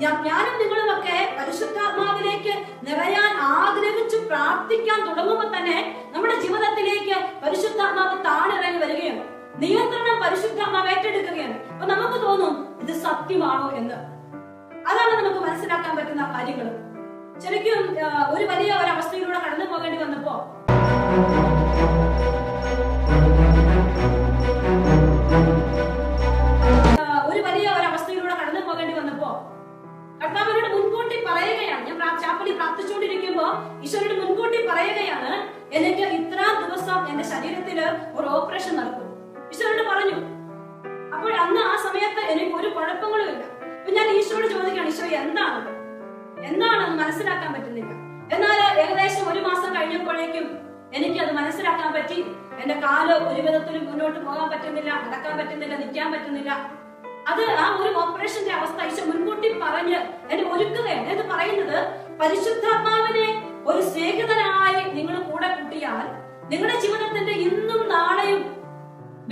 ഞാനും നിങ്ങളുമൊക്കെ പരിശുദ്ധാത്മാവിലേക്ക് നിറയാൻ ആഗ്രഹിച്ചു പ്രാർത്ഥിക്കാൻ തുടങ്ങുമ്പോൾ തന്നെ നമ്മുടെ ജീവിതത്തിലേക്ക് പരിശുദ്ധാത്മാവ് താണിറങ്ങി വരികയാണ്. നിയന്ത്രണം പരിശുദ്ധാത്മാവ് ഏറ്റെടുക്കുകയാണ്. അപ്പൊ നമുക്ക് തോന്നും ഇത് സത്യമാണോ എന്ന്. അതാണ് നമുക്ക് മനസ്സിലാക്കാൻ പറ്റുന്ന കാര്യങ്ങൾ. ശരിക്കും ഒരു വലിയ ഒരവസ്ഥയിലൂടെ കടന്നു പോകേണ്ടി വന്നപ്പോ കർത്താവിനോട് മുൻകൂട്ടി പറയുകയാണ്. ഞാൻ ചാപ്പലി പ്രാർത്ഥിച്ചുകൊണ്ടിരിക്കുമ്പോ ഈശോയോട് മുൻകൂട്ടി പറയുകയാണ്, എനിക്ക് ഇത്ര ദിവസം എന്റെ ശരീരത്തില് ഒരു ഓപ്പറേഷൻ നടക്കും. ഈശോയോട് പറഞ്ഞു. അപ്പോൾ അന്ന് ആ സമയത്ത് എനിക്ക് ഒരു കുഴപ്പങ്ങളും ഇല്ല. അപ്പൊ ഞാൻ ഈശോയോട് ചോദിക്കുകയാണ്, ഈശോ എന്താണെന്ന് മനസ്സിലാക്കാൻ പറ്റുന്നില്ല. എന്നാൽ ഏകദേശം 1 മാസം കഴിഞ്ഞപ്പോഴേക്കും എനിക്ക് അത് മനസ്സിലാക്കാൻ പറ്റി. എന്റെ കാല് ഒരു വിധത്തിലും മുന്നോട്ട് പോകാൻ പറ്റുന്നില്ല, നടക്കാൻ പറ്റുന്നില്ല, നിൽക്കാൻ പറ്റുന്നില്ല. അത് ആ ഒരു ഓപ്പറേഷന്റെ അവസ്ഥ ഈശോ മുൻകൂട്ടി പറഞ്ഞ് എന്നെ ഒരുക്കുകയാണ്. എന്ന് പറയുന്നത്, പരിശുദ്ധാത്മാവിനെ ഒരു സ്നേഹിതനായി നിങ്ങൾ കൂടെ കൂട്ടിയാൽ നിങ്ങളുടെ ജീവിതത്തിന്റെ ഇന്നും നാളെയും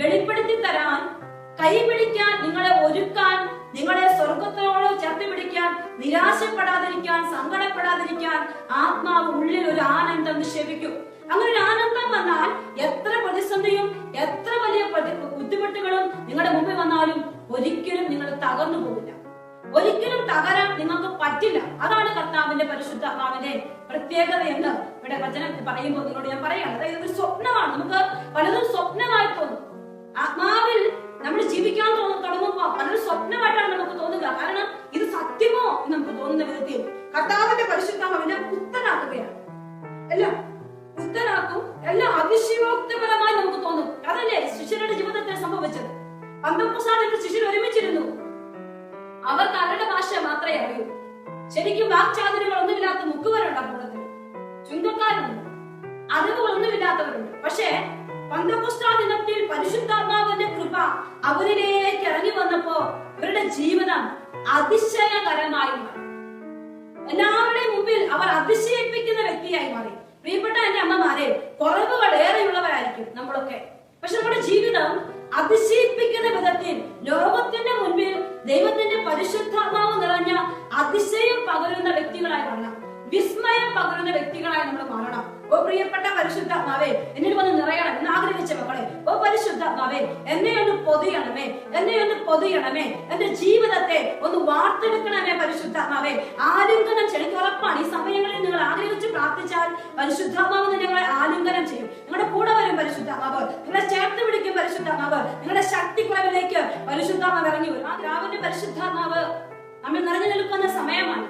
വെളിപ്പെടുത്തി തരാൻ, കൈപിടിക്കാൻ, നിങ്ങളെ ഒരുക്കാൻ, നിങ്ങളെ സ്വർഗത്തോട് ചേർത്ത് പിടിക്കാൻ, നിരാശപ്പെടാതിരിക്കാൻ, സങ്കടപ്പെടാതിരിക്കാൻ ആത്മാവ് ഉള്ളിൽ ഒരു ആനന്ദം നിക്ഷേപിക്കും. അങ്ങനെ ഒരു ആനന്ദം വന്നാൽ എത്ര പ്രതിസന്ധിയും എത്ര വലിയ ബുദ്ധിമുട്ടുകളും നിങ്ങളുടെ മുമ്പിൽ വന്നാലും ഒരിക്കലും നിങ്ങൾ തകർന്നു പോകില്ല. ഒരിക്കലും തകരാൻ നിങ്ങൾക്ക് പറ്റില്ല. അതാണ് കർത്താവിന്റെ പരിശുദ്ധാത്മാവിന്റെ പ്രത്യേകത എന്ന് ഇവിടെ വചനം പറയുമ്പോൾ നിങ്ങളോട് ഞാൻ പറയാണ്. അതായത് ഒരു സ്വപ്നമാണ്. നമുക്ക് പലതും സ്വപ്നമായി തോന്നും. ആത്മാവിൽ നമ്മൾ ജീവിക്കാൻ തുടങ്ങുമ്പോ പലരും സ്വപ്നമായിട്ടാണ് നമുക്ക് തോന്നുക. കാരണം ഇത് സത്യമോ എന്ന് നമുക്ക് തോന്നുന്ന വിധത്തിൽ കർത്താവിന്റെ പരിശുദ്ധാത്മാവിനെ പുത്തനാക്കുകയാണ്. എല്ലാം പുത്തനാക്കും. എല്ലാം അതിശയോക്തിപരമായി നമുക്ക് തോന്നും. അതല്ലേ ശിഷ്യരുടെ ജീവിതത്തിൽ സംഭവിച്ചത്. പന്തക്കോസ്താദിൽ ശിഷ്യർ ഒരുമിച്ചിരുന്നു. അവർക്ക് അവരുടെ ഭാഷ മാത്രമേ അറിയൂ. ശരിക്കും വാക്ചാതുര്യങ്ങൾ ഒന്നുമില്ലാത്ത മുക്കുവരുണ്ട്. കൂട്ടത്തിൽ ചുങ്കക്കാരുണ്ട്, അറിവുകളൊന്നുമില്ലാത്തവരുണ്ട്. പക്ഷേ പന്തക്കോസ്താ ദിനത്തിൽ പരിശുദ്ധാത്മാവിന്റെ കൃപ അവരിലേക്ക് ഇറങ്ങി വന്നപ്പോ ഇവരുടെ ജീവിതം അതിശയകരമായി മാറി. എല്ലാവരുടെയും മുമ്പിൽ അവർ അതിശയിപ്പിക്കുന്ന വ്യക്തിയായി മാറി. പ്രിയപ്പെട്ട എന്റെ അമ്മമാരെ, കുറവുകൾ ഏറെയുള്ളവരായിരിക്കും നമ്മളൊക്കെ. പക്ഷെ നമ്മുടെ ജീവിതം അതിശയിപ്പിക്കുന്ന വിധത്തിൽ ലോകത്തിന്റെ മുൻപിൽ ദൈവത്തിന്റെ പരിശുദ്ധാത്മാവ് നിറഞ്ഞ അതിശയം പകരുന്ന വ്യക്തികളായി മാറണം. വിസ്മയം പകരുന്ന വ്യക്തികളായി നമ്മൾ മാറണം. ഓ പ്രിയപ്പെട്ട പരിശുദ്ധാത്മാവേ, എന്നിൽ വന്ന് നിറയണം എന്ന് ആഗ്രഹിച്ച മക്കളെ, ഓ പരിശുദ്ധാത്മാവേ, എന്നെ ഒന്ന് പൊതിയണമേ, എന്റെ ജീവിതത്തെ ഒന്ന് വാർത്തെടുക്കണമേ. പരിശുദ്ധാത്മാവേ, ആലിംഗനം ചെയ്യും. ഉറപ്പാണ് ഈ സമയങ്ങളിൽ നിങ്ങൾ ആഗ്രഹിച്ച് പ്രാർത്ഥിച്ചാൽ പരിശുദ്ധാത്മാവ് നിങ്ങളെ ആലിംഗനം ചെയ്യും. നിങ്ങളുടെ കൂടെ വരും പരിശുദ്ധാത്മാവ്, നിങ്ങളെ ചേർത്ത് പിടിക്കും പരിശുദ്ധാത്മാവ്. നിങ്ങളുടെ ശക്തിക്കുറവിലേക്ക് പരിശുദ്ധാത്മാവ് ഇറങ്ങി വരും. ആ രാവിലെ പരിശുദ്ധാത്മാവ് നമ്മൾ നിറഞ്ഞു നിൽക്കുന്ന സമയമാണ്.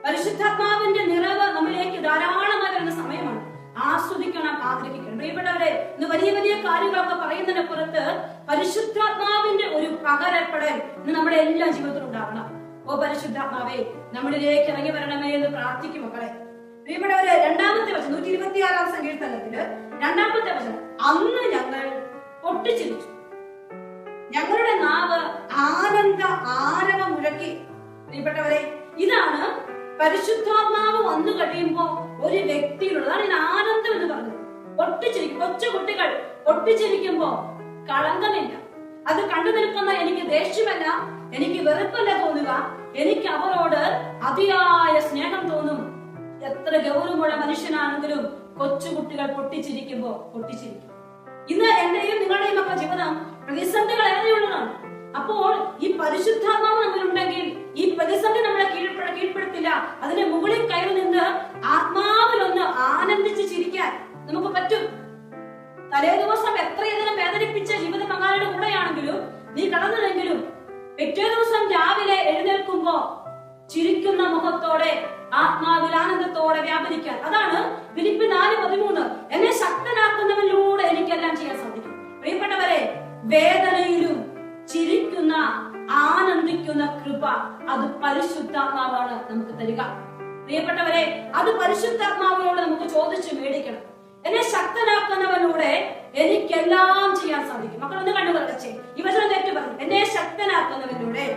പരിശുദ്ധാത്മാവിന്റെ നിറവ് നമ്മളിലേക്ക് ധാരാളമായി വരുന്ന സമയമാണ്. ആസ്വദിക്കണം, ആഗ്രഹിക്കണം. പ്രിയപ്പെട്ടവരെ, ഇന്ന് വലിയ വലിയ കാര്യങ്ങളൊക്കെ പറയുന്നതിന് പുറത്ത് പരിശുദ്ധാത്മാവിന്റെ ഒരു പകരപ്പെടൽ ഇന്ന് നമ്മുടെ എല്ലാ ജീവിതത്തിലും ഉണ്ടാകണം. ഓ പരിശുദ്ധാത്മാവേ, നമ്മളിലേക്ക് ഇറങ്ങി വരണമേ എന്ന് പ്രാർത്ഥിക്കും മക്കളെ. പ്രിയപ്പെട്ടവരെ, 2-ാമത്തെ വചനം 126-ാം സങ്കീർത്തനത്തില് 2-ാമത്തെ വചനം, അന്ന് ഞങ്ങൾ പൊട്ടിച്ചിരിച്ചു, ഞങ്ങളുടെ നാവ് ആനന്ദ ആരവം മുഴക്കി. പ്രിയപ്പെട്ടവരെ, ഇതാണ് പരിശുദ്ധാത്മാവ് വന്നു കഴിയുമ്പോ ഒരു വ്യക്തിയിലുള്ളതാണ് ഈ ആനന്ദം എന്ന് പറഞ്ഞത്. പൊട്ടിച്ചിരിക്കും. കൊച്ചുകുട്ടികൾ പൊട്ടിച്ചിരിക്കുമ്പോ കളങ്കമില്ല. അത് കണ്ടു നിൽക്കുന്ന എനിക്ക് ദേഷ്യമല്ല, എനിക്ക് വെറുപ്പല്ല തോന്നുക, എനിക്ക് അവരോട് അതിയായ സ്നേഹം തോന്നും. എത്ര ഗൗരവമുള്ള മനുഷ്യനാണെങ്കിലും കൊച്ചുകുട്ടികൾ പൊട്ടിച്ചിരിക്കുമ്പോ പൊട്ടിച്ചിരിക്കും. ഇന്ന് എന്റെയും നിങ്ങളുടെയും ഒക്കെ ജീവിതം പ്രതിസന്ധികൾ ഏറെയുള്ളതാണ്. അപ്പോൾ ഈ പരിശുദ്ധാത്മാവ് നമ്മളുണ്ടെങ്കിൽ ഈ പ്രതിസന്ധി നമ്മളെ കീഴ്പ്പെടുത്തില്ല. അതിന് മുകളിൽ കയറി നിന്ന് ആത്മാവിലൊന്ന് ആനന്ദിച്ച് ചിരിക്കാൻ നമുക്ക് പറ്റും. തലേ ദിവസം എത്രയധികം വേദനിപ്പിച്ച ജീവിത പങ്കാളിയുടെ കൂടെയാണെങ്കിലും നീ കടന്നതെങ്കിലും പിറ്റേ ദിവസം രാവിലെ എഴുന്നേൽക്കുമ്പോ ചിരിക്കുന്ന മുഖത്തോടെ ആത്മാവിൽ ആനന്ദത്തോടെ വ്യാപരിക്കാൻ. അതാണ് ഫിലിപ്പി 4:13, എന്നെ ശക്തനാക്കുന്നവനിലൂടെ എനിക്കെല്ലാം ചെയ്യാൻ സാധിക്കും. പ്രിയപ്പെട്ടവരെ, വേദനയിലും ചിരിക്കുന്ന ആനന്ദിക്കുന്ന കൃപ അത് പരിശുദ്ധാത്മാവാണ് നമുക്ക് തരിക. പ്രിയപ്പെട്ടവരെ, അത് പരിശുദ്ധാത്മാവിനോട് നമുക്ക് ചോദിച്ചു മേടിക്കണം. എന്നെ ശക്തനാക്കുന്നവനൂടെ എനിക്കെല്ലാം ചെയ്യാൻ സാധിക്കും. മക്കളൊന്ന് കണ്ടുപറച്ചേ, ഈ വചനം തെറ്റ് പറഞ്ഞു. എന്നെ ശക്തനാക്കുന്നവനിലൂടെ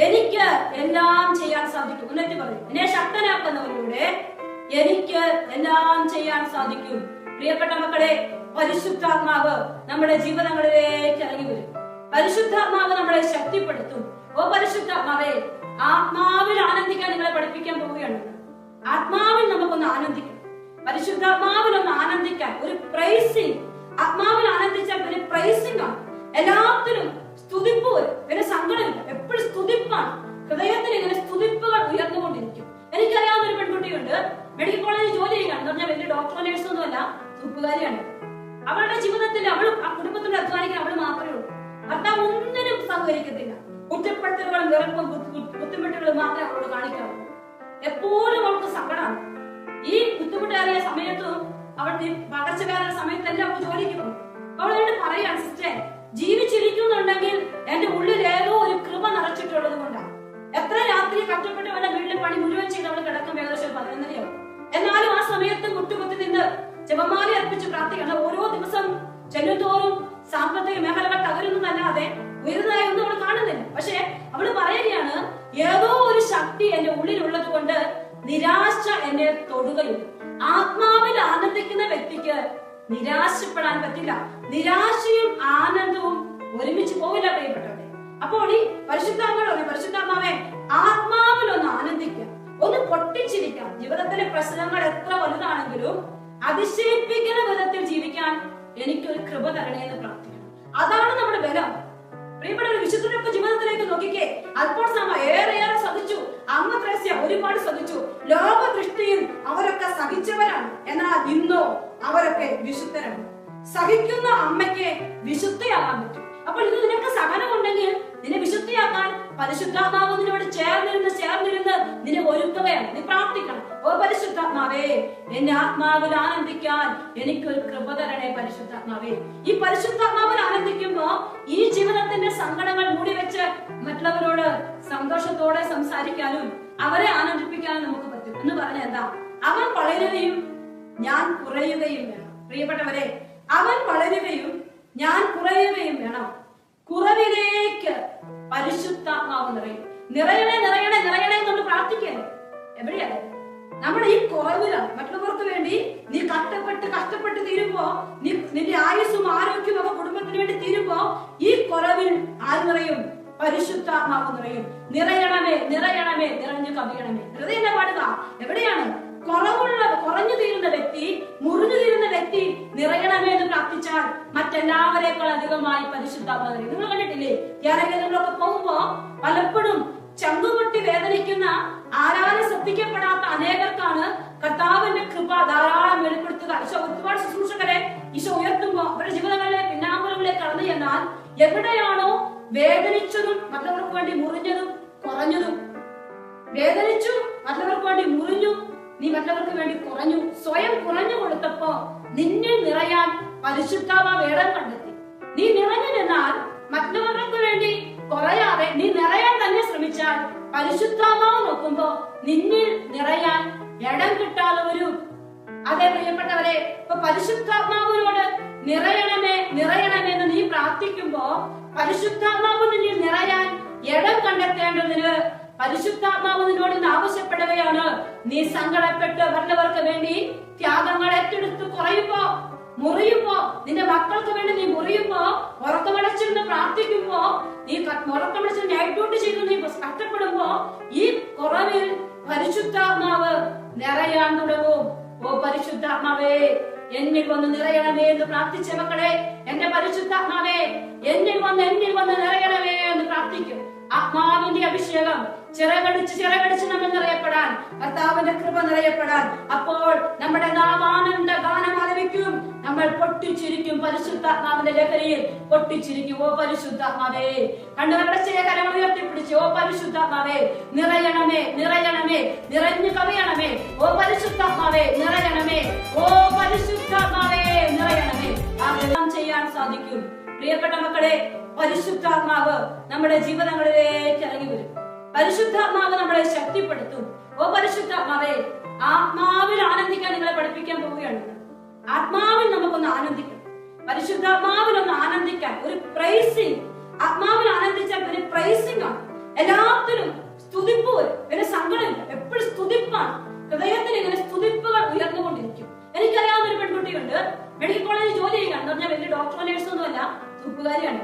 എനിക്ക് എല്ലാം ചെയ്യാൻ സാധിക്കും. എന്നിട്ട് പറയും, എന്നെ ശക്തനാക്കുന്നവനിലൂടെ എനിക്ക് എല്ലാം ചെയ്യാൻ സാധിക്കും. പ്രിയപ്പെട്ട മക്കളെ, പരിശുദ്ധാത്മാവ് നമ്മുടെ ജീവിതങ്ങളിലേക്ക് ഇറങ്ങി വരും. പരിശുദ്ധാത്മാവ് നമ്മളെ ശക്തിപ്പെടുത്തും. ഓ പരിശുദ്ധാത്മാവേ, ആത്മാവിൽ ആനന്ദം ആത്മാവിൽ നമുക്കൊന്ന് ആനന്ദിക്കണം. പരിശുദ്ധാത്മാവിൽ ഒന്ന് ആനന്ദിക്കാൻ ഒരു പ്രൈസിങ്. ആത്മാവിൽ ആനന്ദിച്ചാൽ പിന്നെ പ്രൈസിംഗ് ആണ്. എല്ലാത്തിനും സ്തുതിപ്പ് വരും, പിന്നെ സങ്കടമില്ല. എപ്പോഴും സ്തുതിപ്പാണ്. ഹൃദയത്തിൽ ഇങ്ങനെ സ്തുതിപ്പുകൾ ഉയർന്നുകൊണ്ടിരിക്കും. എനിക്കറിയാവുന്ന ഒരു പെൺകുട്ടിയുണ്ട്, മെഡിക്കൽ കോളേജിൽ ജോലി ചെയ്യുകയാണ്. എന്ന് പറഞ്ഞാൽ വലിയ ഡോക്ടർ നേഴ്സ് ഒന്നുമല്ല, തൂപ്പുകാരിയാണ്. അവളുടെ ജീവിതത്തിൽ അവൾ ആ കുടുംബത്തിന്റെ അധ്വാനിക്കാൻ അവൾ മാത്രമേ ഉള്ളൂ. ഭർത്താവ് ഒന്നിനും സഹകരിക്കത്തില്ല. കുറ്റപ്പെടുത്തലുകളും വെറുപ്പും ബുദ്ധിമുട്ടുകളും മാത്രമേ അവളോട് കാണിക്കാറുള്ളൂ. എപ്പോഴും അവൾക്ക് സങ്കടമാണ്. ഈ ബുദ്ധിമുട്ടേറിയ സമയത്തും അവൾ പകർച്ചവ്യാധിയുടെ സമയത്തെല്ലാം അവൾ ജോലിക്ക് പോകും. അവളോട് പറയാണ്, സിസ്റ്റർ, ജീവിച്ചിരിക്കുന്നുണ്ടെങ്കിൽ എന്റെ ഉള്ളിൽ ഏതോ ഒരു കൃപ നിറച്ചിട്ടുള്ളത് കൊണ്ടാണ്. എത്ര രാത്രി കഷ്ടപ്പെട്ട് അവളുടെ വീട്ടിലെ പണി മുഴുവൻ ചെയ്ത് അവൾ കിടക്കും, ഏകദേശം 11:30. എന്നാലും ആ സമയത്ത് മുട്ടുകുത്തി നിന്ന് ജപമാല അർപ്പിച്ച് പ്രാർത്ഥിക്കണം. ഓരോ ദിവസം ചെല്ലുന്തോറും സാമ്പത്തിക മേഖലകൾ തകരുന്നതല്ലാതെ ഉയർന്നതായി ഒന്നും അവൾ കാണുന്നില്ല. പക്ഷെ അവള് പറയുകയാണ്, ഏതോ ഒരു ശക്തി എന്റെ ഉള്ളിലുള്ളത് കൊണ്ട് നിരാശ എന്നെ തൊടുകയില്ല. ആത്മാവിൽ ആനന്ദിക്കുന്ന വ്യക്തിക്ക് നിരാശപ്പെടാൻ പറ്റില്ല. നിരാശയും ആനന്ദവും ഒരുമിച്ച് പോവില്ല പ്രിയപ്പെട്ടവരെ. അപ്പോൾ ഈ പരിശുദ്ധാത്മാവെ ആത്മാവിൽ ഒന്ന് ആനന്ദിക്കുക, ഒന്ന് പൊട്ടിച്ചിരിക്കാം. ജീവിതത്തിലെ പ്രശ്നങ്ങൾ എത്ര വലുതാണെങ്കിലും അതിശയിപ്പിക്കുന്ന വിധത്തിൽ ജീവിക്കാൻ എനിക്കൊരു കൃപ തരണേ എന്ന് പ്രാർത്ഥിക്കണം. അതാണ് നമ്മുടെ ബലം. പ്രിയപ്പെട്ട വിശുദ്ധരൊക്കെ ജീവിതത്തിലേക്ക് നോക്കിക്കേ. അൽഫോൻസാമ്മ ഏറെ സഹിച്ചു, അമ്മ ത്രേസ്യ ഒരുപാട് സഹിച്ചു. ലോക ദൃഷ്ടിയിൽ അവരൊക്കെ സഹിച്ചവരാണ്. എന്നാൽ ഇന്നോ അവരൊക്കെ വിശുദ്ധരാണ്. സഹിക്കുന്ന അമ്മയ്ക്ക് വിശുദ്ധയാകാൻ പറ്റും. അപ്പോൾ ഇത് നിനക്ക് സഹനമുണ്ടെങ്കിൽ നിന്നെ വിശുദ്ധിയാക്കാൻ പരിശുദ്ധാത്മാവ് നിന്നോട് ചേർന്നിരുന്ന് നിന്നെ ഒരുക്കുകയാണ്. നീ പ്രാർത്ഥിക്കണം, ഓ പരിശുദ്ധാത്മാവേ, എന്റെ ആത്മാവിൽ ആനന്ദിക്കാൻ എനിക്കൊരു കൃപ തരണേ പരിശുദ്ധാത്മാവേ. ഈ പരിശുദ്ധാത്മാവിൽ ആനന്ദിക്കുമ്പോ ഈ ജീവിതത്തിന്റെ സങ്കടങ്ങൾ മൂടിവെച്ച് മറ്റുള്ളവരോട് സന്തോഷത്തോടെ സംസാരിക്കാനും അവരെ ആനന്ദിപ്പിക്കാനും നമുക്ക് പറ്റും. എന്ന് പറഞ്ഞ എന്താ? അവൻ വളരുകയും ഞാൻ കുറയുകയും വേണം. പ്രിയപ്പെട്ടവരെ, അവൻ വളരുകയും ഞാൻ കുറയുകയും വേണം. കുറവിലേക്ക് പരിശുദ്ധാത്മാവ് നിറയും. നിറയണേ നമ്മൾ പ്രാർത്ഥിക്കല്ലേ? എവിടെയാണ് നമ്മുടെ ഈ കുറവിലാണ്. മറ്റുള്ളവർക്ക് വേണ്ടി നീ കഷ്ടപ്പെട്ട് തീരുമ്പോ, നിന്റെ ആയുസ്സും ആരോഗ്യവും ഒക്കെ കുടുംബത്തിന് വേണ്ടി തീരുമ്പോ, ഈ കുറവിൽ ആര് നിറയും? പരിശുദ്ധാത്മാവ് നിറയും. നിറയണമേ നിറഞ്ഞു കവിയണമേ. ഹൃദയം പാടുക. എവിടെയാണ് കുറഞ്ഞു തീരുന്ന വ്യക്തി, മുറിഞ്ഞു തീരുന്ന വ്യക്തി നിറയണമേ എന്ന് പ്രാർത്ഥിച്ചാൽ മറ്റെല്ലാവരേക്കാൾ അധികമായി പരിശുദ്ധാത്മാവ് നിറയും. നിങ്ങൾ കണ്ടിട്ടില്ലേ, ധ്യാനകേന്ദ്രങ്ങളൊക്കെ പോകുമ്പോ പലപ്പോഴും ചങ്കുപൊട്ടി വേദനിക്കുന്ന, ആരാലും ശ്രദ്ധിക്കപ്പെടാത്ത അനേകർക്കാണ് കർത്താവിന്റെ കൃപ ധാരാളം വെളിപ്പെടുത്തുക. ഈശോ ഒരുപാട് ശുശ്രൂഷകരെ ഈശോ ഉയർത്തുമ്പോ അവരുടെ ജീവിതങ്ങളിലെ പിന്നാമ്പുറങ്ങളിലേക്ക് കടന്നു ചെന്നാൽ എവിടെയാണോ വേദനിച്ചതും മറ്റുള്ളവർക്ക് വേണ്ടി മുറിഞ്ഞതും കുറഞ്ഞതും, വേദനിച്ചു മറ്റുള്ളവർക്ക് വേണ്ടി മുറിഞ്ഞു, നീ മറ്റുള്ളവർക്ക് വേണ്ടി കുറഞ്ഞു, സ്വയം കുറഞ്ഞു കൊടുത്തപ്പോ നിന്നിൽ നിറയാൻ പരിശുദ്ധാത്മാവ് ഇടം കണ്ടെത്തി. നീ നിറഞ്ഞു നിന്നാൽ മറ്റുള്ളവർക്ക് വേണ്ടി കുറയാതെ നീ നിറയാൻ തന്നെ ശ്രമിച്ചാൽ പരിശുദ്ധാത്മാവ് നോക്കുമ്പോ നിന്നിൽ നിറയാൻ ഇടം കിട്ടാതെ വരും. അതേ പ്രിയപ്പെട്ടവരെ, ഇപ്പൊ പരിശുദ്ധാത്മാവിനോട് നിറയണമേ എന്ന് നീ പ്രാർത്ഥിക്കുമ്പോ പരിശുദ്ധാത്മാവ് നിന്നിൽ നിറയാൻ ഇടം കണ്ടെത്തേണ്ടതിന് പരിശുദ്ധാത്മാവ് നിന്നോട് ഇന്ന് ആവശ്യപ്പെടുകയാണ്. നീ സങ്കടപ്പെട്ട് മറ്റുള്ളവർക്ക് വേണ്ടി ത്യാഗങ്ങൾ ഏറ്റെടുത്ത് കുറയുമ്പോ, മുറിയുമ്പോ, നിന്റെ മക്കൾക്ക് വേണ്ടി നീ മുറിയുമ്പോ, ഉറക്കമടച്ചിരുന്ന് പ്രാർത്ഥിക്കുമ്പോ, നീ ഉറക്കമടച്ച് നൈറ്റ് ഡ്യൂട്ടി ചെയ്ത് നീ കഷ്ടപ്പെടുമ്പോ, ഈ കുറവിൽ പരിശുദ്ധാത്മാവ് നിറയാൻ തുടങ്ങും. ഓ പരിശുദ്ധാത്മാവേ, എന്നിൽ വന്ന് നിറയണമേ എന്ന് പ്രാർത്ഥിച്ച മക്കളെ, എന്റെ പരിശുദ്ധാത്മാവേ എന്നിൽ വന്ന് നിറയണമേ എന്ന് പ്രാർത്ഥിക്കും. ആത്മാവിന്റെ അഭിഷേകം ചിറകടിച്ച് നമ്മൾ നിറയപ്പെടാൻ, കർത്താവിന്റെ കൃപ നിറയപ്പെടാൻ, അപ്പോൾ നമ്മുടെ നാം ആനന്ദ ഗാനം ആലപിക്കും. നമ്മൾ പൊട്ടിച്ചിരിക്കും, പരിശുദ്ധാത്മാവിന്റെ ലഹരിയിൽ പൊട്ടിച്ചിരിക്കും. ഓ പരിശുദ്ധാത്മാവേ, കണ്ണുകളുടെ കരങ്ങൾ ഉയർത്തിപ്പിടിച്ച് ഓ പരിശുദ്ധാത്മാവേ നിറയണമേ നിറഞ്ഞു കവിയണമേ. ഓ പരിശുദ്ധാത്മാവേ നിറയണമേ, ഓ പരിശുദ്ധാത്മാവേ നിറയണമേ. അതെല്ലാം ചെയ്യാൻ സാധിക്കും. പ്രിയപ്പെട്ട മക്കളെ, പരിശുദ്ധാത്മാവ് നമ്മുടെ ജീവിതങ്ങളിലേക്ക് ഇറങ്ങി വരും. പരിശുദ്ധാത്മാവ് നമ്മളെ ശക്തിപ്പെടുത്തും. ഓ പരിശുദ്ധാത്മാവേ, ആത്മാവിൽ ആനന്ദിക്കാൻ നിങ്ങളെ പഠിപ്പിക്കാൻ പോവുകയാണ്. ആത്മാവിൽ നമുക്കൊന്ന് ആനന്ദിക്കാം. പരിശുദ്ധാത്മാവിൽ ഒന്ന് ആനന്ദിക്കാൻ ഒരു പ്രൈസിങ്. ആത്മാവിൽ ആനന്ദിച്ചാൽ പിന്നെ പ്രൈസിംഗ് ആണ്. എല്ലാത്തിനും സ്തുതിപ്പ് വരും, പിന്നെ സങ്കടമില്ല. എപ്പോഴും സ്തുതിപ്പാണ്. ഹൃദയത്തിൽ ഇങ്ങനെ സ്തുതിപ്പുകൾ ഉയർന്നുകൊണ്ടിരിക്കും. എനിക്കറിയാവുന്ന ഒരു പെൺകുട്ടിയുണ്ട്, മെഡിക്കൽ കോളേജിൽ ജോലി ചെയ്യുകയാണ്. എന്ന് പറഞ്ഞാൽ വലിയ ഡോക്ടർ നേഴ്സ് ഒന്നുമല്ല, തൂപ്പുകാരിയാണ്.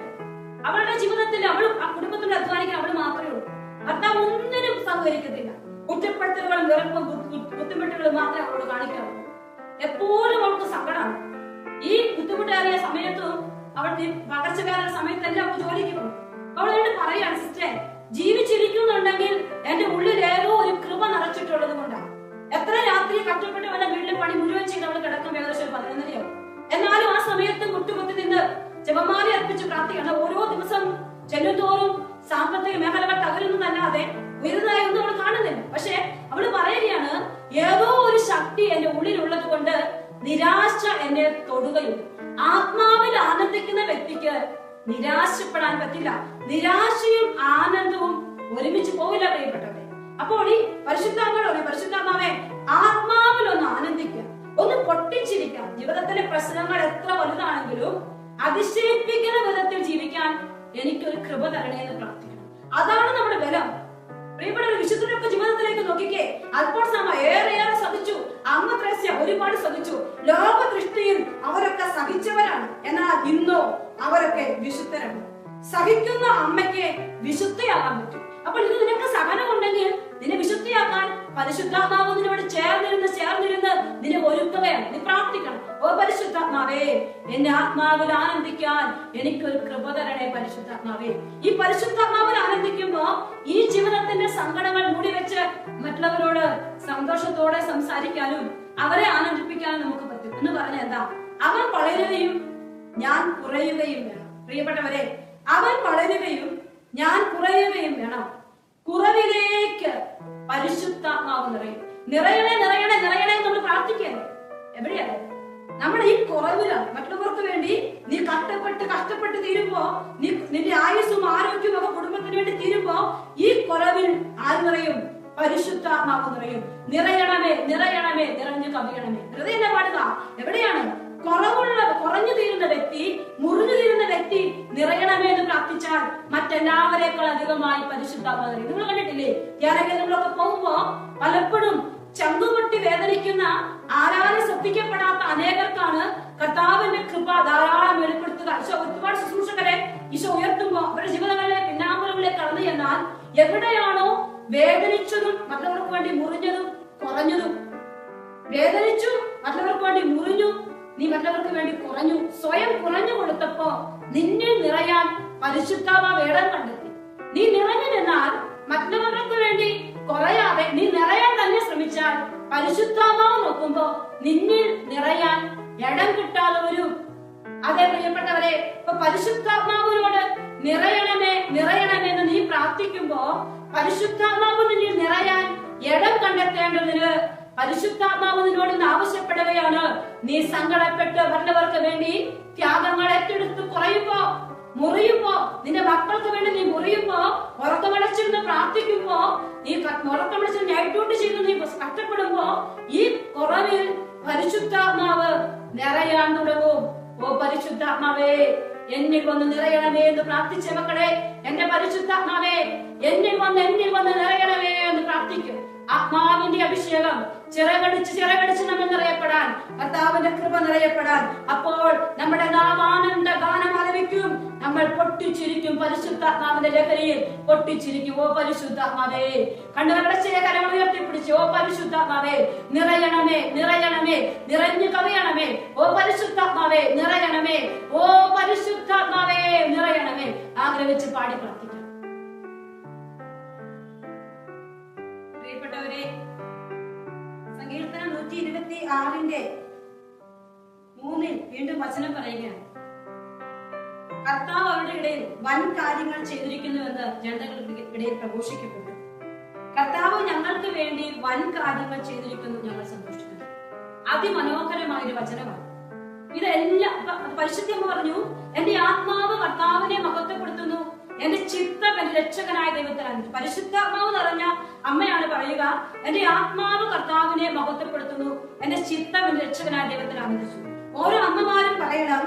അവളുടെ ജീവിതത്തിൽ ആ കുടുംബത്തിന്റെ അധ്വാനിക്കാൻ അവൾ മാത്രമേ ഉള്ളൂ. ഭർത്താവ് ഒന്നിനും സഹകരിക്കത്തില്ല. കുറ്റപ്പെടുത്തലുകളും വെറുപ്പും ബുദ്ധിമുട്ടുകൾ മാത്രമേ അവളോട് കാണിക്കാവൂ. എപ്പോഴും അവൾക്ക് സങ്കടമാണ്. ഈ ബുദ്ധിമുട്ടേറിയ സമയത്തും അവൾക്ക് പകർച്ചവ്യാധി സമയത്തെല്ലാം അവൾ ജോലിക്ക് പോകും. അവളോട് പറയാണ്, സിസ്റ്റർ, ജീവിച്ചിരിക്കുന്നുണ്ടെങ്കിൽ എന്റെ ഉള്ളിൽ ഏതോ ഒരു കൃപ നിറച്ചിട്ടുള്ളത് കൊണ്ടാണ്. എത്ര രാത്രി കഷ്ടപ്പെട്ട് അവന്റെ വീട്ടിലെ പണി മുഴുവൻ ചെയ്ത് അവൾ കിടക്കും, ഏകദേശം 11:30. എന്നാലും ആ സമയത്ത് മുട്ടുകുത്തി നിന്ന് ജപമാല അർപ്പിച്ച് പ്രാർത്ഥിക്കണം. ഓരോ ദിവസം ചെല്ലുന്തോറും സാമ്പത്തിക മേഖലകൾ തകരുന്നതല്ലാതെ ഉയർന്നതായി ഒന്നും അവൾ കാണുന്നില്ല. പക്ഷെ അവള് പറയുകയാണ്, ഏതോ ഒരു ശക്തി എന്റെ ഉള്ളിലുള്ളത് കൊണ്ട് നിരാശ എന്നെ തൊടുകയും. ആത്മാവിൽ ആനന്ദിക്കുന്ന വ്യക്തിക്ക് നിരാശപ്പെടാൻ പറ്റില്ല. നിരാശയും ആനന്ദവും ഒരുമിച്ച് പോവില്ല പ്രിയപ്പെട്ടവരെ. അപ്പോൾ ഈ പരിശുദ്ധാത്മാവെ ആത്മാവിൽ ഒന്ന് ആനന്ദിക്കുക, ഒന്ന് പൊട്ടിച്ചിരിക്കാം. ജീവിതത്തിലെ പ്രശ്നങ്ങൾ എത്ര വലുതാണെങ്കിലും അതിശയിപ്പിക്കുന്ന വിധത്തിൽ ജീവിക്കാൻ എനിക്കൊരു കൃപ തരണേ എന്ന് പ്രാർത്ഥിക്കണം. അതാണ് നമ്മുടെ ബലം. പ്രിയപ്പെട്ട വിശുദ്ധരൊക്കെ ജീവിതത്തിലേക്ക് നോക്കിക്കേ. അൽഫോൻസാമ്മ ഏറെ സഹിച്ചു, അമ്മ ത്രേസ്യ ഒരുപാട് സഹിച്ചു. ലോക ദൃഷ്ടിയിൽ അവരൊക്കെ സഹിച്ചവരാണ്. എന്നാൽ ഇന്നോ അവരൊക്കെ വിശുദ്ധരാണ്. സഹിക്കുന്ന അമ്മയ്ക്ക് വിശുദ്ധയാകാൻ പറ്റും. അപ്പോൾ ഇത് നിനക്ക് സഹനമുണ്ടെങ്കിൽ നിന്നെ വിശുദ്ധിയാക്കാൻ പരിശുദ്ധാത്മാവ് നിന്നോട് ചേർന്നിരുന്ന് നിന്നെ ഒരുക്കുകയാണ്. നീ പ്രാർത്ഥിക്കണം, ഓ പരിശുദ്ധാത്മാവേ, എന്റെ ആത്മാവിൽ ആനന്ദിക്കാൻ എനിക്കൊരു കൃപ തരണേ പരിശുദ്ധാത്മാവേ. ഈ പരിശുദ്ധാത്മാവിൽ ആനന്ദിക്കുമ്പോ ഈ ജീവിതത്തിന്റെ സങ്കടങ്ങൾ മൂടിവെച്ച് മറ്റുള്ളവരോട് സന്തോഷത്തോടെ സംസാരിക്കാനും അവരെ ആനന്ദിപ്പിക്കാനും നമുക്ക് പറ്റും. എന്ന് പറഞ്ഞ എന്താ? അവൻ വളരുകയും ഞാൻ കുറയുകയും വേണം. പ്രിയപ്പെട്ടവരെ, അവൻ വളരുകയും ഞാൻ കുറയുകയും വേണം. കുറവിലേക്ക് പരിശുദ്ധാത്മാവ് നിറയും. നിറയണേ നിറയണേ നിറയണേ നമ്മൾ പ്രാർത്ഥിക്കരുത്. എവിടെയാണ് നമ്മുടെ ഈ കുറവിലാണ്? മറ്റുള്ളവർക്ക് വേണ്ടി നീ കഷ്ടപ്പെട്ട് തീരുമ്പോ, നിന്റെ ആയുസ്സും ആരോഗ്യവും ഒക്കെ കുടുംബത്തിന് വേണ്ടി തീരുമ്പോ ഈ കുറവിൽ ആര് നിറയും? പരിശുദ്ധാത്മാവ് നിറയും. നിറയണമേ നിറയണമേ നിറഞ്ഞു കവിയണമേ. ഹൃദയം പാടുക. എവിടെയാണ് കുറഞ്ഞു തീരുന്ന വ്യക്തി, മുറിഞ്ഞു തീരുന്ന വ്യക്തി നിറയണമേ എന്ന് പ്രാർത്ഥിച്ചാൽ മറ്റെല്ലാവരേക്കാൾ അധികമായി പരിശുദ്ധാത്മാവ് നിറയും. നിങ്ങൾ കണ്ടിട്ടില്ലേ? ധ്യാനകേന്ദ്രങ്ങളൊക്കെ പോകുമ്പോ പലപ്പോഴും ചങ്കുപൊട്ടി വേദനിക്കുന്ന, ആരാലും ശ്രദ്ധിക്കപ്പെടാത്ത അനേകർക്കാണ് കർത്താവിന്റെ കൃപ ധാരാളം വെളിപ്പെടുത്തുക. ഈശോ ഒരുപാട് ശുശ്രൂഷകരെ ഈശോ ഉയർത്തുമ്പോ അവരുടെ ജീവിതങ്ങളിലെ പിന്നാമ്പുറങ്ങളിലേക്ക് കടന്നു ചെന്നാൽ എവിടെയാണോ വേദനിച്ചതും മറ്റുള്ളവർക്ക് വേണ്ടി മുറിഞ്ഞതും കുറഞ്ഞതും, വേദനിച്ചു മറ്റുള്ളവർക്ക് വേണ്ടി മുറിഞ്ഞു, നീ മറ്റുള്ളവർക്ക് വേണ്ടി കുറഞ്ഞു, സ്വയം കുറഞ്ഞു കൊടുത്തപ്പോ നിന്നിൽ നിറയാൻ പരിശുദ്ധാത്മാവ് ഇടം കണ്ടെത്തി. നീ നിറഞ്ഞു നിന്നാൽ മറ്റുള്ളവർക്ക് വേണ്ടി കുറയാതെ നീ നിറയാൻ തന്നെ ശ്രമിച്ചാൽ പരിശുദ്ധാത്മാവ് നോക്കുമ്പോ നിന്നിൽ നിറയാൻ ഇടം കിട്ടാതെ വരും. അതേ പ്രിയപ്പെട്ടവരെ, ഇപ്പൊ പരിശുദ്ധാത്മാവിനോട് നിറയണമേ നിറയണമേ എന്ന് നീ പ്രാർത്ഥിക്കുമ്പോ പരിശുദ്ധാത്മാവ് നിന്നിൽ നിറയാൻ ഇടം കണ്ടെത്തേണ്ടതിന് പരിശുദ്ധാത്മാവ് നിന്നോട് ഇന്ന് ആവശ്യപ്പെടുകയാണ്. നീ സങ്കടപ്പെട്ട് മറ്റുള്ളവർക്ക് വേണ്ടി ത്യാഗങ്ങൾ ഏറ്റെടുത്ത് കുറയുമ്പോ, മുറിയുമ്പോ, നിന്റെ മക്കൾക്ക് വേണ്ടി നീ മുറിയുമ്പോ, ഉറക്കമടച്ചിരുന്ന് പ്രാർത്ഥിക്കുമ്പോ, നീ ഉറക്കമടച്ച് നൈറ്റ് ഡ്യൂട്ടി ചെയ്ത് നീ കഷ്ടപ്പെടുമ്പോ ഈ കുറവിൽ പരിശുദ്ധാത്മാവ് നിറയാൻ തുടങ്ങും. ഓ പരിശുദ്ധാത്മാവേ, എന്നിൽ വന്ന് നിറയണമേ എന്ന് പ്രാർത്ഥിച്ച മക്കളെ, എന്റെ പരിശുദ്ധാത്മാവേ എന്നിൽ വന്ന് നിറയണമേ എന്ന് പ്രാർത്ഥിക്കും. ആത്മാവിന്റെ അഭിഷേകം ചിറകടിച്ച് നമ്മൾ നിറയപ്പെടാൻ, കർത്താവിന്റെ കൃപ നിറയപ്പെടാൻ, അപ്പോൾ നമ്മുടെ നാമാനന്ദ ഗാനം ആലപിക്കും. നമ്മൾ പൊട്ടിച്ചിരിക്കും. പരിശുദ്ധാത്മാവിന്റെ ലഹരിയിൽ പൊട്ടിച്ചിരിക്കും. ഓ പരിശുദ്ധാത്മാവേ, കണ്ണുകളടച്ച് കരങ്ങൾ ഉയർത്തിപ്പിടിച്ച് ഓ പരിശുദ്ധാത്മാവേ നിറയണമേ നിറയണമേ നിറഞ്ഞു കവിയണമേ. ഓ പരിശുദ്ധാത്മാവേ നിറയണമേ, ഓ പരിശുദ്ധാത്മാവേ നിറയണമേ. ആഗ്രഹിച്ച് പാടി പ്രാർത്ഥിക്കാം. പ്രിയപ്പെട്ടവരെ, സങ്കീർത്തനം 126:3 വീണ്ടും വചനം പറയുകയാണ്. കർത്താവ് അവരുടെ ഇടയിൽ വൻ കാര്യങ്ങൾ ചെയ്തിരിക്കുന്നുവെന്ന് ജനതകൾക്ക് ഇടയിൽ പ്രഘോഷിക്കപ്പെട്ടു. കർത്താവ് ഞങ്ങൾക്ക് വേണ്ടി വൻ കാര്യങ്ങൾ ചെയ്തിരിക്കുന്നു, ഞങ്ങൾ സന്തോഷിക്കുന്നു. അതിമനോഹരമായൊരു വചനമാണ് ഇതെല്ലാം. പരിശുദ്ധമ്മ പറഞ്ഞു, എന്റെ ആത്മാവ് കർത്താവിനെ മഹത്വപ്പെടുത്തുന്നു, എന്റെ ചിത്തം എന്റെ രക്ഷകനായ ദൈവത്തിലാണ്. പരിശുദ്ധാത്മാവ് നിറഞ്ഞ അമ്മയാണ് പറയുക, എന്റെ ആത്മാവ് കർത്താവിനെ മഹത്വപ്പെടുത്തുന്നു, എന്റെ ചിത്തം എന്റെ രക്ഷകനായ ദൈവത്തിലാണ്. ഓരോ അമ്മമാരും പറയണം,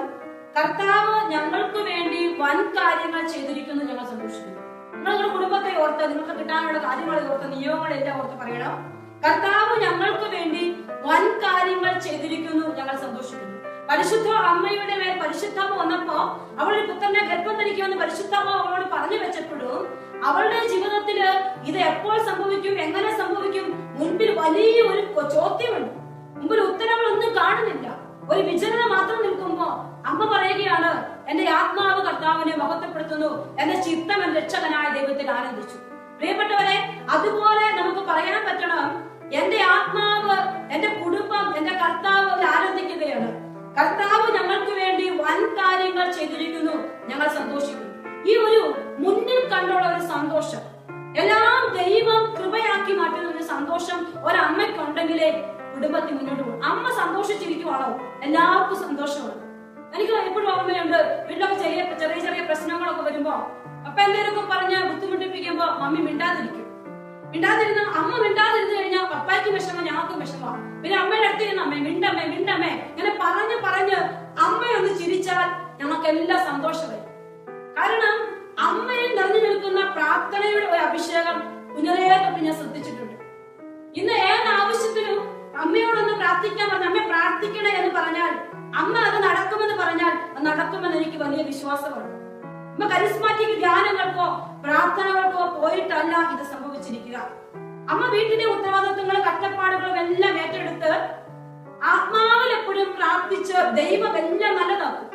കർത്താവ് ഞങ്ങൾക്ക് വേണ്ടി വൻ കാര്യങ്ങൾ ചെയ്തിരിക്കുന്നു, ഞങ്ങൾ സന്തോഷിക്കുന്നു. നിങ്ങളുടെ കുടുംബത്തെ ഓർത്ത്, നിങ്ങൾക്ക് കിട്ടാനുള്ള കാര്യങ്ങളെ ഓർത്ത്, നിയമങ്ങളെല്ലാം ഓർത്ത് പറയണം, കർത്താവ് ഞങ്ങൾക്ക് വേണ്ടി വൻ കാര്യങ്ങൾ ചെയ്തിരിക്കുന്നു, ഞങ്ങൾ സന്തോഷിക്കുന്നു. പരിശുദ്ധ അമ്മയുടെ മേൽ പരിശുദ്ധാമ വന്നപ്പോ അവളുടെ പുത്രനെ ഗർഭം ധരിക്കുമെന്ന് പരിശുദ്ധാമ അവളോട് പറഞ്ഞു വെച്ചപ്പോഴും അവളുടെ ജീവിതത്തില് ഇത് എപ്പോൾ സംഭവിക്കും, എങ്ങനെ സംഭവിക്കും, മുൻപിൽ വലിയ ഒരു ചോദ്യമുണ്ട്, മുമ്പിൽ ഉത്തരങ്ങളൊന്നും കാണുന്നില്ല. ഒരു വിചലന മാത്രം നിൽക്കുമ്പോ അമ്മ പറയുകയാണ്, എന്റെ ആത്മാവ് കർത്താവിനെ മഹത്വപ്പെടുത്തുന്നു, എന്റെ ചിത്തം എന്റെ രക്ഷകനായ ദൈവത്തിൽ ആനന്ദിച്ചു. പ്രിയപ്പെട്ടവരെ, അതുപോലെ നമുക്ക് പറയാൻ പറ്റണം, എന്റെ ആത്മാവ്, എന്റെ കുടുംബം, എന്റെ കർത്താവ് ആനന്ദിക്കുകയാണ്. കർത്താവ് ഞങ്ങൾക്ക് വേണ്ടി വൻ കാര്യങ്ങൾ ചെയ്തിരിക്കുന്നു, ഞങ്ങൾ സന്തോഷിക്കുന്നു. ഈ ഒരു മുന്നിൽ കണ്ടുള്ള ഒരു സന്തോഷം, എല്ലാം ദൈവം കൃപയാക്കി മാറ്റുന്ന ഒരു സന്തോഷം ഒരമ്മയ്ക്കുണ്ടെങ്കിലേ കുടുംബത്തിൽ മുന്നോട്ട് പോകും. അമ്മ സന്തോഷിച്ചിരിക്കുവാണോ എല്ലാവർക്കും സന്തോഷമാണ്. എനിക്ക് എപ്പോഴും ഓർമ്മയുണ്ട്, വീട്ടിലൊക്കെ ചെറിയ ചെറിയ പ്രശ്നങ്ങളൊക്കെ വരുമ്പോ അപ്പൊ എന്തെങ്കിലുമൊക്കെ പറഞ്ഞ് ബുദ്ധിമുട്ടിപ്പിക്കുമ്പോ മമ്മി മിണ്ടാതിരിക്കും. അമ്മ മിണ്ടാതിരുന്നു കഴിഞ്ഞാൽ പപ്പായ്ക്ക് വിഷമം, ഞങ്ങൾക്ക് വിഷമമാണ്. പിന്നെ അമ്മയുടെ അടുത്തിരുന്ന് അമ്മേ മിണ്ടമ്മേ മിണ്ടമ്മേ ഇങ്ങനെ പറഞ്ഞ് അമ്മയൊന്ന് ചിരിച്ചാൽ ഞങ്ങൾക്ക് എല്ലാം സന്തോഷമായി. കാരണം അമ്മയിൽ നിറഞ്ഞു നിൽക്കുന്ന പ്രാർത്ഥനയുടെ ഒരു അഭിഷേകം കുഞ്ഞിലേ തൊട്ട് ഞാൻ ശ്രദ്ധിച്ചിട്ടുണ്ട്. ഇന്ന് ഏത് ആവശ്യത്തിനും അമ്മയോടൊന്ന് പ്രാർത്ഥിക്കാൻ പറഞ്ഞ, അമ്മ പ്രാർത്ഥിക്കണേ എന്ന് പറഞ്ഞാൽ, അമ്മ അത് നടക്കുമെന്ന് പറഞ്ഞാൽ അത് നടക്കുമെന്ന് എനിക്ക് വലിയ വിശ്വാസമാണ്. അമ്മ കരിസ്മാറ്റിക് ധ്യാനങ്ങൾക്കോ പ്രാർത്ഥനകൾക്കോ പോയിട്ടല്ല ഇത് സംഭവിച്ചിരിക്കുക. അമ്മ വീട്ടിലെ ഉത്തരവാദിത്വങ്ങളും കഷ്ടപ്പാടുകളും എല്ലാം ഏറ്റെടുത്ത് ആത്മാവിൽ എപ്പോഴും പ്രാർത്ഥിച്ച് ദൈവം എല്ലാം നല്ലതാക്കും.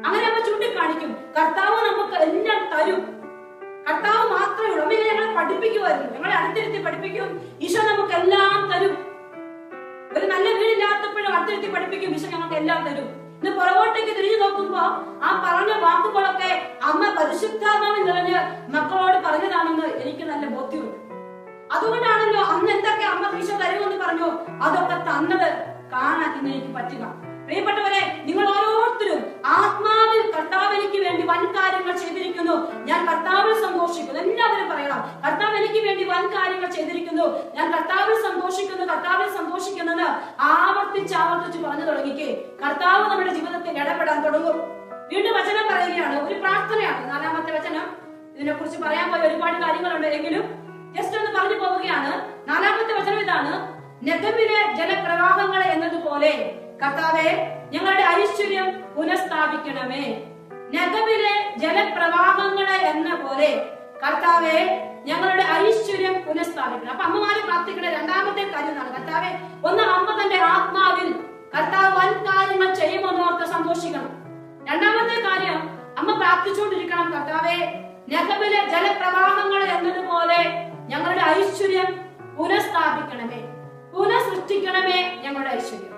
അങ്ങനെ അമ്മ ചൂണ്ടിക്കാണിക്കും, കർത്താവ് നമുക്ക് എല്ലാം തരും. കർത്താവ് മാത്രമേ ഉള്ളൂ. അമ്മ ഞങ്ങളെ പഠിപ്പിക്കുമായിരുന്നു, ഞങ്ങളെ അടുത്തിരുത്തി പഠിപ്പിക്കും, ഈശോ നമുക്ക് എല്ലാം തരും. ഒരു നല്ല വീടില്ലാത്തപ്പോഴും അടുത്തിരുത്തി പഠിപ്പിക്കും, ഈശോ ഞങ്ങൾക്ക് എല്ലാം തരും. ഇന്ന് പുറകോട്ടേക്ക് തിരിഞ്ഞു നോക്കുമ്പോ ആ പറഞ്ഞ വാക്കുകളൊക്കെ അമ്മ പരിശുദ്ധാത്മാവിൽ നിറഞ്ഞ് മക്കളോട് പറഞ്ഞതാണെന്ന് എനിക്ക് നല്ല ബോധ്യമുണ്ട്. അതുകൊണ്ടാണല്ലോ അന്ന് എന്തൊക്കെ അമ്മ ഈശോ തരുമെന്ന് പറഞ്ഞു, അതൊക്കെ തന്നത് കാണാൻ ഇന്ന് എനിക്ക് പറ്റുക. പ്രിയപ്പെട്ടവരെ, നിങ്ങൾ ഓരോരുത്തരും ആത്മാവിൽ കർത്താവ് എനിക്ക് വേണ്ടി വൻ കാര്യങ്ങൾ ചെയ്തിരിക്കുന്നു, ഞാൻ കർത്താവിൽ സന്തോഷിക്കുന്നു. എല്ലാവരും പറയണം, കർത്താവ് എനിക്ക് വേണ്ടി വൻ കാര്യങ്ങൾ ചെയ്തിരിക്കുന്നു, ഞാൻ കർത്താവിൽ സന്തോഷിക്കുന്നു, കർത്താവിൽ സന്തോഷിക്കുന്നത് ആവർത്തിച്ച് പറഞ്ഞു തുടങ്ങിക്കേ കർത്താവ് നമ്മുടെ ജീവിതത്തിൽ ഇടപെടാൻ തുടങ്ങും. വീണ്ടും വചനം പറയുകയാണ്, ഒരു പ്രാർത്ഥനയാണ് 4-ാമത്തെ വചനം. ഇതിനെ കുറിച്ച് പറയാൻ പോയ ഒരുപാട് കാര്യങ്ങളുണ്ട്, എങ്കിലും ജസ്റ്റ് ഒന്ന് പറഞ്ഞു പോവുകയാണ്. 4-ാമത്തെ വചനം ഇതാണ്, നെഗമിലെ ജലപ്രവാഹങ്ങളെ എന്നതുപോലെ കർത്താവേ ഞങ്ങളുടെ ഐശ്വര്യം പുനഃസ്ഥാപിക്കണമേ. നെഗമിലെ ജലപ്രവാഹങ്ങളെ എന്ന പോലെ കർത്താവേ ഞങ്ങളുടെ ഐശ്വര്യം പുനഃസ്ഥാപിക്കണം. അപ്പൊ അമ്മമാര് പ്രാർത്ഥിക്കണ രണ്ടാമത്തെ കാര്യം എന്നാണ്, കർത്താവേ ഒന്ന് അമ്മ തന്റെ ആത്മാവിൽ കർത്താവ് വൻ കാര്യങ്ങൾ ചെയ്യുമെന്നോർത്ത് സന്തോഷിക്കണം. രണ്ടാമത്തെ കാര്യം അമ്മ പ്രാർത്ഥിച്ചുകൊണ്ടിരിക്കണം, കർത്താവേ നെഗമിലെ ജലപ്രവാഹങ്ങൾ എന്നതുപോലെ ഞങ്ങളുടെ ഐശ്വര്യം പുനഃസ്ഥാപിക്കണമേ, പുനഃസൃഷ്ടിക്കണമേ ഞങ്ങളുടെ ഐശ്വര്യം,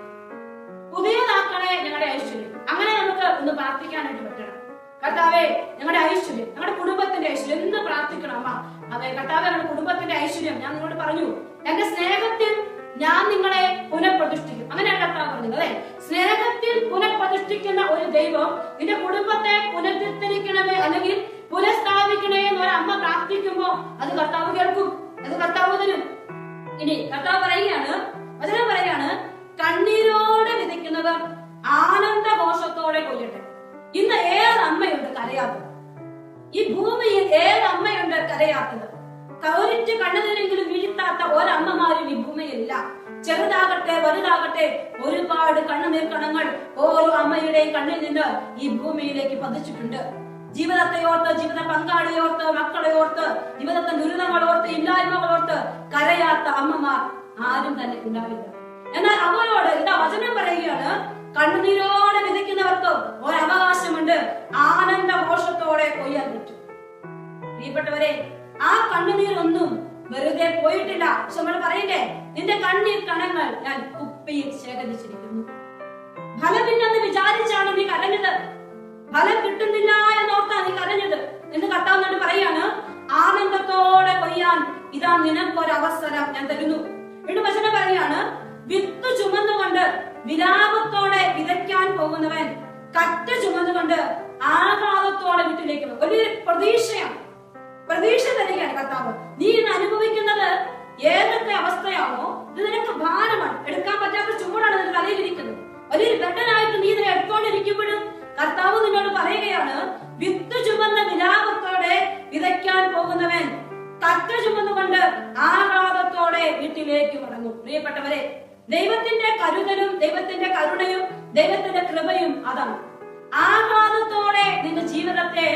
പുതിയതാക്കണേ ഞങ്ങളുടെ ഐശ്വര്യം. അങ്ങനെ നമുക്ക് ഒന്ന് പ്രാർത്ഥിക്കാനായിട്ട് പറ്റണം. കർത്താവേ ഞങ്ങളുടെ ഐശ്വര്യം, ഞങ്ങളുടെ കുടുംബത്തിന്റെ ഐശ്വര്യം എന്ന് പ്രാർത്ഥിക്കണം അമ്മ. അതെ കർത്താവേ ഞങ്ങളുടെ കുടുംബത്തിന്റെ ഐശ്വര്യം, ഞാൻ നിങ്ങളോട് പറഞ്ഞു എന്റെ സ്നേഹത്തിൽ ഞാൻ നിങ്ങളെ പുനഃപ്രതിഷ്ഠിക്കും. അങ്ങനെയാണ് കർത്താവ് പറഞ്ഞത്. അതെ, സ്നേഹത്തിൽ പുനഃപ്രതിഷ്ഠിക്കുന്ന ഒരു ദൈവം നിന്റെ കുടുംബത്തെ പുനരുദ്ധരിക്കണമേ അല്ലെങ്കിൽ പുനഃസ്ഥാപിക്കണേ എന്ന് ഒരു അമ്മ പ്രാർത്ഥിക്കുമ്പോ അത് കർത്താവ് കേൾക്കും, അത് കർത്താവ് തരും. ഇനി കർത്താവ് പറയുകയാണ്, വചനം പറയുകയാണ്, കണ്ണീരോടെ വിതയ്ക്കുന്നവർ ആനന്ദഘോഷത്തോടെ കൊയ്യട്ടെ. ഇന്ന് ഏത് അമ്മയുണ്ട് കരയാത്തത്? ഈ ഭൂമിയിൽ ഏത് അമ്മയുണ്ട് കരയാത്തത്? കൗരിറ്റ് കണ്ണുനീരെങ്കിലും വീഴ്ത്താത്ത ഒരമ്മമാരും ഈ ഭൂമിയില്ല. ചെറുതാകട്ടെ വലുതാകട്ടെ ഒരുപാട് കണ്ണുനീർ കണങ്ങൾ ഓരോ അമ്മയുടെയും കണ്ണിൽ നിന്ന് ഈ ഭൂമിയിലേക്ക് പതിച്ചിട്ടുണ്ട്. ജീവിതത്തെ ഓർത്ത്, ജീവിത പങ്കാളിയെ ഓർത്ത്, മക്കളെ ഓർത്ത്, ജീവിതത്തെ ദുരിതങ്ങളോർത്ത്, ഇല്ലായ്മകളോർത്ത് കരയാത്ത അമ്മമാർ ആരും തന്നെ ഉണ്ടാവില്ല. എന്നാൽ അവരോട് ഇതാ വചനം പറയുകയാണ്, കണ്ണുനീരോടെ വിതയ്ക്കുന്നവർക്ക് ഒരവകാശമുണ്ട്, ആനന്ദഘോഷത്തോടെ കൊയ്യാൻ പറ്റും. പ്രിയപ്പെട്ടവരെ, ആ കണ്ണുനീരൊന്നും വെറുതെ പോയിട്ടില്ല. നമ്മൾ പറയണ്ടേ, നിന്റെ കണ്ണീർ കണങ്ങൾ ഞാൻ കുപ്പിയിൽ ശേഖരിച്ചിരിക്കുന്നു. ഫലമില്ലെന്ന് വിചാരിച്ചാണ് നീ കരഞ്ഞത്, ഫലം കിട്ടുന്നില്ല എന്നോർത്താ നീ കരഞ്ഞത് എന്ന് കർത്താവ് പറയാണ്. ആനന്ദത്തോടെ കൊയ്യാൻ ഇതാ നിനക്കൊരവസരം ഞാൻ തരുന്നു. വീണ്ടും വചനം പറയാണ്, വിത്ത് ചുമന്നുകൊണ്ട് വിലാപത്തോടെ വിതയ്ക്കാൻ പോകുന്നവൻ കറ്റ ചുമന്നുകൊണ്ട് ആഹ്ലാദത്തോടെ വീട്ടിലേക്ക് പോകും. ഒരു പ്രതീക്ഷയാണ്, പ്രതീക്ഷ തരികയാണ് കർത്താവ്. നീ ഇന്ന് അനുഭവിക്കുന്നത് ഏതൊക്കെ അവസ്ഥയാണോ ഇത് നിനക്ക് ഭാരമാണ്, എടുക്കാൻ പറ്റാത്ത ചൂടാണ് നിന്റെ തലയിലിരിക്കുന്നത്. വലിയൊരു ഘട്ടനായിട്ട് നീ ഇതിനെ എടുത്തോണ്ടിരിക്കുമ്പോഴും കർത്താവ് നിന്നോട് പറയുകയാണ്, വിത്ത് ചുമന്ന വിലാപത്തോടെ വിതയ്ക്കാൻ പോകുന്നവൻ കറ്റ ചുമന്നുകൊണ്ട് ആഹ്ലാദത്തോടെ വീട്ടിലേക്ക് മടങ്ങും. പ്രിയപ്പെട്ടവരെ, ദൈവത്തിന്റെ കരുതലും ദൈവത്തിന്റെ കരുണയും ദൈവത്തിന്റെ കൃപയും അതാണ്. ആഹ്ലാദത്തോടെ നിന്റെ ജീവിതത്തെ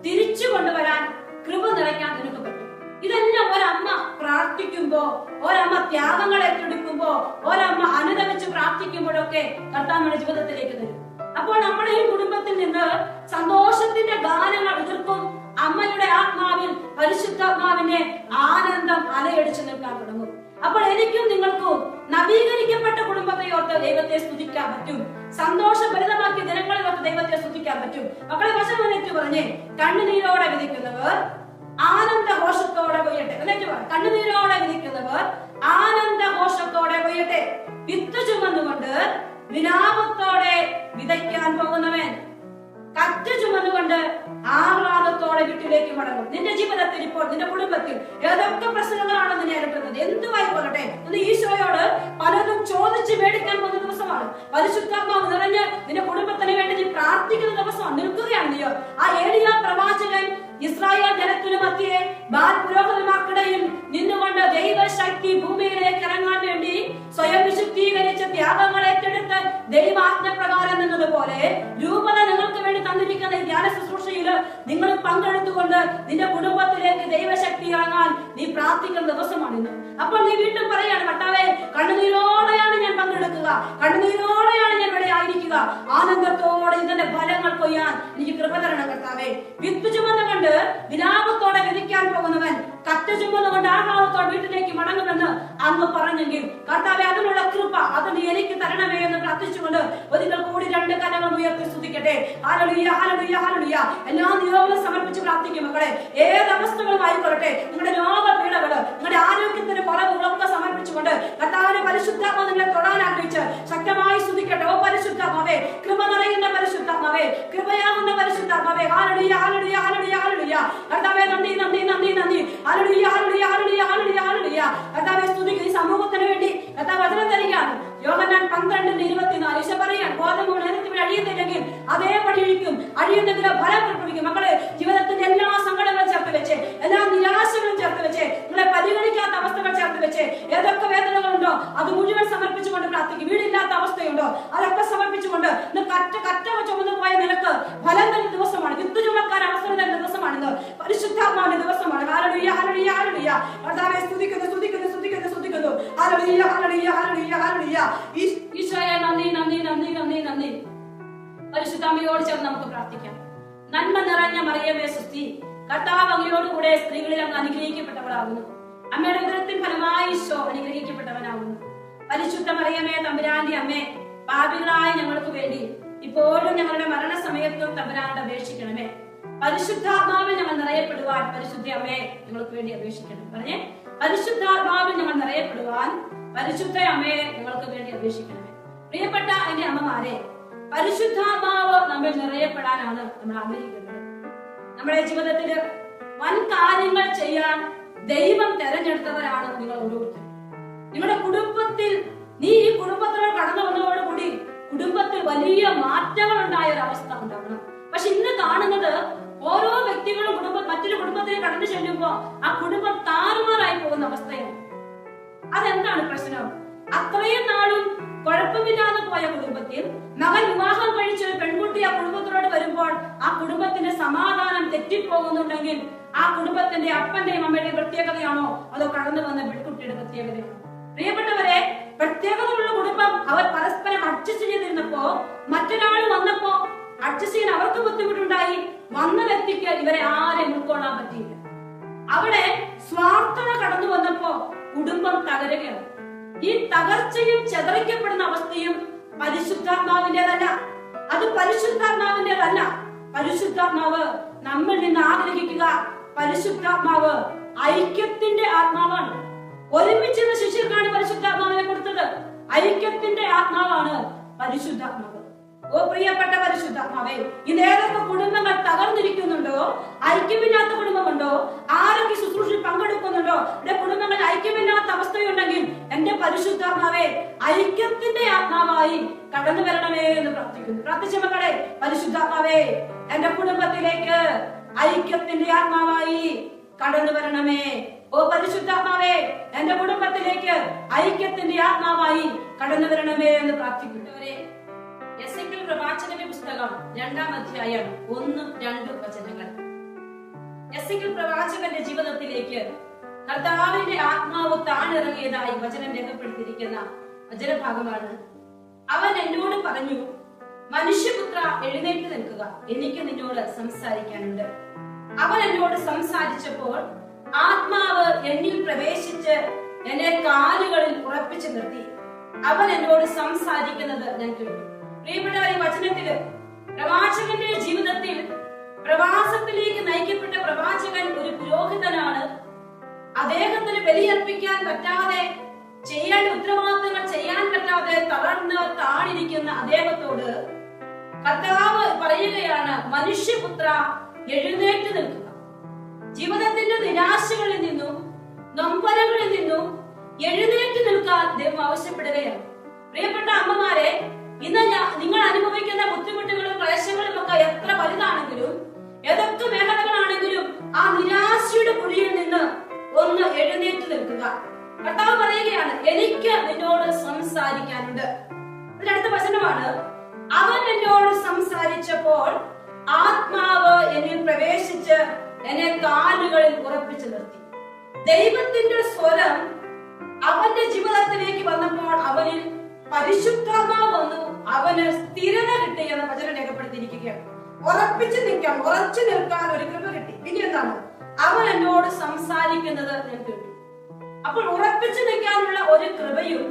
തിരിച്ചു കൊണ്ടുവരാൻ കൃപ നിറയ്ക്കാൻ നിനക്ക് പറ്റും. ഇതെല്ലാം ഒരമ്മ പ്രാർത്ഥിക്കുമ്പോ, ഒരമ്മ ത്യാഗങ്ങൾ ഏറ്റെടുക്കുമ്പോ, ഒരമ്മ അനുദമിച്ച് പ്രാർത്ഥിക്കുമ്പോഴൊക്കെ കർത്താവ് നമ്മുടെ ജീവിതത്തിലേക്ക് തരും. അപ്പോൾ നമ്മുടെ ഈ കുടുംബത്തിൽ നിന്ന് സന്തോഷത്തിന്റെ ഗാനങ്ങൾ എതിർക്കും. അമ്മയുടെ ആത്മാവിൽ പരിശുദ്ധാത്മാവിന്റെ ആനന്ദം അലയടിച്ചു നിൽക്കാൻ തുടങ്ങും. അപ്പോൾ എനിക്കും നിങ്ങൾക്കും നവീകരിക്കപ്പെട്ട കുടുംബത്തെ ഓർത്ത് ദൈവത്തെ സ്തുതിക്കാൻ പറ്റും. സന്തോഷഭരിതമാക്കിയ ദിനങ്ങളെ ഓർത്ത് ദൈവത്തെ സ്തുതിക്കാൻ പറ്റും. മക്കളെ വചനം എന്നിട്ട് പറഞ്ഞേ, കണ്ണുനീരോടെ വിധിക്കുന്നവർ ആനന്ദഘോഷത്തോടെ കൊയ്യട്ടെ. എന്നിട്ട് പറ, കണ്ണുനീരോടെ വിധിക്കുന്നവർ ആനന്ദഘോഷത്തോടെ കൊയ്യട്ടെ. വിത്ത് ചുമന്നുകൊണ്ട് വിലാപത്തോടെ വിതയ്ക്കാൻ പോകുന്നവൻ കറ്റ് ചുമന്നുകൊണ്ട് ആഹ്ലാദത്തോടെ വീട്ടിലേക്ക് മടങ്ങും. നിന്റെ ജീവിതത്തിൽ ഇപ്പോൾ, നിന്റെ കുടുംബത്തിൽ ഏതൊക്കെ പ്രശ്നങ്ങളാണ് നിന്നെ അലട്ടുന്നത്, എന്തുമായിക്കൊള്ളട്ടെ, ഒന്ന് ഈശോയോട് പലതും ചോദിച്ച് മേടിക്കാൻ പോകുന്ന ദിവസമാണ്. പരിശുദ്ധാത്മാവ് നിറഞ്ഞ് നിന്റെ കുടുംബത്തിന് വേണ്ടി നീ പ്രാർത്ഥിക്കുന്ന ദിവസമാണ്. നിൽക്കുകയാണ് നീയോ. ആ ഏലിയാ പ്രവാചകൻ ഇസ്രായേൽ ജനത്തിനു മധ്യേ പുരോഹിതന്മാർക്കിടയിൽ നിന്നുകൊണ്ട് ദൈവശക്തി ഭൂമിയിലേക്ക് ഇറങ്ങാൻ വേണ്ടി സ്വയം വിശുദ്ധീകരിച്ച് ത്യാഗങ്ങൾ ഏറ്റെടുത്ത് ദൈവാജ്ഞ പ്രകാരം നിന്നതുപോലെ രൂപത നിങ്ങൾക്ക് വേണ്ടി തന്നിരിക്കുന്ന ഈ ധ്യാന ശുശ്രൂഷയിൽ നിങ്ങൾ പങ്കെടുത്തുകൊണ്ട് നിന്റെ കുടുംബത്തിലേക്ക് ദൈവശക്തി ഇറങ്ങാൻ നീ പ്രാർത്ഥിക്കുന്ന ദിവസമാണ് ഇന്ന്. അപ്പോൾ നീ വീണ്ടും പറയാണ്, കർത്താവേ, കണ്ണുനീരോടെയാണ് ഞാൻ പങ്കെടുക്കുക, കണ്ണുനീരോടെയാണ് ഞാൻ ഇവിടെ ആയിരിക്കുക, ആനന്ദത്തോടെ ഇതിന്റെ ഫലങ്ങൾ കൊയ്യാൻ എനിക്ക് കൃപ തരണം കർത്താവേ. വിത്ത് ചുമന്നുകൊണ്ട് വിലാപത്തോടെ വിധിക്കാൻ പോകുന്നവൻ കത്ത് ചുമന്നുകൊണ്ട് ആഹ്ലാദത്തോടെ വീട്ടിലേക്ക് മടങ്ങുമെന്ന് അന്ന് പറഞ്ഞെങ്കിൽ കർത്താവെ, അതിനുള്ള കൃപ അത് നീ എനിക്ക് തരണമേ എന്ന് പ്രാർത്ഥിച്ചുകൊണ്ട് ഒരിക്കൽ കൂടി രണ്ട് കരങ്ങൾ ഉയർത്തി സ്തുതിക്കട്ടെ. Hallelujah, hallelujah, hallelujah. എല്ലാ നിയോഗങ്ങളും സമർപ്പിച്ച് പ്രാർത്ഥിക്കും മക്കളെ. ഏത് അവസ്ഥകളും ആയിക്കൊള്ളട്ടെ, നിങ്ങളുടെ രോഗപീഠകള്, നിങ്ങളുടെ ആരോഗ്യത്തിന്റെ കുറവുകളൊക്കെ സമർപ്പിച്ചുകൊണ്ട് കർത്താവിന്റെ പരിശുദ്ധാത്മാവ് നിങ്ങളെ തൊടാൻ ആഗ്രഹിച്ച് ശക്തമായി സ്തുതിക്കട്ടെ. ഓ പരിശുദ്ധാത്മാവേ, കൃപ നിറയുന്ന പരിശുദ്ധാത്മാവേ, കൃപയാകുന്ന പരിശുദ്ധാത്മാവേ, ഹല്ലേലൂയ, ഹല്ലേലൂയ, ഹല്ലേലൂയ, ഹല്ലേലൂയ. കർത്താവേ, നന്ദി, നന്ദി, നന്ദി, നന്ദി. Hallelujah, hallelujah, hallelujah, hallelujah, hallelujah. കർത്താവേ, സ്തുതിക്കുന്ന ഈ സമൂഹത്തിന് വേണ്ടി കർത്താവ് വചനം തരികയാണ്. യോഹന്നാൻ 12:24 ഈശോ പറയാണ്, ഗോതമ്പ് നേരത്തെ അഴിയുന്നില്ലെങ്കിൽ അതേപടി ഒഴിക്കും, അഴിയുന്നെങ്കിൽ ഫലം പുറപ്പെടുവിക്കും. മക്കളെ, ജീവിതത്തിന്റെ എല്ലാ സങ്കടങ്ങളും ചേർത്ത് വെച്ച്, എല്ലാ നിരാശകളും ചേർത്ത് വെച്ച്, നിങ്ങളെ പരിഗണിക്കാത്ത അവസ്ഥകൾ ചേർത്ത് വെച്ച്, ഏതൊക്കെ വേദനകളുണ്ടോ അത് മുഴുവൻ സമർപ്പിച്ചുകൊണ്ട് പ്രാർത്ഥിക്കും. വീടില്ലാത്ത അവസ്ഥയുണ്ടോ അതൊക്കെ സമർപ്പിച്ചുകൊണ്ട് കറ്റ ചുമന്നു പോയ നിനക്ക് ഫലം തരുന്ന ദിവസമാണ്. വിത്ത് ചുമക്കാൻ അവസരം തരുന്ന ദിവസമാണിന്ന്. പരിശുദ്ധാത്മാവിന്റെ ദിവസമാണ്. Hallelujah, hallelujah, hallelujah. കർത്താവേ, സ്തുതിക്കുന്നു, സ്തുതിക്കുന്നു, സ്തുതിക്കുന്നു, സ്തുതിക്കുന്നു. Hallelujah, hallelujah, hallelujah, hallelujah. ഈശോയെ നന്ദി, നന്ദി, നന്ദി, നന്ദി, നന്ദി. പരിശുദ്ധാമ്മയോട് ചേർന്ന് നമുക്ക് പ്രാർത്ഥിക്കാം. നന്മ നിറഞ്ഞ മറിയമേ സ്വസ്തി, കർത്താവ് അങ്ങയോടുകൂടെ സ്ത്രീകളിൽ അങ്ങ് അനുഗ്രഹിക്കപ്പെട്ടവളാകുന്നു. അമ്മയുടെ ഉദരത്തിൻ ഫലമായി ഈശോ അനുഗ്രഹിക്കപ്പെട്ടവനാകുന്നു. പരിശുദ്ധ മറിയമേ, തമ്പുരാന്റെ അമ്മേ, പാപികളായ ഞങ്ങൾക്ക് വേണ്ടി ഇപ്പോഴും ഞങ്ങളുടെ മരണസമയത്തും തമ്പുരാനോട് അപേക്ഷിക്കണമേ. പരിശുദ്ധാത്മാവിൽ ഞങ്ങൾ നിറയപ്പെടുവാൻ പരിശുദ്ധ അമ്മയെ ഞങ്ങൾക്ക് വേണ്ടി അപേക്ഷിക്കണം. പറഞ്ഞേ, പരിശുദ്ധാത്മാവിൽ ഞങ്ങൾ നിറയപ്പെടുവാൻ പരിശുദ്ധ അമ്മയെ ഞങ്ങൾക്ക് വേണ്ടി അപേക്ഷിക്കണമേ. പ്രിയപ്പെട്ട എന്റെ അമ്മമാരെ, പരിശുദ്ധാത്മാവ് നമ്മൾ നിറയപ്പെടാനാണ് നമ്മൾ ആഗ്രഹിക്കുന്നത്. നമ്മുടെ ജീവിതത്തിൽ വൻ കാര്യങ്ങൾ ചെയ്യാൻ ദൈവം തെരഞ്ഞെടുത്തവരാണ് നിങ്ങൾ ഓരോരുത്തരും. നിങ്ങളുടെ കുടുംബത്തിൽ, നീ ഈ കുടുംബത്തിനോട് കടന്നു വന്നതോടുകൂടി കുടുംബത്തിൽ വലിയ മാറ്റങ്ങൾ ഉണ്ടായ ഒരു അവസ്ഥ ഉണ്ടാകണം. പക്ഷെ ഇന്ന് കാണുന്നത് ഓരോ വ്യക്തികളും മറ്റൊരു കുടുംബത്തിൽ കടന്നു ചെല്ലുമ്പോ ആ കുടുംബം താറുമാറായി പോകുന്ന അവസ്ഥയാണ്. അതെന്താണ് പ്രശ്നം? അത്രയും നാളും കുഴപ്പമില്ലാതെ പോയ കുടുംബത്തിൽ മകൻ വിവാഹം കഴിച്ച ഒരു പെൺകുട്ടി ആ കുടുംബത്തിനോട് വരുമ്പോൾ ആ കുടുംബത്തിന്റെ സമാധാനം തെറ്റിപ്പോകുന്നുണ്ടെങ്കിൽ ആ കുടുംബത്തിന്റെ അപ്പന്റെയും അമ്മയുടെയും പ്രത്യേകതയാണോ അതോ കടന്നു വന്ന പെൺകുട്ടിയുടെ പ്രത്യേകതയാണോ? പ്രിയപ്പെട്ടവരെ, പ്രത്യേകതയുള്ള കുടുംബം അവർ പരസ്പരം അഡ്ജസ്റ്റ് ചെയ്തിരുന്നപ്പോ മറ്റൊരാൾ വന്നപ്പോ അഡ്ജസ്റ്റ് ചെയ്യാൻ അവർക്ക് ബുദ്ധിമുട്ടുണ്ടായി. വന്ന വ്യക്തിക്ക് ഇവരെ ആരെയും ഉൾക്കൊള്ളാൻ പറ്റിയില്ല. അവിടെ സ്വാർത്ഥത കടന്നു വന്നപ്പോ കുടുംബം തകരുകയാണ്. ഈ തകർച്ചയും ചെതറിക്കപ്പെടുന്ന അവസ്ഥയും പരിശുദ്ധാത്മാവിന്റേതല്ല. അത് പരിശുദ്ധാത്മാവിന്റേതല്ല. പരിശുദ്ധാത്മാവ് നമ്മിൽ നിന്ന് ആഗ്രഹിക്കുക, പരിശുദ്ധാത്മാവ് ഐക്യത്തിന്റെ ആത്മാവാണ്. ഒരുമിച്ചുള്ള ശിഷ്യർക്കാണ് പരിശുദ്ധാത്മാവിനെ കൊടുത്തത്. ഐക്യത്തിന്റെ ആത്മാവാണ് പരിശുദ്ധാത്മാവ്. ഓ പ്രിയപ്പെട്ട പരിശുദ്ധാത്മാവേ, ഇതേതൊക്കെ കുടുംബങ്ങൾ തകർന്നിരിക്കുന്നുണ്ടോ, ഐക്യമില്ലാത്ത കുടുംബമുണ്ടോ, ആരൊക്കെ ശുശ്രൂഷ പങ്കെടുക്കുന്നുണ്ടോ, എന്റെ കുടുംബങ്ങളിൽ ഐക്യമില്ലാത്ത അവസ്ഥയുണ്ടെങ്കിൽ എന്റെ പരിശുദ്ധാത്മാവേ, ഐക്യത്തിന്റെ ആത്മാവായി കടന്നു വരണമേ എന്ന് പ്രാർത്ഥിക്കുന്നു. പ്രാർത്ഥിച്ച മക്കളെ, പരിശുദ്ധാത്മാവേ, എന്റെ കുടുംബത്തിലേക്ക് ഐക്യത്തിന്റെ ആത്മാവായി കടന്നു വരണമേ. ഓ പരിശുദ്ധാത്മാവേ, എന്റെ കുടുംബത്തിലേക്ക് ഐക്യത്തിന്റെ ആത്മാവായി കടന്നു വരണമേ എന്ന് പ്രാർത്ഥിക്കുന്നവരെ, എസെക്കിയേൽ പ്രവാചകന്റെ പുസ്തകം 2-ാം അധ്യായം 1-2 വചനങ്ങൾ. എസെക്കിയേൽ പ്രവാചകന്റെ ജീവിതത്തിലേക്ക് കർത്താവിന്റെ ആത്മാവ് താണിറങ്ങിയതായി വചനം രേഖപ്പെടുത്തിയിരിക്കുന്ന വചനഭാഗമാണ്. അവൻ എന്നോട് പറഞ്ഞു, മനുഷ്യപുത്ര എഴുന്നേറ്റ് നിൽക്കുക, എനിക്ക് നിന്നോട് സംസാരിക്കാനുണ്ട്. അവൻ എന്നോട് സംസാരിച്ചപ്പോൾ ആത്മാവ് എന്നിൽ പ്രവേശിച്ച് എന്നെ കാലുകളിൽ ഉറപ്പിച്ചു നിർത്തി. അവൻ എന്നോട് സംസാരിക്കുന്നത് ഞാൻ കേട്ടു. പ്രിയപ്പെട്ട ഈ വചനത്തില് പ്രവാചകന്റെ ജീവിതത്തിൽ പ്രവാസത്തിലേക്ക് നയിക്കപ്പെട്ട പ്രവാചകൻ ഒരു പുരോഹിതനാണ്. അദ്ദേഹത്തിന് ബലിയർപ്പിക്കാൻ പറ്റാതെ, ചെയ്യേണ്ട ഉത്തരവാദിത്തങ്ങൾ ചെയ്യാൻ പറ്റാതെ തളർന്ന് താണിരിക്കുന്ന അദ്ദേഹത്തോട് കർത്താവ് പറയുകയാണ്, മനുഷ്യപുത്ര എഴുന്നേറ്റ് നിൽക്കുക. ജീവിതത്തിന്റെ നിരാശകളിൽ നിന്നും നൊമ്പരങ്ങളിൽ നിന്നും എഴുന്നേറ്റ് നിൽക്കാൻ ദൈവം ആവശ്യപ്പെടുകയാണ്. പ്രിയപ്പെട്ട അമ്മമാരെ, ഇന്ന് നിങ്ങൾ അനുഭവിക്കുന്ന ബുദ്ധിമുട്ടുകളും ക്ലേശങ്ങളും ഒക്കെ എത്ര വലുതാണെങ്കിലും, ഏതൊക്കെ മേഖലകളാണെങ്കിലും ആ നിരാശയുടെ കുഴിയിൽ നിന്ന് ഒന്ന് എഴുന്നേറ്റ് നിൽക്കുക. കർത്താവ് പറയുകയാണ്, എനിക്ക് നിന്നോട് സംസാരിക്കാനുണ്ട്. ഇതിനടുത്ത വചനമാണ്, അവൻ എന്നോട് സംസാരിച്ചപ്പോൾ ആത്മാവ് എന്നിൽ പ്രവേശിച്ച് എന്നെ കാലുകളിൽ ഉറപ്പിച്ചു നിർത്തി. ദൈവത്തിന്റെ സ്വരം അവന്റെ ജീവിതത്തിലേക്ക് വന്നപ്പോൾ അവനിൽ പരിശുദ്ധാത്മാവ് വന്നു, അവന് സ്ഥിരത കിട്ടി എന്ന വചനം രേഖപ്പെടുത്തിയിരിക്കുകയാണ്. ഉറപ്പിച്ചു നിൽക്കാൻ, ഉറച്ചു നിൽക്കാൻ ഒരു കൃപ കിട്ടി. പിന്നെ എന്താണ്? അവൻ എന്നോട് സംസാരിക്കുന്നത് ഞാൻ കേട്ടു. അപ്പോൾ ഉറപ്പിച്ചു നിൽക്കാനുള്ള ഒരു കൃപയും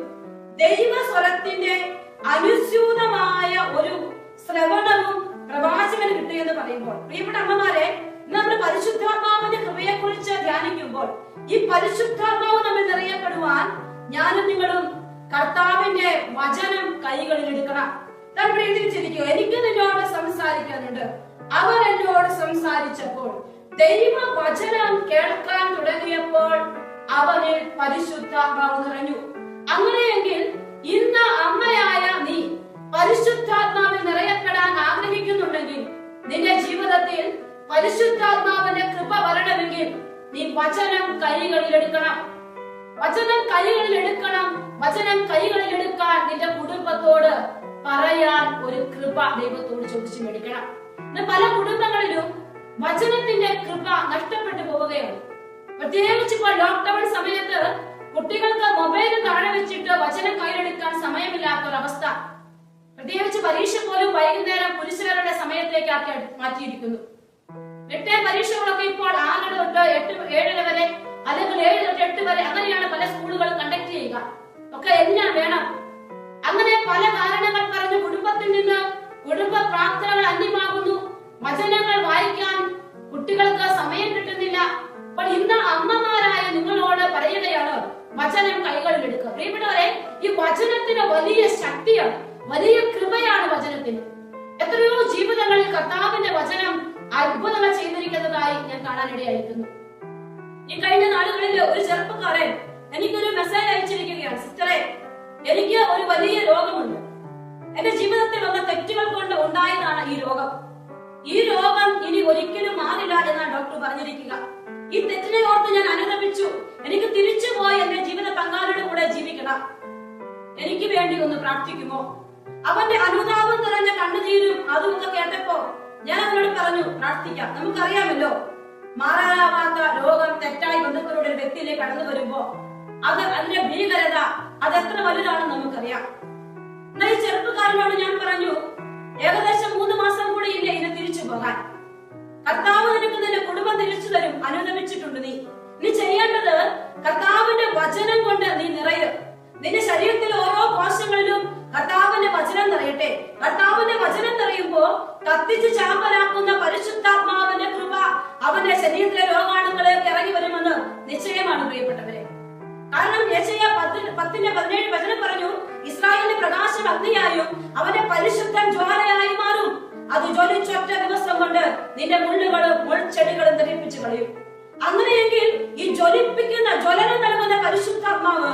ദൈവ സ്വരത്തിന്റെ അനുസ്യൂതമായ ഒരു ശ്രവണവും പ്രവാചകന് കിട്ടിയെന്ന് പറയുമ്പോൾ, പ്രിയപ്പെട്ട അമ്മമാരെ, നമ്മൾ പരിശുദ്ധാത്മാവിന്റെ കൃപയെ കുറിച്ച് ധ്യാനിക്കുമ്പോൾ ഈ പരിശുദ്ധാത്മാവ് നമ്മൾ നിറയപ്പെടുവാൻ ഞാനും നിങ്ങളും കർത്താവിന്റെ വചനം കൈകളിൽ എടുക്കണം. നമ്മൾ എഴുതിച്ചിരിക്കുക, എനിക്ക് നിന്നോട് സംസാരിക്കാനുണ്ട്. അവൻ എന്നോട് സംസാരിച്ചപ്പോൾ ദൈവ വചനം കേൾക്കാൻ തുടങ്ങിയപ്പോൾ അവനിൽ പരിശുദ്ധാത്മാവ് നിറഞ്ഞു. അങ്ങനെയെങ്കിൽ ഇന്ന് അമ്മയായ നീ പരിശുദ്ധാത്മാവിൽ നിറയപ്പെടാൻ ആഗ്രഹിക്കുന്നുണ്ടെങ്കിൽ, നിന്റെ ജീവിതത്തിൽ പരിശുദ്ധാത്മാവിന്റെ കൃപ വരണമെങ്കിൽ നീ വചനം കൈകളിൽ എടുക്കണം. വചനം കൈകളിൽ എടുക്കണം. വചനം കൈകളിൽ എടുക്കാൻ നിന്റെ കുടുംബത്തോട് പറയാൻ ഒരു കൃപ ദൈവത്തോട് ചോദിച്ചു മേടിക്കണം. പല കുടുംബങ്ങളിലും വചനത്തിന്റെ കൃപ നഷ്ടപ്പെട്ടു പോവുകയാണ്. പ്രത്യേകിച്ച് ഇപ്പോൾ ലോക്ക്ഡൌൺ സമയത്ത് കുട്ടികൾക്ക് മൊബൈൽ താഴെ വെച്ചിട്ട് വചനം കയ്യിലെടുക്കാൻ സമയമില്ലാത്തൊരവസ്ഥ. പ്രത്യേകിച്ച് പരീക്ഷ പോലും വൈകുന്നേരം പുരുഷരുടെ സമയത്തേക്ക് മാറ്റിയിരിക്കുന്നു. മിഡ് പരീക്ഷകളൊക്കെ ഇപ്പോൾ 6 തൊട്ട് 7 വരെ, അല്ലെങ്കിൽ 7 തൊട്ട് 8 വരെ, അങ്ങനെയാണ് പല സ്കൂളുകളും കണ്ടക്ട് ചെയ്യുക. ഒക്കെ എല്ലാം വേണം. അങ്ങനെ പല കാരണങ്ങൾ പറഞ്ഞ് കുടുംബത്തിൽ നിന്ന് കുടുംബ പ്രാർത്ഥനകൾ അന്യമാകുന്നു. വചനങ്ങൾ വായിക്കാൻ കുട്ടികൾക്ക് സമയം കിട്ടുന്നില്ല. അപ്പോൾ ഇന്ന് അമ്മമാരായ നിങ്ങളോട് പറയുകയാണ്, വചനം കൈകളിൽ എടുക്കുക. പ്രിയപ്പെട്ടവരെ, ഈ വചനത്തിന് വലിയ ശക്തിയാണ്, വലിയ കൃപയാണ് വചനത്തിന്. എത്രയോ ജീവിതങ്ങളിൽ കർത്താവിന്റെ വചനം അത്ഭുതങ്ങൾ ചെയ്തിരിക്കുന്നതായി ഞാൻ കാണാനിടയായിരിക്കുന്നു. ഈ കഴിഞ്ഞ നാളുകളിൽ ഒരു ചെറുപ്പക്കാരൻ എനിക്കൊരു മെസ്സേജ് അയച്ചിരിക്കുകയാണ്, സിസ്റ്ററെ, എനിക്ക് ഒരു വലിയ രോഗമുണ്ട്. എന്റെ ജീവിതത്തിൽ വന്ന തെറ്റുകൾ കൊണ്ട് ഉണ്ടായതാണ് ഈ രോഗം. ഈ രോഗം ഇനി ഒരിക്കലും മാറില്ല എന്നാണ് ഡോക്ടർ പറഞ്ഞിരിക്കുക. ഈ തെറ്റിനെ ഓർത്ത് ഞാൻ അനുതപിച്ചു. എനിക്ക് തിരിച്ചു പോയി എന്റെ ജീവിത പങ്കാളിയുടെ കൂടെ ജീവിക്കണം. എനിക്ക് വേണ്ടി ഒന്ന് പ്രാർത്ഥിക്കുമോ? അവന്റെ അനുതാപം നിറഞ്ഞ കണ്ണുനീരും അതുമൊക്കെ കേട്ടപ്പോ ഞാൻ അവനോട് പറഞ്ഞു, പ്രാർത്ഥിക്കാം. നമുക്കറിയാമല്ലോ, മാറാനാവാത്ത രോഗം തെറ്റായി ബന്ധത്തിലൂടെ ഒരു വ്യക്തിയിലേക്ക് കടന്നു വരുമ്പോ അതിന്റെ ഭീകരത അതെത്ര വലുതാണെന്ന് നമുക്കറിയാം. എന്നാൽ ഈ ചെറുപ്പക്കാരനോട് ഞാൻ പറഞ്ഞു, ഏകദേശം 3 മാസം കൂടി ഇല്ല ഇനി തിരിച്ചു പോകാൻ. കർത്താവ് നിനക്ക് നിന്റെ കുടുംബം തിരിച്ചു തരും. അനുദമിച്ചിട്ടുണ്ട്. നീ ചെയ്യേണ്ടത് കർത്താവിന്റെ വചനം കൊണ്ട് നീ നിറയും. നിന്റെ ശരീരത്തിലെ ഓരോ കോശങ്ങളിലും കർത്താവിന്റെ വചനം നിറയട്ടെ. കർത്താവിന്റെ വചനം നിറയുമ്പോ കത്തിച്ച് ചാമ്പലാക്കുന്ന പരിശുദ്ധാത്മാവിന്റെ കൃപ അവന്റെ ശരീരത്തിലെ രോഗാണുക്കളിലേക്ക് ഇറങ്ങി വരുമെന്ന് നിശ്ചയമാണ് പ്രിയപ്പെട്ടവരെ. കാരണം യെശയ്യാ 10:17 വചനം പറഞ്ഞു, ഇസ്രായേലിന്റെ പ്രകാശം അഗ്നിയായും അവന്റെ പരിശുദ്ധം ജ്വാലയായി മാറും. അത് ജ്വലിച്ചൊറ്റ ദിവസം കൊണ്ട് നിന്റെ മുള്ളുകളും മുൾച്ചെടികളും ദഹിപ്പിച്ചു കളയും. അങ്ങനെയെങ്കിൽ ഈ ജ്വലനം നൽകുന്ന പരിശുദ്ധാത്മാവ്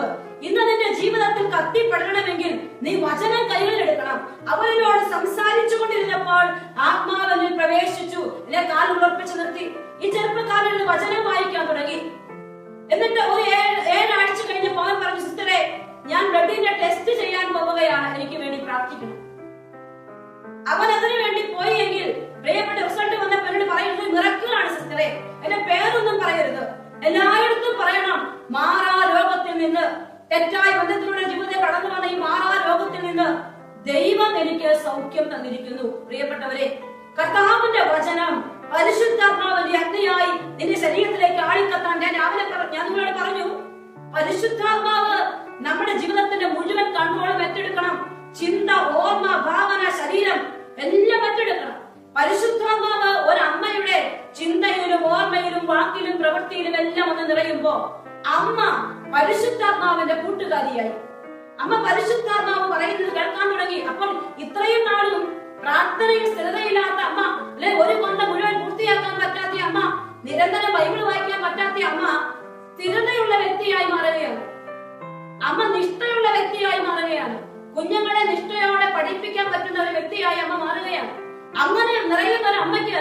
ഇന്ന് നിന്റെ ജീവിതത്തിൽ കത്തിപ്പെടണമെങ്കിൽ നീ വചനം കൈകളിലെടുക്കണം. അവനോട് സംസാരിച്ചു കൊണ്ടിരുന്നപ്പോൾ ആത്മാവിൽ പ്രവേശിച്ചു, എന്നെ കാൽ ഉറപ്പിച്ചു നിർത്തി. ഈ ചെറുപ്പക്കാരൻ വചനം വായിക്കാൻ തുടങ്ങി. എന്നിട്ട് ഒരു 7 ആഴ്ച കഴിഞ്ഞപ്പോൾ അവൻ പറഞ്ഞു, സിസ്റ്ററെ, ഞാൻ ബ്ലഡിന്റെ ടെസ്റ്റ് ചെയ്യാൻ പോവുകയാണ്, എനിക്ക് വേണ്ടി പ്രാർത്ഥിക്കണം. അവൻ അതിനു വേണ്ടി പോയി എങ്കിൽ പ്രിയപ്പെട്ട റിസൾട്ട് വന്നപ്പോൾ എന്നോട് പറയുന്നത് മിറക്കിളാണ് സിസ്റ്ററെ, എന്റെ പേരൊന്നും പറയരുത്, എല്ലായിടത്തും പറയണം തെറ്റായ ബന്ധത്തിലൂടെ ജീവിതത്തെ കടന്നു വന്ന ഈ മാറാ രോഗത്തിൽ നിന്ന് ദൈവം എനിക്ക് സൗഖ്യം തന്നിരിക്കുന്നു. പ്രിയപ്പെട്ടവരെ, കർത്താവിന്റെ വചനം പരിശുദ്ധാത്മാവിന്റെ അഗ്നിയായി നിന്റെ ശരീരത്തിലേക്ക് ആളിക്കത്താൻ ഞാൻ നിങ്ങളോട് പറഞ്ഞു. പരിശുദ്ധാത്മാവ് നമ്മുടെ ജീവിതത്തിന്റെ മുഴുവൻ കൺട്രോളും ഏറ്റെടുക്കണം. ചിന്ത, ഓർമ്മ, ഭാവന, ശരീരം എല്ലാം ഏറ്റെടുക്കണം. പരിശുദ്ധാത്മാവ് ഒരമ്മയുടെ ചിന്തയിലും ഓർമ്മയിലും വാക്കിലും പ്രവൃത്തിയിലും എല്ലാം ഒന്ന് നിറയുമ്പോ അമ്മ പരിശുദ്ധാത്മാവിന്റെ കൂട്ടുകാരിയായി. അമ്മ പരിശുദ്ധാത്മാവ് പറയുന്നത് കേൾക്കാൻ തുടങ്ങി. അപ്പോൾ ഇത്രയും നാളും പ്രാർത്ഥനയിൽ സ്ഥിരതയില്ലാത്ത അമ്മ, അല്ലെ, ഒരു കൊണ്ട മുഴുവൻ പൂർത്തിയാക്കാൻ പറ്റാത്ത അമ്മ, നിരന്തരം ബൈബിൾ വായിക്കാൻ പറ്റാത്ത അമ്മ സ്ഥിരതയുള്ള വ്യക്തിയായി മാറുകയാണ്. അമ്മ നിഷ്ഠയുള്ള വ്യക്തിയായി മാറുകയാണ്. കുഞ്ഞുങ്ങളെ നിഷ്ഠയോടെ പഠിപ്പിക്കാൻ പറ്റുന്ന ഒരു വ്യക്തിയായി അമ്മ മാറുകയാണ്. അങ്ങനെ നിറയുന്ന ഒരു അമ്മയ്ക്ക്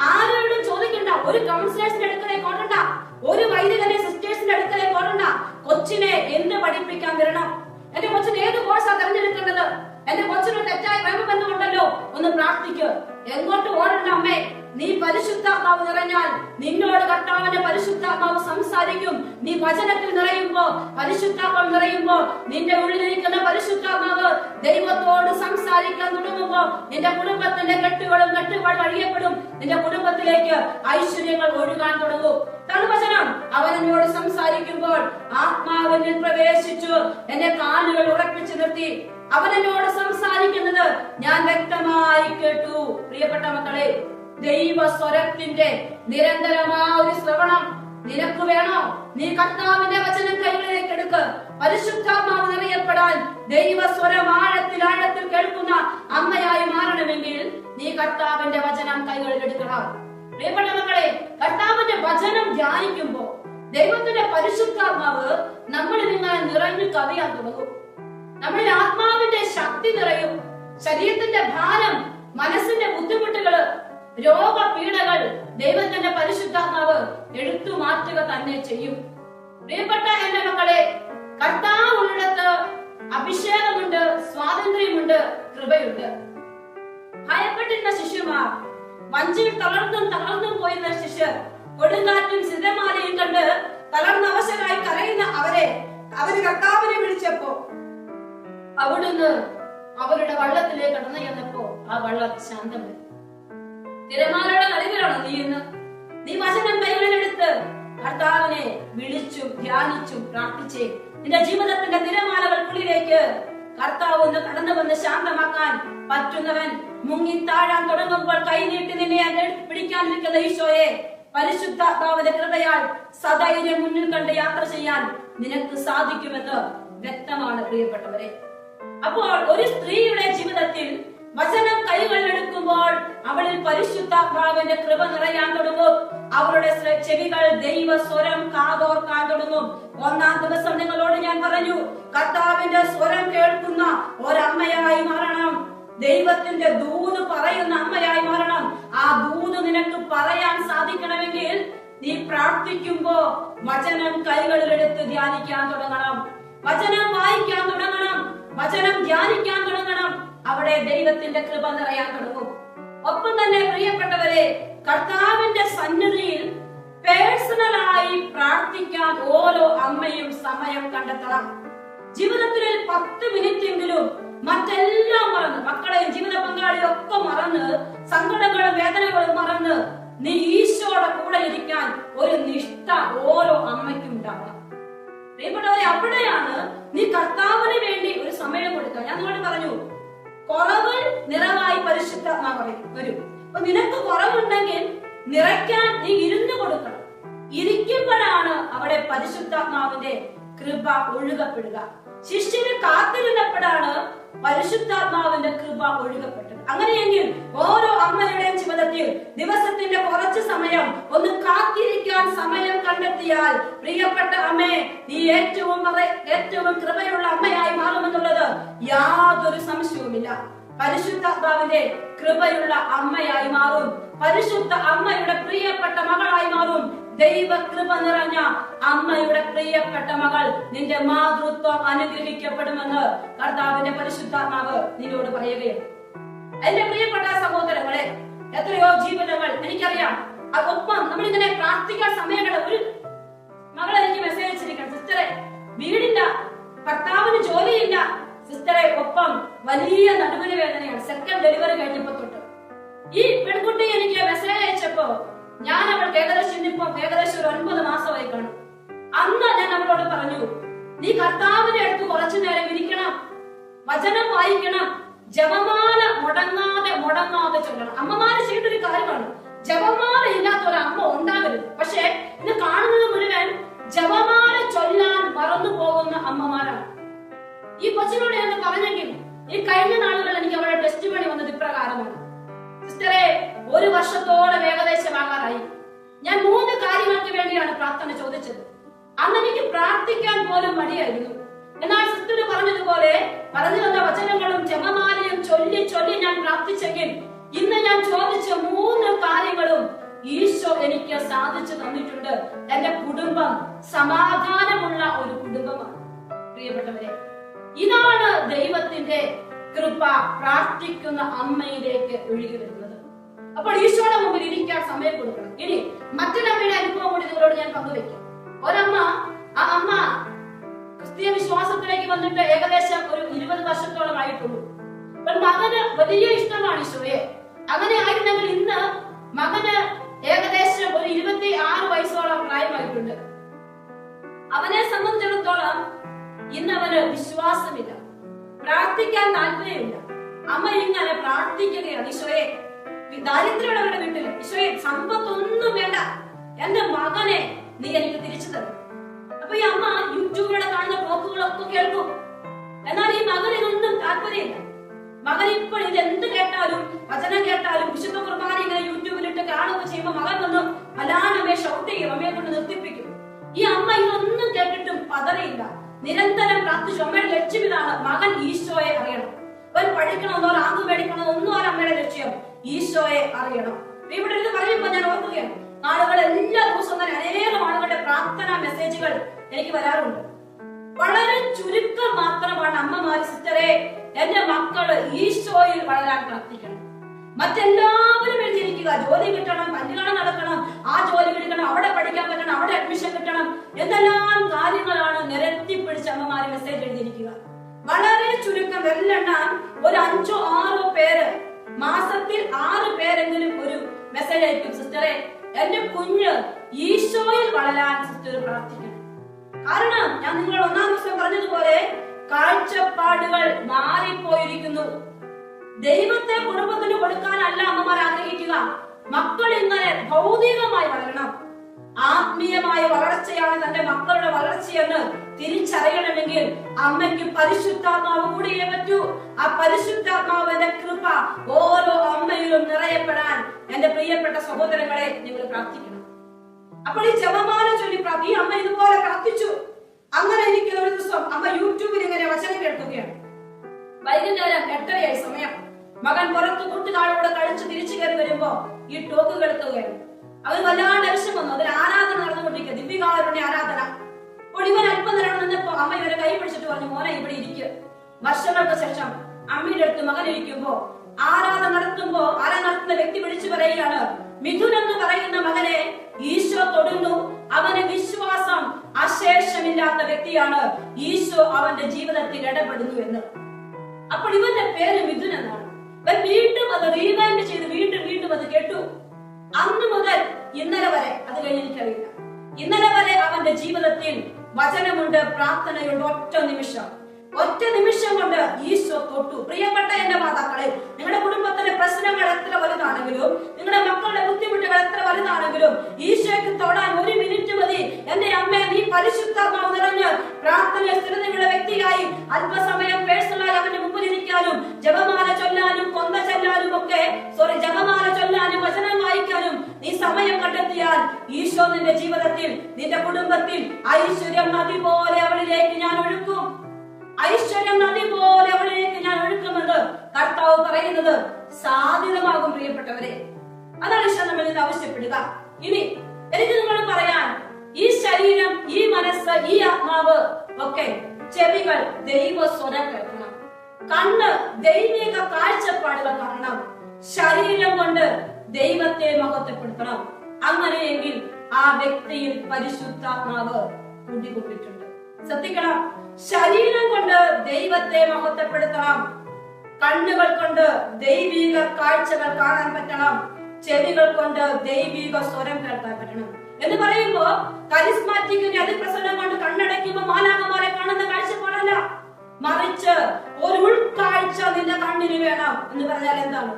ആരോടും ചോദിക്കണ്ട, ഒരു കൗൺസിലേഴ്സിന്റെ അടുക്കലേക്ക് ഓടണ്ട, ഒരു വൈദികന്റെ സിസ്റ്റേഴ്സിന്റെ അടുക്കലേക്ക് ഓടണ്ട. കൊച്ചിനെ എന്ത് പഠിപ്പിക്കാൻ വരണം, എന്റെ കൊച്ചിന് ഏത് കോഴ്സാ തെരഞ്ഞെടുക്കേണ്ടത്, എന്റെ കൊച്ചിന് തെറ്റായ പ്രേമബന്ധമുണ്ടല്ലോ, ഒന്ന് പ്രാർത്ഥിക്കുക. എങ്ങോട്ട് ഓടണ്ട അമ്മേ, നീ പരിശുദ്ധാത്മാവ് നിറഞ്ഞാൽ നിന്നോട് കർത്താവിന്റെ പരിശുദ്ധാത്മാവ് സംസാരിക്കും. നീ വചനത്തിൽ നിറയുമ്പോ, പരിശുദ്ധാത്മാവ് നിറയുമ്പോ, നിന്റെ ഉള്ളിലിരിക്കുന്ന പരിശുദ്ധാത്മാവ് ദൈവത്തോട് സംസാരിക്കാൻ തുടങ്ങുമ്പോ നിന്റെ കുടുംബത്തിന്റെ കെട്ടുപാട് അഴിയപ്പെടും. നിന്റെ കുടുംബത്തിലേക്ക് ഐശ്വര്യങ്ങൾ ഒഴുകാൻ തുടങ്ങും. വചനം അവൻ എന്നോട് സംസാരിക്കുമ്പോൾ ആത്മാവിൽ പ്രവേശിച്ചു എന്റെ കാലുകൾ ഉറപ്പിച്ചു നിർത്തി. അവൻ എന്നോട് സംസാരിക്കുന്നത് ഞാൻ വ്യക്തമായി കേട്ടു. പ്രിയപ്പെട്ട മക്കളെ, ദൈവ സ്വരത്തിന്റെ നിരന്തരമായ ഒരു ശ്രവണം നിനക്ക് വേണോ? നീ കർത്താവിന്റെ വചനം കൈകളിലേക്ക് എടുക്ക്. പരിശുദ്ധാത്മാവ് നിറയപ്പെടാൻ ദൈവ സ്വരം ആഴത്തിൽ കേൾക്കുന്ന അമ്മയായി മാറണമെങ്കിൽ നീ കർത്താവിന്റെ വചനം കൈകളിൽ എടുക്കണം. പ്രിയപ്പെട്ട മക്കളെ, കർത്താവിന്റെ വചനം ധ്യാനിക്കുമ്പോ ദൈവത്തിന്റെ പരിശുദ്ധാത്മാവ് നമ്മളിൽ ഇങ്ങനെ നിറഞ്ഞു കവിയാൻ തുടങ്ങും. നമ്മളിൽ ആത്മാവിന്റെ ശക്തി നിറയും. ശരീരത്തിന്റെ ഭാരം, മനസ്സിന്റെ ബുദ്ധിമുട്ടുകള്, രോഗപീഠകൾ ദൈവത്തിന്റെ പരിശുദ്ധാത്മാവ് എടുത്തു മാറ്റുക തന്നെ ചെയ്യും. പ്രിയപ്പെട്ട എന്റെ മക്കളെ, കർത്താവ് ഉള്ളിടത്ത് അഭിഷേകമുണ്ട്, സ്വാതന്ത്ര്യമുണ്ട്, കൃപയുണ്ട്. ഭയപ്പെട്ടിരുന്ന ശിഷ്യന്മാർ, വഞ്ചിയിൽ തളർന്നും പോയിരുന്ന ശിഷ്യർ, കൊടുങ്കാറ്റും സിദ്ധമാലയും കണ്ട് തളർന്നവശരായി കരയുന്ന അവര് കർത്താവിനെ വിളിച്ചപ്പോ അവിടുന്ന് അവരുടെ വള്ളത്തിലേക്ക് കടന്നു ചെന്നപ്പോ ആ വള്ളം ശാന്തമായി. തിരമാലയുടെ നടുവിലാണ് നീ വചനം കൈകളിലെടുത്ത് കർത്താവിനെ വിളിച്ചും ധ്യാനിച്ചും പ്രാർത്ഥിച്ചേ. നിന്റെ ജീവിതത്തിന്റെ തിരമാലകൾക്കുള്ളിലേക്ക് കർത്താവ് ഒന്ന് കടന്നു വന്ന് ശാന്തമാക്കാൻ പറ്റുന്നവൻ. മുങ്ങി താഴാൻ തുടങ്ങുമ്പോൾ കൈനീട്ടി നിന്നെ പിടിക്കാനിരിക്കുന്ന ഈശോയെ, പരിശുദ്ധാത്മാവിന്റെ കൃപയാൽ സധൈര്യം മുന്നിൽ കണ്ട് യാത്ര ചെയ്യാൻ നിനക്ക് സാധിക്കുമെന്ന് വ്യക്തമാണ്. പ്രിയപ്പെട്ടവരെ, അപ്പോൾ ഒരു സ്ത്രീയുടെ ജീവിതത്തിൽ വചനം കൈകളിലെടുക്കുമ്പോൾ അവളിൽ പരിശുദ്ധാത്മാവിന്റെ കൃപ നിറയാൻ തുടങ്ങും. അവരുടെ ചെവികൾ ദൈവ സ്വരം കാതോർക്കാൻ തുടങ്ങും. ഒന്നാം ദിവസം നിങ്ങളോട് ഞാൻ പറഞ്ഞു, കർത്താവിന്റെ സ്വരം കേൾക്കുന്ന ഒരമ്മയായി മാറണം. ദൈവത്തിന്റെ ദൂത് പറയുന്ന അമ്മയായി മാറണം. ആ ദൂത് നിനക്ക് പറയാൻ സാധിക്കണമെങ്കിൽ നീ പ്രാർത്ഥിക്കുമ്പോ വചനം കൈകളിലെടുത്ത് ധ്യാനിക്കാൻ തുടങ്ങണം. വചനം വായിക്കാൻ തുടങ്ങണം. വചനം ധ്യാനിക്കാൻ തുടങ്ങണം. അവിടെ ദൈവത്തിന്റെ കൃപ നിറയാൻ തുടങ്ങും. ഒപ്പം തന്നെ പ്രിയപ്പെട്ടവരെ, കർത്താവിന്റെ സന്നിധിയിൽ പേഴ്സണലായി പ്രാർത്ഥിക്കാൻ ഓരോ അമ്മയും സമയം കണ്ടെത്തണം. ജീവിതത്തിൽ 10 മിനിറ്റെങ്കിലും മറ്റെല്ലാം മറന്ന്, മക്കളെയും ജീവിത പങ്കാളിയും ഒക്കെ മറന്ന്, സങ്കടങ്ങളും വേദനകളും മറന്ന് നീ ഈശോയുടെ കൂടെ ഇരിക്കാൻ ഒരു നിഷ്ഠ ഓരോ അമ്മയ്ക്കും ഉണ്ടാവണം. പ്രിയപ്പെട്ടവരെ, അവിടെയാണ് നീ കർത്താവിന് വേണ്ടി ഒരു സമയം കൊടുക്കുക. ഞാൻ നിങ്ങളോട് പറഞ്ഞു, കുറവ് നിറവായി പരിശുദ്ധാത്മാവ് വരും. അപ്പൊ നിനക്ക് കുറവുണ്ടെങ്കിൽ നിറയ്ക്കാൻ നീ ഇരുന്ന് കൊടുക്കണം. ഇരിക്കുമ്പോഴാണ് അവിടെ പരിശുദ്ധാത്മാവിന്റെ കൃപ ഒഴുകപ്പെടുക. ശിഷ്യന് കാത്തിരുന്നപ്പോഴാണ് പരിശുദ്ധാത്മാവിന്റെ കൃപ ഒഴുകപ്പെട്ടത്. അങ്ങനെയെങ്കിൽ ഓരോ അമ്മയുടെയും ജീവിതത്തിൽ ദിവസത്തിന്റെ കുറച്ച് സമയം ഒന്ന് കാത്തിരിക്കാൻ സമയം കണ്ടെത്തിയാൽ, പ്രിയപ്പെട്ട അമ്മേ, നീ ഏറ്റവും കൃപയുള്ള അമ്മയായി മാറുമെന്നുള്ളത് യാതൊരു സംശയവുമില്ല. പരിശുദ്ധാത്മാവിന്റെ കൃപയുള്ള അമ്മയായി മാറും. പരിശുദ്ധ അമ്മയുടെ പ്രിയപ്പെട്ട മകളായി മാറും. ദൈവ കൃപ നിറഞ്ഞ അമ്മയുടെ പ്രിയപ്പെട്ട മകൾ, നിന്റെ മാതൃത്വം അനുഗ്രഹിക്കപ്പെടുമെന്ന് കർത്താവിന്റെ പരിശുദ്ധാത്മാവ് നിന്നോട് പറയുകയാണ്. എന്റെ പ്രിയപ്പെട്ട സഹോദരങ്ങളെ, എത്രയോ ജീവിതങ്ങൾ എനിക്കറിയാം. ഒപ്പം നമ്മളിങ്ങനെ പ്രാർത്ഥിക്കാൻ സമയങ്ങൾ, ഒരു മകൾ എനിക്ക് മെസ്സേജ് അയച്ചിരിക്കണം, സിസ്റ്ററെ വീടില്ല, വലിയ നടുവിന് വേദനയാണ്. സെക്കൻഡ് ഡെലിവറി കഴിഞ്ഞപ്പോ തൊട്ട്. ഈ പെൺകുട്ടി എനിക്ക് മെസ്സേജ് അയച്ചപ്പോ ഞാൻ അവൾക്ക് ഏകദേശം ഒരു 9 മാസമായി കാണും. അന്ന് ഞാൻ അവളോട് പറഞ്ഞു, നീ കർത്താവിന്റെ അടുത്ത് കുറച്ചു നേരം ഇരിക്കണം, വചനം വായിക്കണം, ജപമാല മുടങ്ങാതെ ചൊല്ലണം. അമ്മമാര് ചെയ്യേണ്ട ഒരു കാര്യമാണ്. ജപമാല ഇല്ലാത്ത ഒരു അമ്മ ഉണ്ടാകരുത്. പക്ഷെ ഇന്ന് കാണുന്നത് മുഴുവൻ ജപമാല ചൊല്ലാൻ മറന്നു പോകുന്ന അമ്മമാരാണ്. ഈ കൊച്ചിനോട് എന്ന് പറഞ്ഞെങ്കിൽ ഈ കഴിഞ്ഞ നാളുകൾ എനിക്ക് അവരുടെ ടെസ്റ്റ് പണി വന്നത് ഇപ്രകാരമാണ്. സിസ്റ്ററെ, 1 വർഷത്തോളം ഏകദേശമാകാറായി. ഞാൻ 3 കാര്യങ്ങൾക്ക് വേണ്ടിയാണ് പ്രാർത്ഥന ചോദിച്ചത്. അന്ന് എനിക്ക് പ്രാർത്ഥിക്കാൻ പോലും മടിയായിരുന്നു. എന്നാൽ സിസ്റ്റർ പറഞ്ഞതുപോലെ പറഞ്ഞു വന്ന വചനങ്ങളും ജപമാലയും ചൊല്ലി ഞാൻ പ്രാർത്ഥിച്ചെങ്കിൽ ഇന്ന് ഞാൻ ചോദിച്ച 3 കാര്യങ്ങളും ഈശോ എനിക്ക് സാധിച്ചു തന്നിട്ടുണ്ട്. എന്റെ കുടുംബം സമാധാനമുള്ള ഒരു കുടുംബമാണ്. പ്രിയപ്പെട്ടവരെ, ഇതാണ് ദൈവത്തിന്റെ കൃപ പ്രാർത്ഥിക്കുന്ന അമ്മയിലേക്ക് ഒഴുകി വരുന്നത്. അപ്പോൾ ഈശോയുടെ മുമ്പിൽ ഇരിക്കാൻ സമയം കൊടുക്കണം. ഇനി മറ്റൊരമ്മയുടെ അനുഭവം കൂടി നിങ്ങളോട് ഞാൻ പങ്കുവെക്കാം. ആ അമ്മ ക്രിസ്തീയ വിശ്വാസത്തിലേക്ക് വന്നിട്ട് ഏകദേശം ഒരു 20 വർഷത്തോളം ആയിട്ടുള്ളൂ. മകന് വലിയ ഇഷ്ടമാണ് ഈശോയെ. അങ്ങനെ ആയിരുന്നെങ്കിൽ ഇന്ന് മകന് ഏകദേശം ഒരു 26 വയസ്സോളം പ്രായമായിട്ടുണ്ട്. അവനെ സംബന്ധിച്ചിടത്തോളം ഇന്ന് അവന് വിശ്വാസമില്ല, പ്രാർത്ഥിക്കാൻ താല്പര്യമില്ല. അമ്മ ഇങ്ങനെ പ്രാർത്ഥിക്കുകയാണ്, ഈശോയെ ദാരിദ്ര്യമുള്ളവരുടെ വീട്ടില് ഈശോയെ സമ്പത്തൊന്നും വേണ്ട, എന്റെ മകനെ നീ എനിക്ക് തിരിച്ചു തരും. അപ്പൊ ഈ അമ്മ യൂട്യൂബിലൂടെ കാണുന്ന ടോക്കുകളൊക്കെ കേൾക്കും. എന്നാൽ ഈ മകന് ഇതൊന്നും താല്പര്യമില്ല. മകൻ ഇപ്പോൾ ഇതെന്ത് കേട്ടാലും, വചനം കേട്ടാലും, വിശുദ്ധ കുർബാന ഇങ്ങനെ യൂട്യൂബിലിട്ട് കാണുക ചെയ്യുമ്പോൾ മകൻ വന്ന് അമ്മയെ ഷൗട്ട് ചെയ്യും, അമ്മയെ കൊണ്ട് നിർത്തിപ്പിക്കും. ഈ അമ്മ ഇതൊന്നും കേട്ടിട്ടും പതറിയില്ല. നിരന്തരം പ്രാർത്ഥിച്ചു. അമ്മയുടെ ലക്ഷ്യം ഇതാണ്, മകൻ ഈശോയെ അറിയണം. അവൻ പഠിക്കണമെന്നോ റാങ്ക് മേടിക്കണോ ഒന്നും ആ അമ്മയുടെ ലക്ഷ്യം ഈശോയെ അറിയണം. ഇവിടെ ഇത് പറയുമ്പോ ഞാൻ ഓർക്കുകയാണ്, ആളുകൾ എല്ലാ ദിവസവും തന്നെ അനേകം ആളുകളുടെ പ്രാർത്ഥനാ മെസ്സേജുകൾ എനിക്ക് വരാറുണ്ട്. വളരെ ചുരുക്കം മാത്രമാണ് അമ്മമാര് സിസ്റ്ററെ എന്റെ മക്കള് ഈശോയിൽ വളരാൻ പ്രാർത്ഥിക്കണം. മറ്റെല്ലാവരും എഴുതിയിരിക്കുക, ജോലി കിട്ടണം, കല്യാണം നടക്കണം, ആ ജോലി കിട്ടണം, അവിടെ പഠിക്കാൻ പറ്റണം, അവിടെ അഡ്മിഷൻ കിട്ടണം, എന്തെല്ലാം കാര്യങ്ങളാണ് നിരത്തിപ്പിടിച്ച് അമ്മമാര് മെസ്സേജ് എഴുതിയിരിക്കുക. വളരെ ചുരുക്കം എല്ലാം ഒരു 5-6 പേര്, മാസത്തിൽ 6 പേരെങ്കിലും ഒരു മെസ്സേജ് അയക്കും, സിസ്റ്ററെ എന്റെ കുഞ്ഞ് ഈശോയിൽ വളരാൻ സിസ്റ്റർ പ്രാർത്ഥിക്കണം. കാരണം ഞാൻ നിങ്ങൾ 1-ാം ദിവസം പറഞ്ഞതുപോലെ കാഴ്ചപ്പാടുകൾ മാറിപ്പോയിരിക്കുന്നു. ദൈവത്തെ കുടുംബത്തിന് കൊടുക്കാനല്ല അമ്മമാർ ആഗ്രഹിക്കുക. മക്കൾ ഇങ്ങനെ ഭൗതികമായി വളരണം. ആത്മീയമായ വളർച്ചയാണ് തന്റെ മക്കളുടെ വളർച്ചയെന്ന് തിരിച്ചറിയണമെങ്കിൽ അമ്മയ്ക്ക് പരിശുദ്ധാത്മാവ് കൂടിയേ പറ്റൂ. ആ പരിശുദ്ധാത്മാവിന്റെ കൃപ ഓരോ അമ്മയിലും നിറയപ്പെടാൻ എന്റെ പ്രിയപ്പെട്ട സഹോദരങ്ങളെ നിങ്ങൾ പ്രാർത്ഥിക്കണം. അപ്പോൾ ഈ ജപമാല ചൊല്ലി ഈ അമ്മ ഇതുപോലെ പ്രാർത്ഥിച്ചു. അങ്ങനെ ഇരിക്കുന്ന ഒരു ദിവസം അമ്മ യൂട്യൂബിൽ ഇങ്ങനെ വചനം കേൾക്കുകയാണ്. വൈകുന്നേരം 8:30 സമയം. മകൻ പുറത്ത് കൂട്ടുകാരോട് കളിച്ച് തിരിച്ചു കയറി വരുമ്പോ ഈ ടോക്ക് കേൾക്കുകയാണ്. അവന് വല്ലാണ്ട് ലക്ഷ്യം വന്നു. അതിൽ ആരാധന നടന്നുകൊണ്ടിരിക്കുക, ദിവ്യകാരുണ്യ ആരാധന. അപ്പോൾ ഇവൻ അല്പം നേരം നിന്നപ്പോ അമ്മ ഇവരെ കൈ പിടിച്ചിട്ട് പറഞ്ഞു, മോനെ ഇവിടെ ഇരിക്കുക. വർഷങ്ങൾക്ക് ശേഷം അമ്മയുടെ അടുത്ത് മകൻ ഇരിക്കുമ്പോ ആരാധന നടത്തുന്ന വ്യക്തി വിളിച്ചു പറയുകയാണ്, മിഥുൻ എന്ന് പറയുന്ന മകനെ ഈശോ തൊടുന്നു. അവന് വിശ്വാസം അശേഷമില്ലാത്ത വ്യക്തിയാണ്. ഈശോ അവന്റെ ജീവിതത്തിൽ ഇടപെടുന്നു എന്ന്. അപ്പോൾ ഇവന്റെ പേര് മിഥുൻ എന്നാണ്. വീണ്ടും അത് റീവൈൻഡ് ചെയ്ത് വീണ്ടും അത് കേട്ടു. അന്ന് മുതൽ ഇന്നലെ വരെ, അത് കഴിഞ്ഞ് എനിക്കറിയില്ല, ഇന്നലെ വരെ അവന്റെ ജീവിതത്തിൽ വചനമുണ്ട്, പ്രാർത്ഥനയുണ്ട്. ഒറ്റ നിമിഷം കൊണ്ട് ഈശോ തൊട്ടു. പ്രിയപ്പെട്ട എന്റെ മാതാക്കളെ, നിങ്ങളുടെ കുടുംബത്തിലെ പ്രശ്നങ്ങൾ എത്ര വലുതാണെങ്കിലും, നിങ്ങളുടെ മക്കളുടെ ബുദ്ധിമുട്ടുകൾ എത്ര വലുതാണെങ്കിലും ഈശോയ്ക്ക് തൊടാൻ 1 മിനിറ്റ് മതി. എന്റെ അമ്മയെ നീ പരിശുദ്ധാത്മാവ് നിറഞ്ഞ് പ്രാർത്ഥനയിൽ സ്ഥിരതയുള്ള വ്യക്തിയായി അല്പസമയം പേഴ്സണലായി അവന്റെ മുമ്പിൽ ഇരിക്കാനും ജപമാല ചൊല്ലാനും കൊന്ത ചൊല്ലാനും ജപമാല ചൊല്ലാനും വചനം വായിക്കാനും നീ സമയം കണ്ടെത്തിയാൽ ഈശോ നിന്റെ ജീവിതത്തിൽ, നിന്റെ കുടുംബത്തിൽ ഐശ്വര്യം നദി പോലെ അവളിലേക്ക് ഞാൻ ഒഴുക്കും. ഐശ്വര്യം നദി പോലെ അവളിലേക്ക് ഞാൻ ഒഴുക്കുമെന്ന് കർത്താവ് പറയുന്നത് സാധ്യതമാകും. പ്രിയപ്പെട്ടവരെ, അതാണ് ഈശോ നമ്മളിൽ നിന്ന് ആവശ്യപ്പെടുക. ഇനി എനിക്ക് നിങ്ങളോട് പറയാൻ, ഈ ശരീരം, ഈ മനസ്സ്, ഈ ആത്മാവ് ഒക്കെ, ചെവികൾ ദൈവ സ്വരം കേൾക്കണം, കണ്ണ് ദൈവിക കാഴ്ചപ്പാടുകൾ കാണണം, ശരീരം കൊണ്ട് ദൈവത്തെ മഹത്വപ്പെടുത്തണം. അങ്ങനെയെങ്കിൽ ആ വ്യക്തിയിൽ പരിശുദ്ധാത്മാവ് കുടികൊണ്ടിട്ടുണ്ട്. ശ്രദ്ധിക്കണം, ശരീരം കൊണ്ട് ദൈവത്തെ മഹത്വപ്പെടുത്തണം, കണ്ണുകൾ കൊണ്ട് ദൈവിക കാഴ്ചകൾ കാണാൻ പറ്റണം, ചെവികൾ കൊണ്ട് ദൈവിക സ്വരം കേൾക്കാൻ പറ്റണം. എന്ന് പറയുമ്പോ കരിസ്മാറ്റിക്കിന്റെ അതിപ്രസരം കൊണ്ട് കണ്ണടയ്ക്കുമ്പോ മാലാഖമാരെ കാണുന്ന കാഴ്ചപ്പാടല്ല, മറിച്ച് ഒരു ഉൾക്കാഴ്ച നിന്റെ കണ്ണിന് വേണം. എന്ന് പറഞ്ഞാൽ എന്താണ്?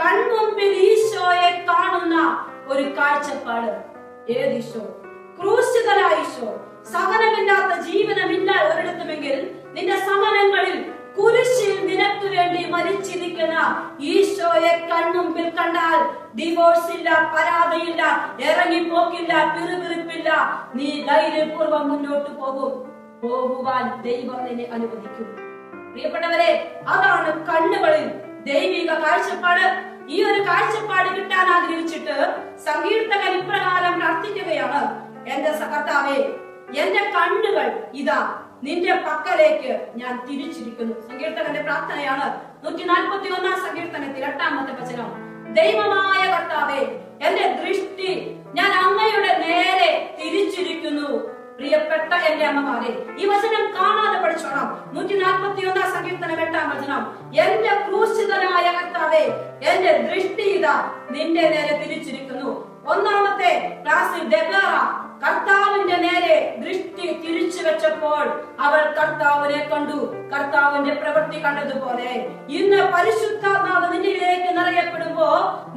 കൺമുമ്പിൽ ഈശോയെ കാണുന്ന ഒരു കാഴ്ചപ്പാട്. ഏത് ഈശോ? ക്രൂശിതനായ ഈശോ. സഹനമില്ലാത്ത ജീവനമില്ല ഒരിടത്തുമെങ്കിൽ നിന്റെ സഹനങ്ങളിൽ കുരിശിൽ നിനക്ക് വേണ്ടി മരിച്ചിരിക്കുന്ന ഈശോയെ കൺമുമ്പിൽ കണ്ടാൽ ഡിവോഴ്സ് ഇല്ല, പരാതിയില്ല, ഇറങ്ങിപ്പോക്കില്ല, പിറുപിറുപ്പില്ല. നീ ധൈര്യപൂർവ്വം മുന്നോട്ട് പോകുവാൻ ദൈവം നിന്നെ അനുവദിക്കും. പ്രിയപ്പെട്ടവരെ, അതാണ് കണ്ണുകളിൽ ദൈവിക കാഴ്ചപ്പാട്. ഈ ഒരു കാഴ്ചപ്പാട് കിട്ടാൻ ആഗ്രഹിച്ചിട്ട് സങ്കീർത്തകൻ ഇപ്രകാരം പ്രാർത്ഥിക്കുകയാണ്: എന്റെ കർത്താവേ, എന്റെ കണ്ണുകൾ ഇതാ നിന്റെ പക്കലേക്ക് ഞാൻ തിരിച്ചിരിക്കുന്നു. സങ്കീർത്തകന്റെ പ്രാർത്ഥനയാണ്. 141 സങ്കീർത്തനത്തിൽ 8-ാമത്തെ വചനം: ദൈവമായ കർത്താവേ, എന്റെ ദൃഷ്ടി ഞാൻ അങ്ങയുടെ നേരെ തിരിച്ചിരിക്കുന്നു. പ്രിയപ്പെട്ട എന്റെ അമ്മമാരെ, ഈ വചനം കാണാതെ പഠിച്ചോണം. 141 സങ്കീർത്തനം 8-ാം വചനം: എന്റെ ക്രൂശിതനായ കർത്താവേ, എന്റെ ദൃഷ്ടി ഇതാ നിന്റെ നേരെ തിരിച്ചിരിക്കുന്നു. ഒന്നാമത്തെ ക്ലാസ്സിൽ ദെബോറ കർത്താവിന്റെ നേരെ ദൃഷ്ടി തിരിച്ചു വെച്ചപ്പോൾ അവൾ കർത്താവിനെ കണ്ടു, കർത്താവിന്റെ പ്രവൃത്തി കണ്ടതുപോലെ ഇന്ന് പരിശുദ്ധാത്മാവ് നിന്നിലേക്ക് നിറയപ്പെടുമ്പോ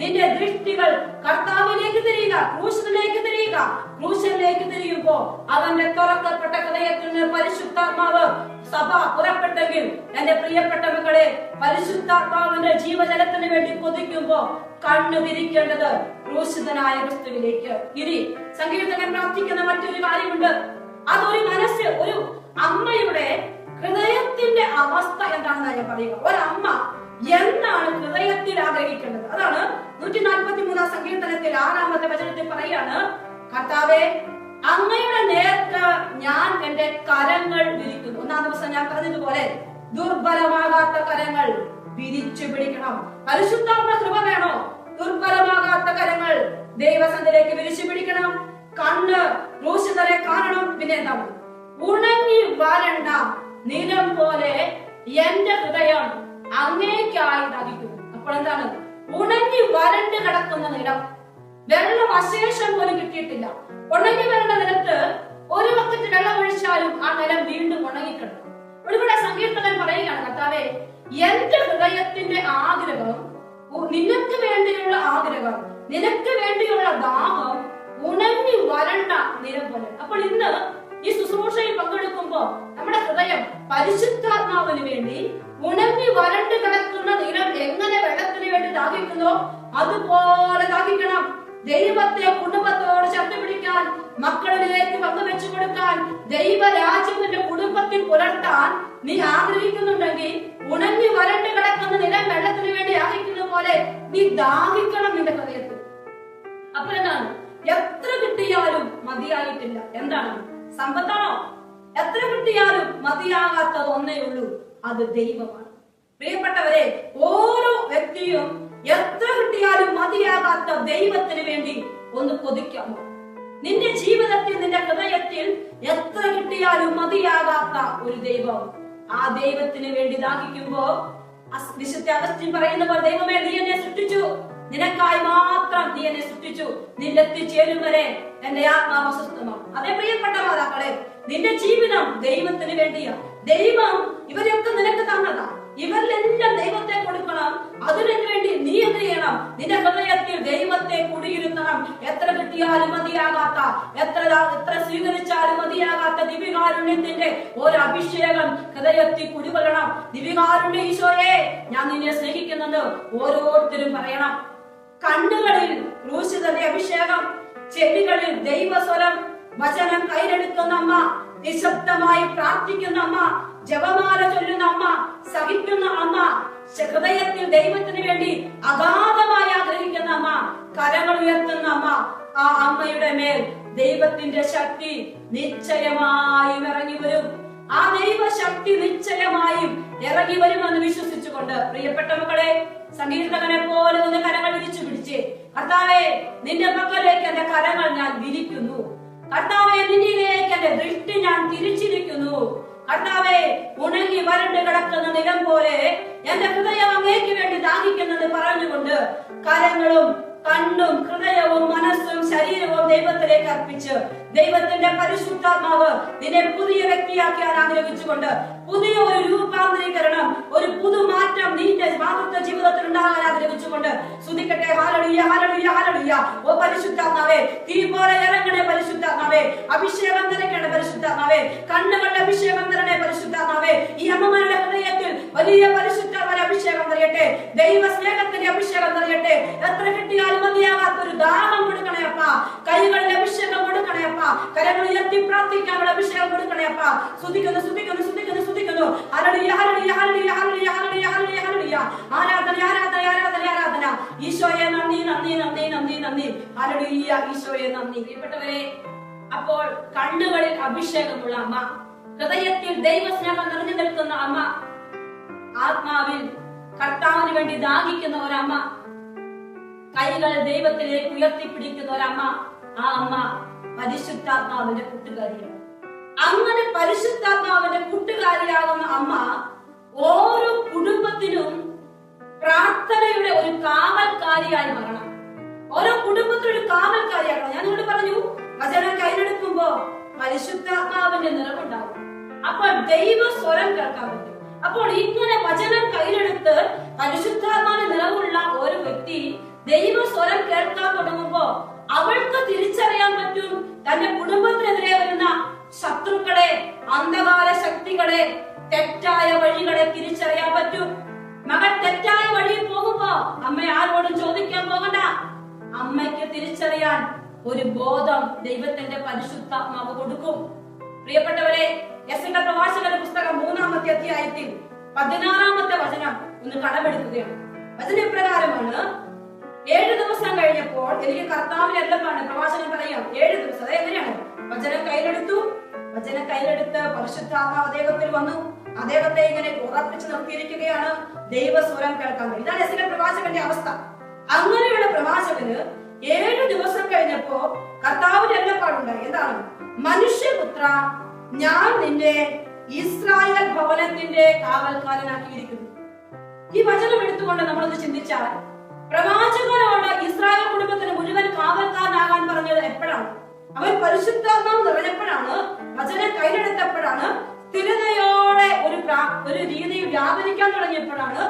നിന്റെ ദൃഷ്ടികൾ കർത്താവിലേക്ക് തിരിയുക, ക്രൂശിലേക്ക് തിരിയുക. ക്രൂശിലേക്ക് തിരിയുമ്പോ അവന്റെ തുറക്കപ്പെട്ട ഹൃദയത്തിൽ നിന്ന് പരിശുദ്ധാത്മാവ് സഭ പുറപ്പെട്ടെങ്കിൽ എന്റെ പ്രിയപ്പെട്ട മക്കളെ, പരിശുദ്ധാത്മാവിന്റെ ജീവജലത്തിന് വേണ്ടി കൊതിക്കുമ്പോ കണ്ണു തിരിക്കേണ്ടത് ക്രൂശിതനായ ക്രിസ്തുവിലേക്ക്. ഇനി സങ്കീർത്തകൻ പ്രാർത്ഥിക്കുന്ന മറ്റൊരു കാര്യമുണ്ട്. അതൊരു മനസ്സ്, ഒരു അമ്മയുടെ ഹൃദയത്തിന്റെ അവസ്ഥ എന്താണെന്ന് ഞാൻ പറയുക. ഒരമ്മ എന്താണ് ഹൃദയത്തിൽ ആഗ്രഹിക്കേണ്ടത്? അതാണ് 143 സങ്കീർത്തനത്തിൽ 6-ാമത്തെ വചനത്തിൽ പറയാണ്: കർത്താവേ, അങ്ങയുടെ നേർക്ക് ഞാൻ എന്റെ കരങ്ങൾ വിരിക്കുന്നു. ഒന്നാം ദിവസം ഞാൻ പറഞ്ഞതുപോലെ ദുർബലമാകാത്ത കരങ്ങൾ വിരിച്ചു പിടിക്കണം. പരിശുദ്ധാത്മ കൃപ വേണോ? ദുർബലമാകാത്ത കരങ്ങൾ ദൈവസന്നിധിയിലേക്ക് വിരിച്ചു പിടിക്കണം. കണ്ണ് ക്രൂശിതരെ കാണണം. പിന്നെ എന്താണ്? ഉണങ്ങി വരണ്ട നിലം പോലെ എന്റെ ഹൃദയം അങ്ങേക്കായി ദാഹിക്കുന്നു. അപ്പോൾ എന്താണ്? ഉണങ്ങി വരണ്ട് കിടക്കുന്ന നിലം, വെള്ളം അശേഷം പോലും കിട്ടിയിട്ടില്ല. ഉണങ്ങി വരേണ്ട നിലത്ത് ഒരു ബക്കറ്റ് വെള്ളം ഒഴിച്ചാലും ആ നിലം വീണ്ടും ഉണങ്ങിക്കിടക്കും. ഇവിടെ സങ്കീർത്തകൻ പറയുകയാണ്: കർത്താവേ, എന്റെ ഹൃദയത്തിന്റെ ആഗ്രഹം, നിനക്ക് വേണ്ടിയുള്ള ആഗ്രഹം, നിനക്ക് വേണ്ടിയുള്ള ദാഹം ഉണങ്ങി വരണ്ട നിലം പോലെ. അപ്പോൾ ഇന്ന് ഈ ശുശ്രൂഷയിൽ പങ്കെടുക്കുമ്പോ നമ്മുടെ ഹൃദയം പരിശുദ്ധാത്മാവിന് വേണ്ടി ഉണങ്ങി വരണ്ട് കിടക്കുന്ന നിലം എങ്ങനെ വെള്ളത്തിന് വേണ്ടി ദാഹിക്കുന്നോ അതുപോലെ ദാഹിക്കണം. ദൈവത്തെ കുടുംബത്തോട് ചേർത്ത് പിടിക്കാൻ, മക്കളിലേക്ക് പങ്കുവെച്ചു കൊടുക്കാൻ, ദൈവരാജ്യത്തിന്റെ കുടുംബത്തിൽ പുലർത്താൻ നീ ആഗ്രഹിക്കുന്നുണ്ടെങ്കിൽ ഉണങ്ങി വരണ്ട് കിടക്കുന്ന നിലം വെള്ളത്തിന് വേണ്ടി ദാഹിക്കുന്ന പോലെ നീ ദാഹിക്കണം നിന്റെ ഹൃദയത്തിൽ. അപ്പൊ എന്താണ്? എത്ര കിട്ടിയാലും മതിയായിട്ടില്ല. എന്താണ്? സമ്പത്താണോ? എത്ര കിട്ടിയാലും മതിയാകാത്തത് ഒന്നേ ഉള്ളൂ, അത് ദൈവമാണ്. പ്രിയപ്പെട്ടവരെ, ഓരോ വ്യക്തിയും എത്ര കിട്ടിയാലും മതിയാകാത്ത ദൈവത്തിന് വേണ്ടി ഒന്ന് കൊതിക്കാമോ? നിന്റെ ജീവിതത്തിൽ, നിന്റെ ഹൃദയത്തിൽ എത്ര കിട്ടിയാലും മതിയാകാത്ത ഒരു ദൈവം, ആ ദൈവത്തിന് വേണ്ടി ദാഹിക്കുമ്പോ വിശുദ്ധ അഗസ്റ്റിൻ പറയുന്ന പോലെ, ദൈവമേ, നീ എന്നെ സൃഷ്ടിച്ചു, നിനക്കായി മാത്രം നീ എന്നെ സൃഷ്ടിച്ചു, നിന്നെത്തിച്ചേരും വരെ എന്റെ ആത്മാവ് അസ്വസ്ഥമാണ്. അതേ പ്രിയപ്പെട്ട മാതാക്കളെ, നിന്റെ ജീവിതം ദൈവത്തിന് വേണ്ടിയാ. ദൈവം ഇവരെയൊക്കെ നിനക്ക് തന്നതാ. ഇവരിലെല്ലാം ദൈവത്തെ കൊടുക്കണം. അതിനു വേണ്ടി നീ എന്ത് ചെയ്യണം? നിന്റെ ഹൃദയത്തിൽ ദൈവത്തെ കുടിയിരുത്തണം. എത്ര കിട്ടിയാലും മതിയാകാത്ത, എത്ര സ്വീകരിച്ചാലും മതിയാകാത്ത ദിവ്യകാരുണ്യത്തിന്റെ ഒരു അഭിഷേകം ഹൃദയത്തിൽ കുടികൊള്ളണം. ദിവ്യകാരുണ്യ ഈശോയെ, ഞാൻ നിന്നെ സ്നേഹിക്കുന്നത് ഓരോരുത്തരും പറയണം. കണ്ണുകളിൽ ക്രൂശിതന്റെ അഭിഷേകം, ചെവികളിൽ ദൈവസ്വരം, വചനം കയ്യിലെടുക്കുന്ന അമ്മ, നിശബ്ദമായി പ്രാർത്ഥിക്കുന്ന അമ്മ, ജപമാല ചൊല്ലുന്ന അമ്മ, സഹിക്കുന്ന അമ്മ, ഹൃദയത്തിൽ ദൈവത്തിന് വേണ്ടി അഗാധമായി ആഗ്രഹിക്കുന്ന അമ്മ, കരങ്ങൾ ഉയർത്തുന്ന അമ്മ, ആ അമ്മയുടെ മേൽ ദൈവത്തിന്റെ ശക്തി നിശ്ചയമായും ഇറങ്ങി വരും. ആ ദൈവശക്തി നിശ്ചയമായും ഇറങ്ങി വരുമെന്ന് വിശ്വസിച്ചുകൊണ്ട് പ്രിയപ്പെട്ട മക്കളെ, സങ്കീർത്തകനെ പോലെ ഒന്ന് കരങ്ങൾ വിരിച്ചു പിടിച്ച്, കർത്താവേ, നിന്റെ പക്കലേക്ക് എന്റെ കരങ്ങൾ ഞാൻ വിരിക്കുന്നു. കർത്താവേ, നിന്നിലേക്ക് എന്റെ ദൃഷ്ടി ഞാൻ തിരിച്ചിരിക്കുന്നു. കർത്താവേ, ഉണങ്ങി വരണ്ട് കിടക്കുന്ന നിലം പോലെ എന്റെ ഹൃദയം അങ്ങേക്ക് വേണ്ടി ദാഹിക്കുന്നത് പറഞ്ഞുകൊണ്ട് കരങ്ങളും കണ്ണും ഹൃദയവും മനസ്സും ശരീരവും ദൈവത്തിലേക്ക് അർപ്പിച്ച് ദൈവത്തിന്റെ പരിശുദ്ധാത്മാവ് നിന്നെ പുതിയ വ്യക്തിയാക്കിയാൽ ആഗ്രഹിച്ചുകൊണ്ട് പുതിയ ഒരു രൂപാന്തരീകരണം, ഒരു പുതുമാറ്റം നിന്റെ മാതൃത്വ ജീവിതത്തിൽ ഉണ്ടാകാൻ ആഗ്രഹിച്ചുകൊണ്ട് സ്തുതിക്കട്ടെ. Hallelujah, hallelujah, hallelujah. ഓ പരിശുദ്ധാത്മാവേ, തീ പോലെ ഇറങ്ങണേ പരിശുദ്ധാത്മാവേ, അഭിഷേകം നിറയ്ക്കണേ പരിശുദ്ധാത്മാവേ, കണ്ണുകളുടെ അഭിഷേകം നിറയണേ പരിശുദ്ധാത്മാവേ. ഈ അമ്മമാരുടെ ഹൃദയത്തിൽ വലിയ പരിശുദ്ധാത്മാവിന്റെ അഭിഷേകം നിറയട്ടെ, ദൈവ സ്നേഹത്തിന്റെ അഭിഷേകം നിറയട്ടെ. എത്ര കിട്ടിയാലും മതിയാകാത്ത ഒരു ദാഹം കൊടുക്കണേ അപ്പ, കൈകളിൽ അഭിഷേകം കൊടുക്കണേ അപ്പ, കരങ്ങൾ ഉയർത്തി പ്രാർത്ഥിക്കാനുള്ള അഭിഷേകം കൊടുക്കണേ അപ്പ. സ്തുതിക്കുന്നു, സ്തുതിക്കുന്നു, സ്തുതിക്കുന്നു, സ്തുതിക്കുന്നു. Hallelujah, hallelujah, hallelujah, hallelujah, hallelujah, hallelujah, hallelujah. ആരാധന, ആരാധന, ആരാധന, ആരാധന. ഈശോയെ നന്ദി, നന്ദി, നന്ദി, നന്ദി, നന്ദി. ഹല്ലേലൂയ, ഈശോയെ നന്ദി. പ്രിയപ്പെട്ടവരെ, അപ്പോൾ കണ്ണുകളിൽ അഭിഷേകമുള്ള അമ്മ, ഹൃദയത്തിൽ ദൈവസ്നേഹം നിറഞ്ഞു നിൽക്കുന്ന അമ്മ, ആത്മാവിൽ കർത്താവിന് വേണ്ടി ദാഹിക്കുന്ന ഒരമ്മ, കൈകൾ ദൈവത്തിലേക്ക് ഉയർത്തിപ്പിടിക്കുന്ന ഒരമ്മ, ആ അമ്മ പരിശുദ്ധാത്മാവിന്റെ കൂട്ടുകാരിയാണ്. അങ്ങനെ പരിശുദ്ധാത്മാവിന്റെ കൂട്ടുകാരിയാകുന്ന അമ്മ ഓരോ കുടുംബത്തിനും പ്രാർത്ഥനയുടെ ഒരു കാവൽക്കാരിയായി മാറണം. ഓരോ കുടുംബത്തിനും ഒരു കാവൽക്കാരിയാകണം. ഞാൻ നിങ്ങളോട് പറഞ്ഞു, വചനം കയ്യിലെടുക്കുമ്പോ പരിശുദ്ധാത്മാവിന്റെ നിറവുണ്ടാവും. അപ്പോൾ ദൈവ സ്വരം കേൾക്കാൻ പറ്റും. അപ്പോൾ ഇങ്ങനെ വചനം കയ്യിലെടുത്ത് പരിശുദ്ധാത്മാവിന്റെ നിറവുള്ള ഒരു വ്യക്തി ദൈവ സ്വരം കേൾക്കാൻ തുടങ്ങുമ്പോ അവൾക്ക് തിരിച്ചറിയാൻ പറ്റും തന്റെ കുടുംബത്തിനെതിരെ വരുന്ന ശത്രുക്കളെ, അന്ധകാര ശക്തികളെ, തെറ്റായ വഴികളെ തിരിച്ചറിയാൻ പറ്റും. മകൾ തെറ്റായ വഴിയിൽ പോകുമ്പോ അമ്മ ആരോടും ചോദിക്കാൻ പോകണ്ട. അമ്മയ്ക്ക് തിരിച്ചറിയാൻ ഒരു ബോധം ദൈവത്തിന്റെ പരിശുദ്ധാത്മാവ് കൊടുക്കും. പ്രിയപ്പെട്ടവരെ, യെശയ്യാ പ്രവാചകന്റെ പുസ്തകം 3-ാമത്തെ അധ്യായത്തിൽ 16-ാമത്തെ വചനം ഒന്ന് കടമെടുക്കുകയാണ്. വചനപ്രകാരമാണ്, 7 ദിവസം കഴിഞ്ഞപ്പോൾ എനിക്ക് കർത്താവിനെ എല്ലാം പ്രവാചകൻ പറയാം. 7 ദിവസം എങ്ങനെയാണ്? വചനം കയ്യിലെടുത്ത് പരിശുദ്ധാത്മാവ് അദ്ദേഹത്തിൽ വന്നു. അദ്ദേഹത്തെ ഇങ്ങനെ ഉറപ്പിച്ച് നിർത്തിയിരിക്കുകയാണ്. ദൈവസ്വരം കേൾക്കാൻ. ഇതാണ് യെശയ്യാ പ്രവാചകന്റെ അവസ്ഥ. അങ്ങനെയുള്ള പ്രവാചകന് 7 ദിവസം കഴിഞ്ഞപ്പോ കർത്താവിന്റെ എല്ലപ്പാടുണ്ടായി. എന്താണ്? മനുഷ്യപുത്ര, ഞാൻ നിന്നെ ഇസ്രായേൽ ഭവനത്തിന്റെ കാവൽക്കാരനാക്കിയിരിക്കുന്നു. ഈ വചനം എടുത്തുകൊണ്ട് നമ്മളൊന്ന് ചിന്തിച്ചാൽ, പ്രവാചകനോട് ഇസ്രായേൽ കുടുംബത്തിന് മുഴുവൻ കാവൽക്കാരനാകാൻ പറഞ്ഞത് എപ്പോഴാണ്? അവൻ പരിശുദ്ധാത്മാവ് നിറഞ്ഞപ്പോഴാണ്, വചനം കയ്യിലെടുത്തപ്പോഴാണ്, സ്ഥിരതയോടെ ഒരു രീതിയിൽ വ്യാപരിക്കാൻ തുടങ്ങിയപ്പോഴാണ്,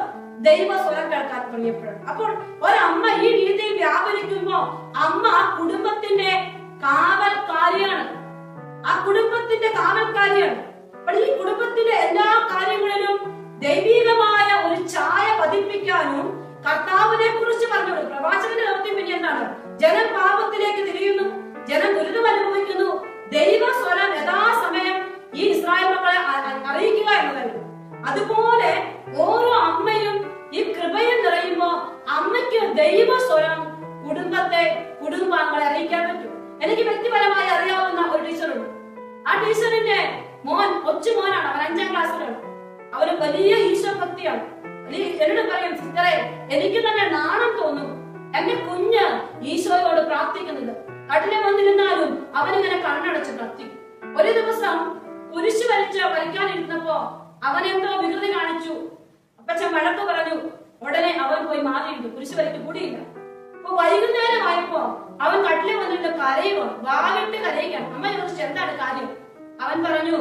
ദൈവ സ്വരം കേൾക്കാൻ തുടങ്ങിയപ്പോഴാണ്. അപ്പോൾ ഒരമ്മ ഈ രീതിയിൽ വ്യാപരിക്കുമ്പോ അമ്മ കുടുംബത്തിന്റെ കാവൽക്കാരിയാണ്. ആ കുടുംബത്തിന്റെ കാവൽക്കാരിയാണ്. അപ്പോൾ ഈ കുടുംബത്തിന്റെ എല്ലാ കാര്യങ്ങളിലും ദൈവികമായ ഒരു ഛായ പതിപ്പിക്കാനും കർത്താവിനെ കുറിച്ച് പറഞ്ഞു. പ്രവാചകന്റെ ദൗത്യം പിന്നെ എന്താണ്? ജനം പാപത്തിലേക്ക് തിരിയുന്നു, ജനം ദുരിതം അനുഭവിക്കുന്നു, ദൈവ സ്വരം യഥാസമയം ഈ ഇസ്രായേൽ മക്കളെ അറിയിക്കുക എന്നതായിരുന്നു. അതുപോലെ ഓരോ അമ്മയും ഈ കൃപയിൽ നിറയുമ്പോ അമ്മയ്ക്ക് ദൈവ സ്വരം കുടുംബാംഗങ്ങളെ അറിയിക്കാൻ പറ്റും. എനിക്ക് വ്യക്തിപരമായി അറിയാവുന്ന ഒരു ടീച്ചറുണ്ട്. ആ ടീച്ചറിന്റെ മോൻ കൊച്ചുമോനാണ്. അവൻ 5-ാം ക്ലാസ്സിലാണ്. അവന് വലിയ ഈശോ ഭക്തിയാണ്. എന്നോട് പറയും, സിസ്റ്ററെ, എനിക്ക് തന്നെ നാണം തോന്നും എന്റെ കുഞ്ഞ് ഈശോയോട് പ്രാർത്ഥിക്കുന്നത്. കട്ടിലെ വന്നിരുന്നാലും അവനിങ്ങനെ കണ്ണടച്ച് പ്രാർത്ഥിക്കും. ഒരു ദിവസം കുരിശ് വരയ്ക്കാനിരുന്നപ്പോ അവനെന്തോ വികൃതി കാണിച്ചു. അപ്പച്ചൻ വഴക്ക് പറഞ്ഞു. ഉടനെ അവൻ പോയി മാറിയിരുന്നു. കുരിശ് വരയ്ക്ക് കൂടിയില്ല. അപ്പൊ വൈകുന്നേരമായപ്പോ അവൻ കട്ടിലെ വന്നിട്ട് കരയുമോ, വാവിട്ട് കരയിക്കാൻ. അമ്മ ചോദിച്ചു, എന്താണ് കാര്യം? അവൻ പറഞ്ഞു,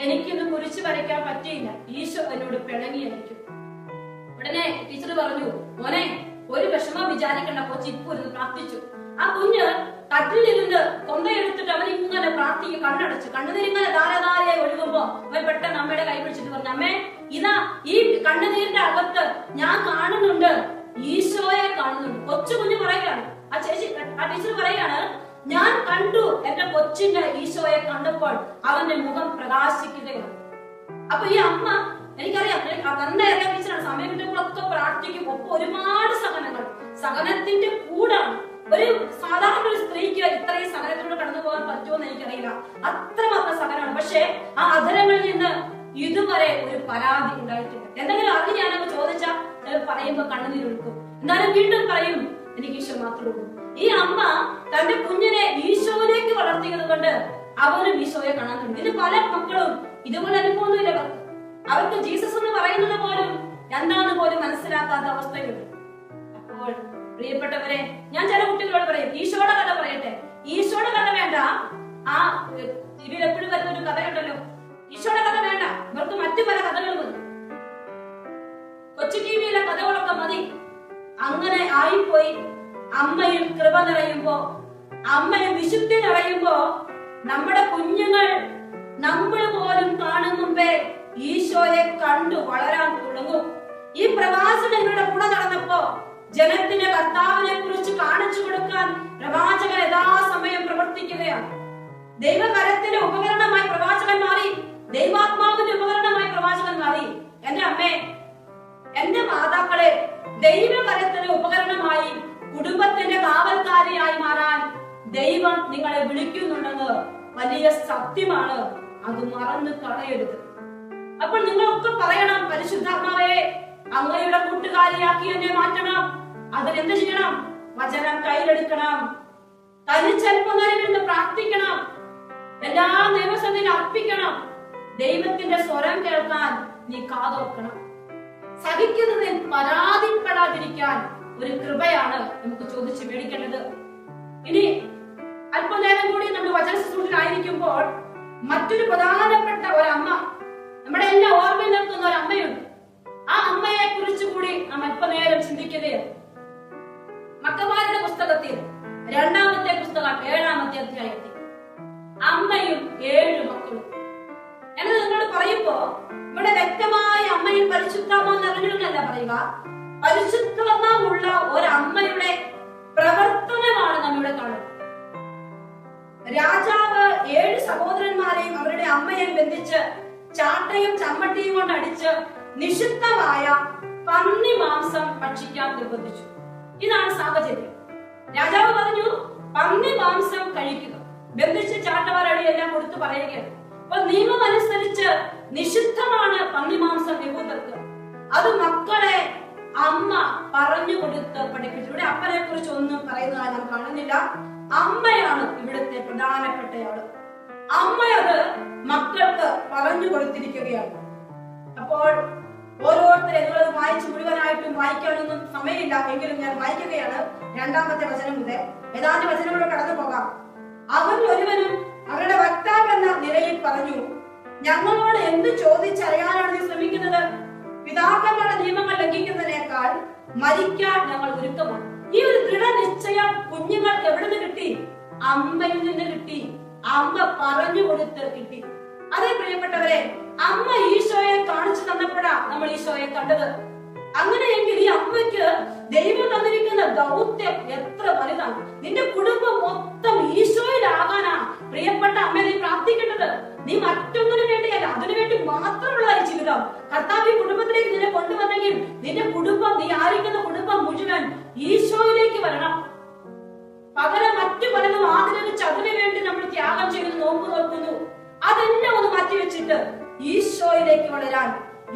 എനിക്കിന്ന് കുരിശ് വരയ്ക്കാൻ പറ്റിയില്ല, ഈശോ എന്നോട് പിണങ്ങിയായിരിക്കും. ഉടനെ ടീച്ചർ പറഞ്ഞു, മോനെ, ഒരു വിഷമം വിചാരിക്കണ്ട, കൊച്ചിപ്പൂരുന്ന് പ്രാർത്ഥിച്ചു. ആ കുഞ്ഞ് കട്ടിലിരുന്ന് കൊന്തയെടുത്തിട്ട് അവൻ ഇങ്ങനെ പ്രാർത്ഥിക്കും, കണ്ണടച്ച്. കണ്ണുനീരിങ്ങനെ ധാരാധാരയായി ഒഴുകുമ്പോ അവൻ പെട്ടെന്ന് അമ്മയുടെ കൈ പിടിച്ചിട്ട് പറഞ്ഞു, അമ്മേ, ഇതാ ഈ കണ്ണുനീരിന്റെ അകത്ത് ഞാൻ കാണുന്നുണ്ട്, ഈശോയെ കാണുന്നുണ്ട്. കൊച്ചു കുഞ്ഞ് പറയുകയാണ്. ആ ടീച്ചർ പറയുകയാണ്, ഞാൻ കണ്ടു, എന്റെ കൊച്ചിന്റെ ഈശോയെ കണ്ടപ്പോൾ അവന്റെ മുഖം പ്രകാശിക്കുകയാണ്. അപ്പൊ ഈ അമ്മ, എനിക്കറിയാം, നന്നായി അറിയാൻ ടീച്ചറാണ്. സമയം കിട്ടുമ്പോഴൊക്കെ പ്രാർത്ഥിക്കും. ഒപ്പം ഒരുപാട് സഹനത്തിന്റെ കൂടാണ്. ഒരു സാധാരണ ഒരു സ്ത്രീക്ക് ഇത്രയും സഹനത്തിലൂടെ കടന്നു പോകാൻ പറ്റുമോ എനിക്കറിയില്ല. അത്രമാത്രം സഹനമാണ്. പക്ഷെ ആ അധരങ്ങളിൽ നിന്ന് ഇതുവരെ ഒരു പരാതി ഉണ്ടായിട്ടില്ല. എന്തെങ്കിലും അറിഞ്ഞാണെന്ന് ചോദിച്ചാൽ ചിലർ പറയുമ്പോ കണ്ണുനീരൊഴുക്കും. എന്നാലും വീണ്ടും പറയും, എനിക്ക് ഈശോ മാത്രമേ ഉള്ളൂ. ഈ അമ്മ തന്റെ കുഞ്ഞിനെ ഈശോയിലേക്ക് വളർത്തിയത് കൊണ്ട് അവനും ഈശോയെ കാണാൻ തുടങ്ങി. ഇത് പല മക്കളും ഇതുപോലെ അനുഭവമൊന്നുമില്ല. അവർക്ക് ജീസസ് എന്ന് പറയുന്നത് പോലും എന്താന്ന് പോലും മനസ്സിലാക്കാത്ത അവസ്ഥയുണ്ട്. അപ്പോൾ പ്രിയപ്പെട്ടവരെ, ഞാൻ ചില കുട്ടികളോട് പറയും, ഈശോയുടെ കഥ പറയട്ടെ. ഈശോയുടെ കഥ വേണ്ട, ആ ഇതിലെപ്പോഴും വരുന്ന ഒരു കഥയുണ്ടല്ലോ, ഈശോയുടെ കഥ വേണ്ട, ഇവർക്ക് മറ്റു പല കഥകൾ മതി, കൊച്ചു ടിവിയിലെ കഥകളൊക്കെ മതി. അങ്ങനെ ആയിപ്പോയി. അമ്മയിൽ കൃപ നിറയുമ്പോ, അമ്മയിൽ വിശുദ്ധി നിറയുമ്പോ നമ്മുടെ കുഞ്ഞുങ്ങൾ നമ്മൾ പോലും കാണും മുമ്പേ ഈശോയെ കണ്ടു വളരാൻ തുടങ്ങും. ഈ പ്രവാചകങ്ങളുടെ കൂടെ നടന്നപ്പോ ജനത്തിന് കർത്താവിനെ കുറിച്ച് കാണിച്ചു കൊടുക്കാൻ പ്രവാചകൻ യഥാസമയം പ്രവർത്തിക്കുകയാണ്. ദൈവകരത്തിന്റെ ഉപകരണമായി പ്രവാചകൻ മാറി, ദൈവാത്മാവിന്റെ ഉപകരണമായി പ്രവാചകൻ മാറി. എന്റെ അമ്മേ, എന്റെ മാതാക്കളെ, ദൈവകരത്തിന്റെ ഉപകരണമായി, കുടുംബത്തിന്റെ കാവൽക്കാരിയായി മാറാൻ ദൈവം നിങ്ങളെ വിളിക്കുന്നുണ്ടെന്ന് വലിയ സത്യമാണ്. അത് മറന്നു കളയരുത്. അപ്പോൾ നിങ്ങളൊക്കെ പറയണം, പരിശുദ്ധാത്മാവേ, അങ്ങയുടെ കൂട്ടുകാരിയാക്കി എന്നെ മാറ്റണം. അതിനെന്ത് ചെയ്യണം? വചനം കയ്യിലെടുക്കണം, തനിച്ചൽപ്പനേരം പ്രാർത്ഥിക്കണം, എല്ലാ ദൈവസന്നിധിയിൽ അർപ്പിക്കണം. ദൈവത്തിന്റെ സ്വരം കേൾക്കാൻ നീ കാതോർക്കണം. സഹിക്കുന്നതിൽ പരാതിപ്പെടാതിരിക്കാൻ ഒരു കൃപയാണ് നമുക്ക് ചോദിച്ചു മേടിക്കേണ്ടത്. ഇനി അല്പനേരം കൂടി നമ്മൾ വചന ശുശ്രൂഷയിലായിരിക്കുമ്പോൾ മറ്റൊരു പ്രധാനപ്പെട്ട ഒരമ്മ, നമ്മുടെ എല്ലാ ഓർമ്മയിൽ നിൽക്കുന്ന ഒരു അമ്മയുണ്ട്. ആ അമ്മയെ കുറിച്ച് കൂടി നാം അല്പനേരം ചിന്തിക്കുകയാണ്. മക്കമാരുടെ പുസ്തകത്തിൽ 2-ാമത്തെ പുസ്തകം 7-ാമത്തെ അധ്യായത്തിൽ അമ്മയും 7 മക്കളും എന്നത് നിങ്ങളോട് പറയുമ്പോ ഇവിടെ വ്യക്തമായ അമ്മയിൽ പരിശുദ്ധാത്മാവ് നിറഞ്ഞിരുന്നല്ല പറയുക, പരിശുദ്ധാത്മാവുള്ള ഒരമ്മയുടെ പ്രവർത്തനമാണ് നമ്മിവിടെ കാണുന്നത്. രാജാവ് 7 സഹോദരന്മാരെയും അവരുടെ അമ്മയെയും ബന്ധിച്ച് ചാട്ടയും ചമ്മട്ടിയും കൊണ്ട് അടിച്ച് നിഷിദ്ധമായ പന്നി മാംസം ഭക്ഷിക്കാൻ നിർബന്ധിച്ചു. ഇതാണ് സാഹചര്യം. രാജാവ് പറഞ്ഞു, പന്നി മാംസം കഴിക്കുക. ബന്ധിച്ച് ചാട്ടവാറടി എല്ലാം കൊടുത്തു പറയുകയാണ്. അപ്പൊ നിയമം അനുസരിച്ച് നിഷിദ്ധമാണ് പന്നി മാംസം യഹൂദർക്ക്. അത് മക്കളെ അമ്മ പറഞ്ഞു കൊടുത്ത് പഠിപ്പിച്ചു. ഇവിടെ അപ്പനെ കുറിച്ച് ഒന്നും പറയുന്നതായി നാം കാണുന്നില്ല. അമ്മയാണ് ഇവിടുത്തെ പ്രധാനപ്പെട്ടയാള്. അമ്മയത് മക്കൾക്ക് പറഞ്ഞു കൊടുത്തിരിക്കുകയാണ്. അപ്പോൾ ഓരോരുത്തരെ നിങ്ങളത് വായിച്ച് മുഴുവനായിട്ടും വായിക്കാനൊന്നും സമയമില്ല, എങ്കിലും ഞാൻ വായിക്കുകയാണ്. 2-ാമത്തെ വചനം മുതൽ ഏതാണ്ട് വചനങ്ങളോട് കടന്നു പോകാം. അവർ ഒരുവനും അവരുടെ വക്താവ് എന്ന നിലയിൽ പറഞ്ഞു, ഞങ്ങളോട് എന്ത് ചോദിച്ചറിയാനാണ് നീ ശ്രമിക്കുന്നത്? പിതാക്കന്മാരുടെ നിയമങ്ങൾ ലംഘിക്കുന്നതിനേക്കാൾ മരിക്കാൻ ഞങ്ങൾ ഒരുക്കമാണ്. ഈ ഒരു ദൃഢനിശ്ചയം കുഞ്ഞുങ്ങൾക്ക് എവിടെ നിന്ന് കിട്ടി? അമ്മയിൽ നിന്ന് കിട്ടി. അമ്മ പറഞ്ഞു കൊടുത്ത് കിട്ടി. അതേ പ്രിയപ്പെട്ടവരെ, അമ്മ ഈശോയെ കാണിച്ചു തന്നപ്പോഴാ നമ്മൾ ഈശോയെ കണ്ടത്. അങ്ങനെയെങ്കിൽ ഈ അമ്മയ്ക്ക് ദൈവം തന്നിരിക്കുന്ന ദൗത്യം എത്ര വലുതാണ്. നിന്റെ കുടുംബം മൊത്തം ഈശോയിലാകാനാ പ്രിയപ്പെട്ട അമ്മ നീ പ്രാർത്ഥിക്കേണ്ടത്. നീ മറ്റൊന്നിനു വേണ്ടിയല്ല, അതിനു വേണ്ടി മാത്രമുള്ള ഈ ജീവിതം കർത്താവ് ഈ കുടുംബത്തിലേക്ക് നിന്നെ കൊണ്ടുവന്നെങ്കിൽ നിന്റെ കുടുംബം, നീ ആയിരിക്കുന്ന കുടുംബം മുഴുവൻ ഈശോയിലേക്ക് വരണം. പകരം മറ്റു പലതും ആഗ്രഹിച്ച് അതിനു വേണ്ടി നമ്മൾ ത്യാഗം ചെയ്ത് നോമ്പ് നോക്കുന്നു. അതെല്ലാം ഒന്ന് മാറ്റിവെച്ചിട്ട് ഈശോയിലേക്ക് വളരാൻ,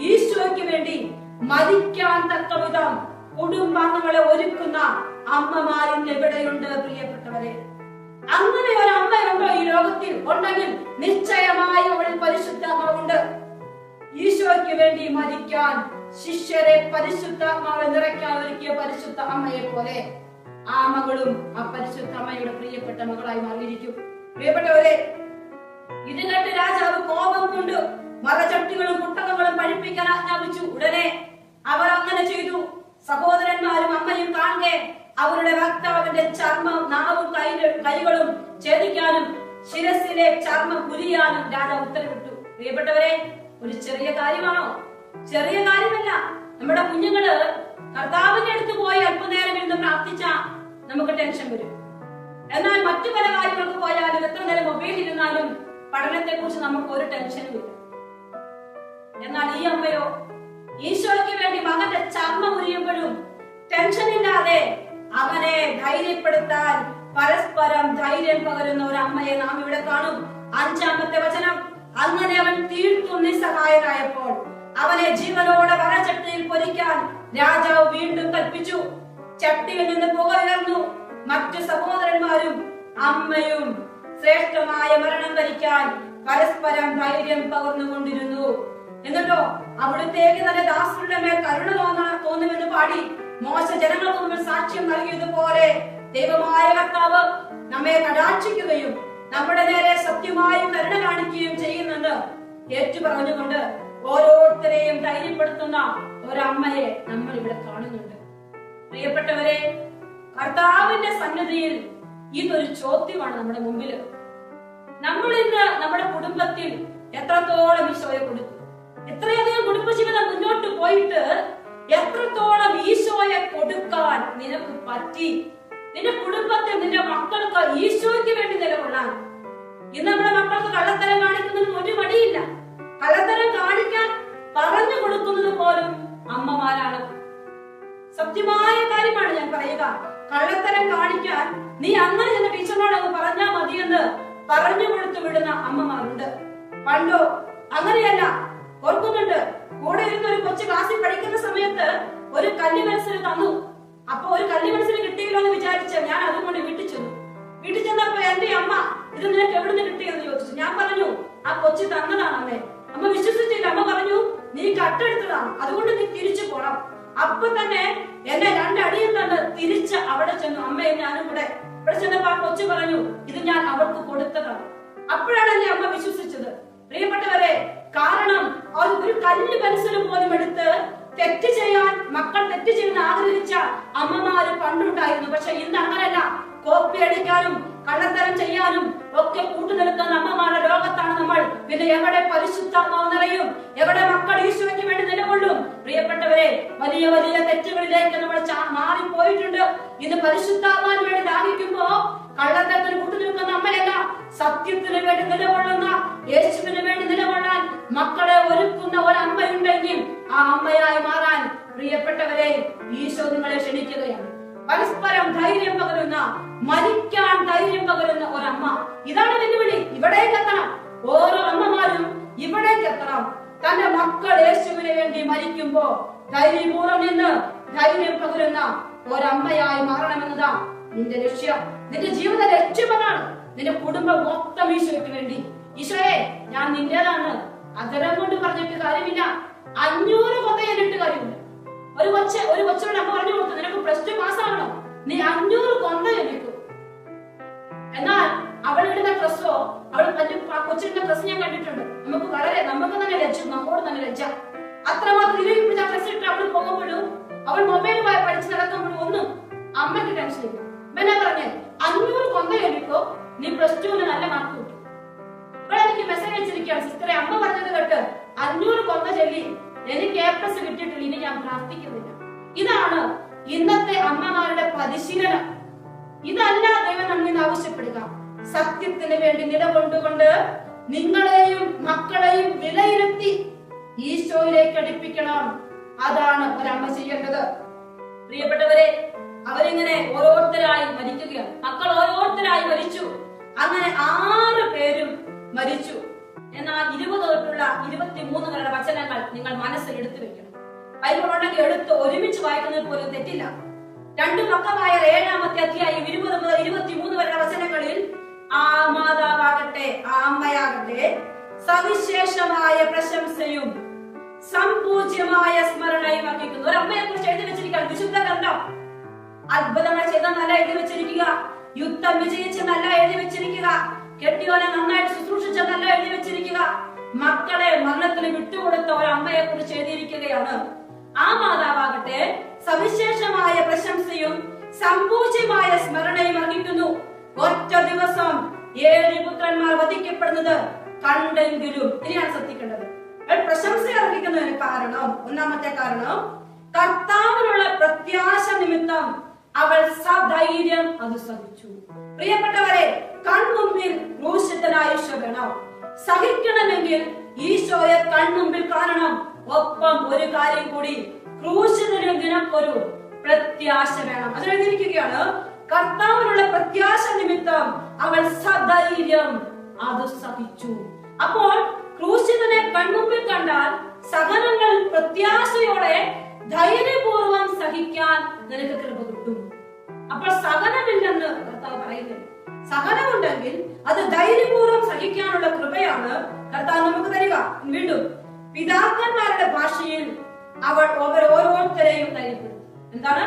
ഈശോയ്ക്ക് വേണ്ടി മരിക്കാൻ തക്ക വിധം കുടുംബാംഗങ്ങളെ ഒരുക്കുന്ന അമ്മമാരിൽ എവിടെയുണ്ട് പ്രിയപ്പെട്ടവരെ? അങ്ങനെ ഒരു അമ്മയുണ്ടോ ഈ ലോകത്തിൽ? ഉണ്ടെങ്കിൽ നിശ്ചയമായി അവളിൽ പരിശുദ്ധാത്മാവുണ്ട്. ഈശോയ്ക്ക് വേണ്ടി മരിക്കാൻ ശിഷ്യരെ പരിശുദ്ധാത്മാവെ നിറയ്ക്കാൻ ഒരുക്കിയ പരിശുദ്ധ അമ്മയെ പോലെ ആ മകളും ആ പരിശുദ്ധ അമ്മയുടെ പ്രിയപ്പെട്ട മകളായി മാറിയിരിക്കും. പ്രിയപ്പെട്ടവരെ, ഇത് കേട്ട് രാജാവ് കോപം കൊണ്ട് മറചട്ടികളും കുട്ടകങ്ങളും പഴിപ്പിക്കാൻ ആജ്ഞാപിച്ചു. ഉടനെ അവർ അങ്ങനെ ചെയ്തു. സഹോദരന്മാരും അമ്മയും കാണെ അവരുടെ വക്താവിന്റെ ചർമ്മം, നാവും കൈകളും ഛേദിക്കാനും ശിരസിലെ ചർമ്മം കുരിയാനും രാജാവ് ഉത്തരവിട്ടു. പ്രിയപ്പെട്ടവരെ, ഒരു ചെറിയ കാര്യമാണോ? ചെറിയ കാര്യമല്ല. നമ്മുടെ കുഞ്ഞുങ്ങള് കർത്താവിന്റെ അടുത്ത് പോയി അല്പനേരം ഇരുന്ന് പ്രാർത്ഥിച്ചാ നമുക്ക് ടെൻഷൻ വരും. എന്നാൽ മറ്റു പല കാര്യങ്ങൾക്ക് പോയാലും എത്ര നേരം മൊബൈൽ ഇരുന്നാലും പഠനത്തെ കുറിച്ച് നമുക്ക് ഒരു ടെൻഷനും ഇല്ല. എന്നാൽ ഈ അമ്മയോ ഈശോയ്ക്ക് വേണ്ടി മകന്റെ ചർമ്മം ഉരിയുമ്പോഴും ടെൻഷൻ ഇല്ലാതെ അവനെ ധൈര്യപ്പെടുത്താൻ പരസ്പരം ധൈര്യം പകരുന്ന ഒരു അമ്മയെ നാം ഇവിടെ കാണും. 5-ാമത്തെ വചനം, അങ്ങനെ അവൻ തീർത്തും നിസ്സഹായനായപ്പോൾ അവനെ ജീവനോടെ വറചട്ടിയിൽ പൊരിക്കാൻ രാജാവ് വീണ്ടും കൽപ്പിച്ചു. ചട്ടിയിൽ നിന്ന് പുക ഉയർന്നു. മറ്റു സഹോദരന്മാരും അമ്മയും ശ്രേഷ്ഠമായ മരണം വരിക്കാൻ പരസ്പരം ധൈര്യം പകർന്നുകൊണ്ടിരുന്നു. എന്നിട്ടോ അവിടുത്തേക്ക് തന്നെ ദാസരുടെ മേൽ കരുണ തോന്നുമെന്ന് പാടി മോശ ജനങ്ങൾക്ക് മുമ്പിൽ സാക്ഷ്യം നൽകിയതുപോലെ ദൈവമായ കർത്താവ് നമ്മെ കടാക്ഷിക്കുകയും നമ്മുടെ നേരെ സത്യമായും കരുണ കാണിക്കുകയും ചെയ്യുന്നെന്ന് ഏറ്റു പറഞ്ഞുകൊണ്ട് ഓരോരുത്തരെയും ധൈര്യപ്പെടുത്തുന്ന ഒരമ്മയെ നമ്മൾ ഇവിടെ കാണുന്നുണ്ട്. പ്രിയപ്പെട്ടവരെ, കർത്താവിന്റെ സന്നിധിയിൽ ഇതൊരു ചോദ്യമാണ് നമ്മുടെ മുമ്പില്. നമ്മൾ ഇന്ന് നമ്മുടെ കുടുംബത്തിൽ എത്രത്തോളം ഈശോയെ കൊടുത്തു? ഇത്രയധികം കുടുംബജീവിതം മുന്നോട്ട് പോയിട്ട് എത്രത്തോളം ഈശോയെ കൊടുക്കാൻ നിനക്ക് പറ്റി? നിന്റെ കുടുംബത്തിൽ നിന്റെ മക്കൾക്ക് ഈശോയ്ക്ക് വേണ്ടി നിലകൊള്ളാൻ. ഇന്ന് നമ്മുടെ മക്കൾക്ക് കള്ളത്തരം കാണിക്കുന്നതിന് ഒരു മടിയില്ല. കള്ളത്തരം കാണിക്കാൻ പറഞ്ഞു കൊടുക്കുന്നത് പോലും അമ്മമാരാണ്. സത്യമായ കാര്യമാണ് ഞാൻ പറയുക. കള്ളത്തരം കാണിക്കാൻ നീ അങ്ങനെ ചെന്ന ടീച്ചറിനോട് അങ്ങ് പറഞ്ഞാൽ മതിയെന്ന് പറഞ്ഞു കൊടുത്തു വിടുന്ന അമ്മമാരുണ്ട്. പണ്ടോ അങ്ങനെയല്ല. ഓർക്കുന്നുണ്ട്, കൂടെ ഇരുന്ന് ഒരു കൊച്ചു ക്ലാസ്സിൽ പഠിക്കുന്ന സമയത്ത് ഒരു കല്ല് മനസ്സിൽ തന്നു. അപ്പൊ ഒരു കല്ല് മനസ്സിൽ കിട്ടിയില്ലോ എന്ന് വിചാരിച്ച ഞാൻ അതുകൊണ്ട് വീട്ടിൽ ചെന്നു. വീട്ടിൽ ചെന്നപ്പോ എന്റെ അമ്മ ഇത് നിനക്ക് എവിടെ നിന്ന് കിട്ടിയെന്ന് ചോദിച്ചു. ഞാൻ പറഞ്ഞു, ആ കൊച്ചു തന്നതാണ് അമ്മേ. അമ്മ വിശ്വസിച്ചില്ല. അമ്മ പറഞ്ഞു, നീ കട്ടെടുത്തതാണ്, അതുകൊണ്ട് നീ തിരിച്ചു പോണം. അപ്പൊ തന്നെ എന്നെ രണ്ടടിയിൽ തന്നെ തിരിച്ച് അവിടെ ചെന്നു. അമ്മയും ഞാനും കൂടെ ഇവിടെ ചെന്നപ്പോ ആ കൊച്ചു പറഞ്ഞു, ഇത് ഞാൻ അവൾക്ക് കൊടുത്തതാണ്. അപ്പോഴാണ് എന്റെ അമ്മ വിശ്വസിച്ചത്. പ്രിയപ്പെട്ടവരെ, കാരണം ഒരു കല്ല് പെൻസിൽ പോലും എടുത്ത് തെറ്റ് ചെയ്യാൻ, മക്കൾ തെറ്റ് ചെയ്യുന്ന ആഗ്രഹിച്ച അമ്മമാര് പണ്ടുണ്ടായിരുന്നു. പക്ഷെ ഇന്ന് അങ്ങനല്ല. കോപ്പി അടിക്കാനും കള്ളത്തരം ചെയ്യാനും ഒക്കെ കൂട്ടുനിൽക്കുന്ന അമ്മമാരുടെ ലോകത്താണ് നമ്മൾ. പിന്നെ എവിടെ പരിശുദ്ധാത്മാവ് നിറയും? എവിടെ മക്കൾ ഈശോയ്ക്ക് വേണ്ടി നിലകൊള്ളും? പ്രിയപ്പെട്ടവരെ, വലിയ വലിയ തെറ്റുകളിലേക്ക് നമ്മൾ മാറിപ്പോയിട്ടുണ്ട്. ഇന്ന് പരിശുദ്ധാത്മാവിന് വേണ്ടി ദാഹിക്കുമ്പോ കള്ളത്തരത്തിന് കൂട്ടുനിൽക്കുന്ന അമ്മയല്ല, സത്യത്തിന് വേണ്ടി നിലകൊള്ളുന്ന, യേശുവിന് വേണ്ടി നിലകൊള്ളാൻ മക്കളെ ഒരുക്കുന്ന ഒരമ്മയുണ്ടെങ്കിൽ ആ അമ്മയായി മാറാൻ പ്രിയപ്പെട്ടവരെ ഈശോ നിങ്ങളെ ക്ഷണിക്കുകയാണ്. പരസ്പരം ധൈര്യം പകരുന്ന, മരിക്കാൻ ധൈര്യം പകരുന്ന ഒരമ്മ. ഇതാണ് വെല്ലുവിളി. ഇവിടേക്ക് എത്തണം. ഓരോ അമ്മമാരും ഇവിടേക്ക് എത്തണം. തന്റെ മക്കൾ യേശുവിന് വേണ്ടി മരിക്കുമ്പോ ധൈര്യപൂർവ്വം നിന്ന് ധൈര്യം പകരുന്ന ഒരമ്മയായി മാറണമെന്നതാ നിന്റെ ലക്ഷ്യം. നിന്റെ ജീവിത ലക്ഷ്യമെന്നാണ്. നിന്റെ കുടുംബം മൊത്തം ഈശോയ്ക്ക് വേണ്ടി. ഈശോയെ, ഞാൻ നിന്റേതാണ്. അധരം കൊണ്ട് പറഞ്ഞിട്ട് കാര്യമില്ല. 500 കൊന്തയിലിട്ട് കാര്യമില്ല. ഒരു കൊച്ചോട് അമ്മ പറഞ്ഞു കൊടുത്തു, നിനക്ക് +2 പാസ്സാകണം, നീ 500 കൊന്ത ലഭിക്കും. എന്നാൽ അവളിടുന്ന ഡ്രസ്സോ, കൊച്ചിന്റെ ഡ്രസ് ഞാൻ കണ്ടിട്ടുണ്ട്. നമുക്ക് തന്നെ ലജ്ജ, നമ്മോട് തന്നെ ലജ്ജ. അത്രമാത്രം ഇരുപിടിച്ച ഡ്രസ് ഇട്ട് അവൾ പോകുമ്പോഴും, അവൾ മൊബൈൽ പഠിച്ച് നടക്കുമ്പോഴും ഒന്നും അമ്മയ്ക്ക് ടെൻഷൻ ഇല്ല. എന്നാ പറഞ്ഞേ, 500 കൊന്ത ലഭിക്കോ, നീ +2 നല്ല മാർക്ക് കിട്ടും. ഇവിടെ എനിക്ക് മെസ്സേജ് അയച്ചിരിക്കുകയാണ്, സിസ്റ്ററെ അമ്മ പറഞ്ഞത് കേട്ട് 500 കൊന്ത ചൊല്ലി എനിക്ക് A+ കിട്ടിയിട്ടില്ല, ഇനി ഞാൻ പ്രാർത്ഥിക്കുന്നില്ല. ഇതാണ് ഇന്നത്തെ അമ്മമാരുടെ പരിശീലനം. ഇതല്ല ദൈവം നമ്മിൽ ആവശ്യപ്പെടുക. സത്യത്തിന് വേണ്ടി നിലകൊണ്ടുകൊണ്ട് നിങ്ങളെയും മക്കളെയും വിലയിരുത്തി ഈശോയിലേക്ക് അടുപ്പിക്കണം. അതാണ് ഒരമ്മ ചെയ്യേണ്ടത്. പ്രിയപ്പെട്ടവരെ, അവരിങ്ങനെ ഓരോരുത്തരായി മരിക്കുകയാണ്. മക്കൾ ഓരോരുത്തരായി മരിച്ചു. അങ്ങനെ 6 പേരും മരിച്ചു. എന്നാൽ 20 തൊട്ടുള്ള 23 വരെയുള്ള വചനങ്ങൾ നിങ്ങൾ മനസ്സിൽ എടുത്തു വെക്കണം. ബൈബിൾ ഉണ്ടെങ്കിൽ എടുത്ത് ഒരുമിച്ച് വായിക്കുന്നത് പോലും തെറ്റില്ല. 2 മക്കമായർ 7-ാമത്തെ അധ്യായം 20 മുതൽ 23 വരെയുള്ള വചനങ്ങളിൽ ആ മാതാവാകട്ടെ, ആ അമ്മയാകട്ടെ, സവിശേഷമായ പ്രശംസയും സംപൂജ്യമായ സ്മരണയും അർപ്പിക്കുന്നു. ഒരു അമ്മയെ കുറിച്ച് എഴുതി വെച്ചിരിക്കുകയാണ് വിശുദ്ധ ഗ്രന്ഥം. അത്ഭുതങ്ങൾ ചെയ്തെന്നല്ല എഴുതി വെച്ചിരിക്കുക, യുദ്ധം വിജയിച്ചെന്നല്ല എഴുതി വെച്ചിരിക്കുക, കെട്ടിയോനെ നന്നായിട്ട് ശുശ്രൂഷിച്ചെന്നല്ല എഴുതി വെച്ചിരിക്കുക, മക്കളെ മരണത്തിന് വിട്ടുകൊടുത്ത ഒരു അമ്മയെ കുറിച്ച് എഴുതിയിരിക്കുകയാണ്. ആ മാതാവാകട്ടെ സവിശേഷമായ പ്രശംസയും സംപൂജ്യമായ സ്മരണയും അർഹിക്കുന്നു. ഒറ്റ ദിവസം 7 പുത്രന്മാർ വധിക്കപ്പെടുന്നത് കണ്ടെങ്കിലും, ഇനിയാണ് ശ്രദ്ധിക്കേണ്ടത്. പ്രശംസ അർഹിക്കുന്നതിന് കാരണം, ഒന്നാമത്തെ കാരണം, കർത്താവിനുള്ള പ്രത്യാശ നിമിത്തം അവൾ സധൈര്യം അത് സഹിച്ചു. പ്രിയപ്പെട്ടവരെ, കൺമുമ്പിൽ ക്രൂശിതനായ ഈശോ വേണം. സഹിക്കണമെങ്കിൽ ഈശോയെ കൺമുമ്പിൽ കാണണം. ഒപ്പം ഒരു കാര്യം കൂടി, ക്രൂശിതന് നിനക്കൊരു പ്രത്യാശ വേണം. അത് എഴുതിയിരിക്കുകയാണ്, കർത്താവിനുള്ള പ്രത്യാശ നിമിത്തം അവൾ സധൈര്യം അത് സഹിച്ചു. അപ്പോൾ ക്രൂശിതനെ കൺമുമ്പിൽ കണ്ടാൽ സഹനങ്ങൾ പ്രത്യാശയോടെ ധൈര്യപൂർവ്വം സഹിക്കാൻ നിനക്ക് കൃപ കിട്ടും. അപ്പോൾ സഹനമില്ലെന്ന് കർത്താവ് പറയുന്നില്ല. സഹനമുണ്ടെങ്കിൽ അത് ധൈര്യപൂർവ്വം സഹിക്കാനുള്ള കൃപയാണ് കർത്താവ് നമുക്ക് തരിക. വീണ്ടും പിതാക്കന്മാരുടെ ഭാഷയിൽ അവൾ ഓരോരുത്തരെയും ധൈര്യപ്പെടുത്തി. എന്താണ്?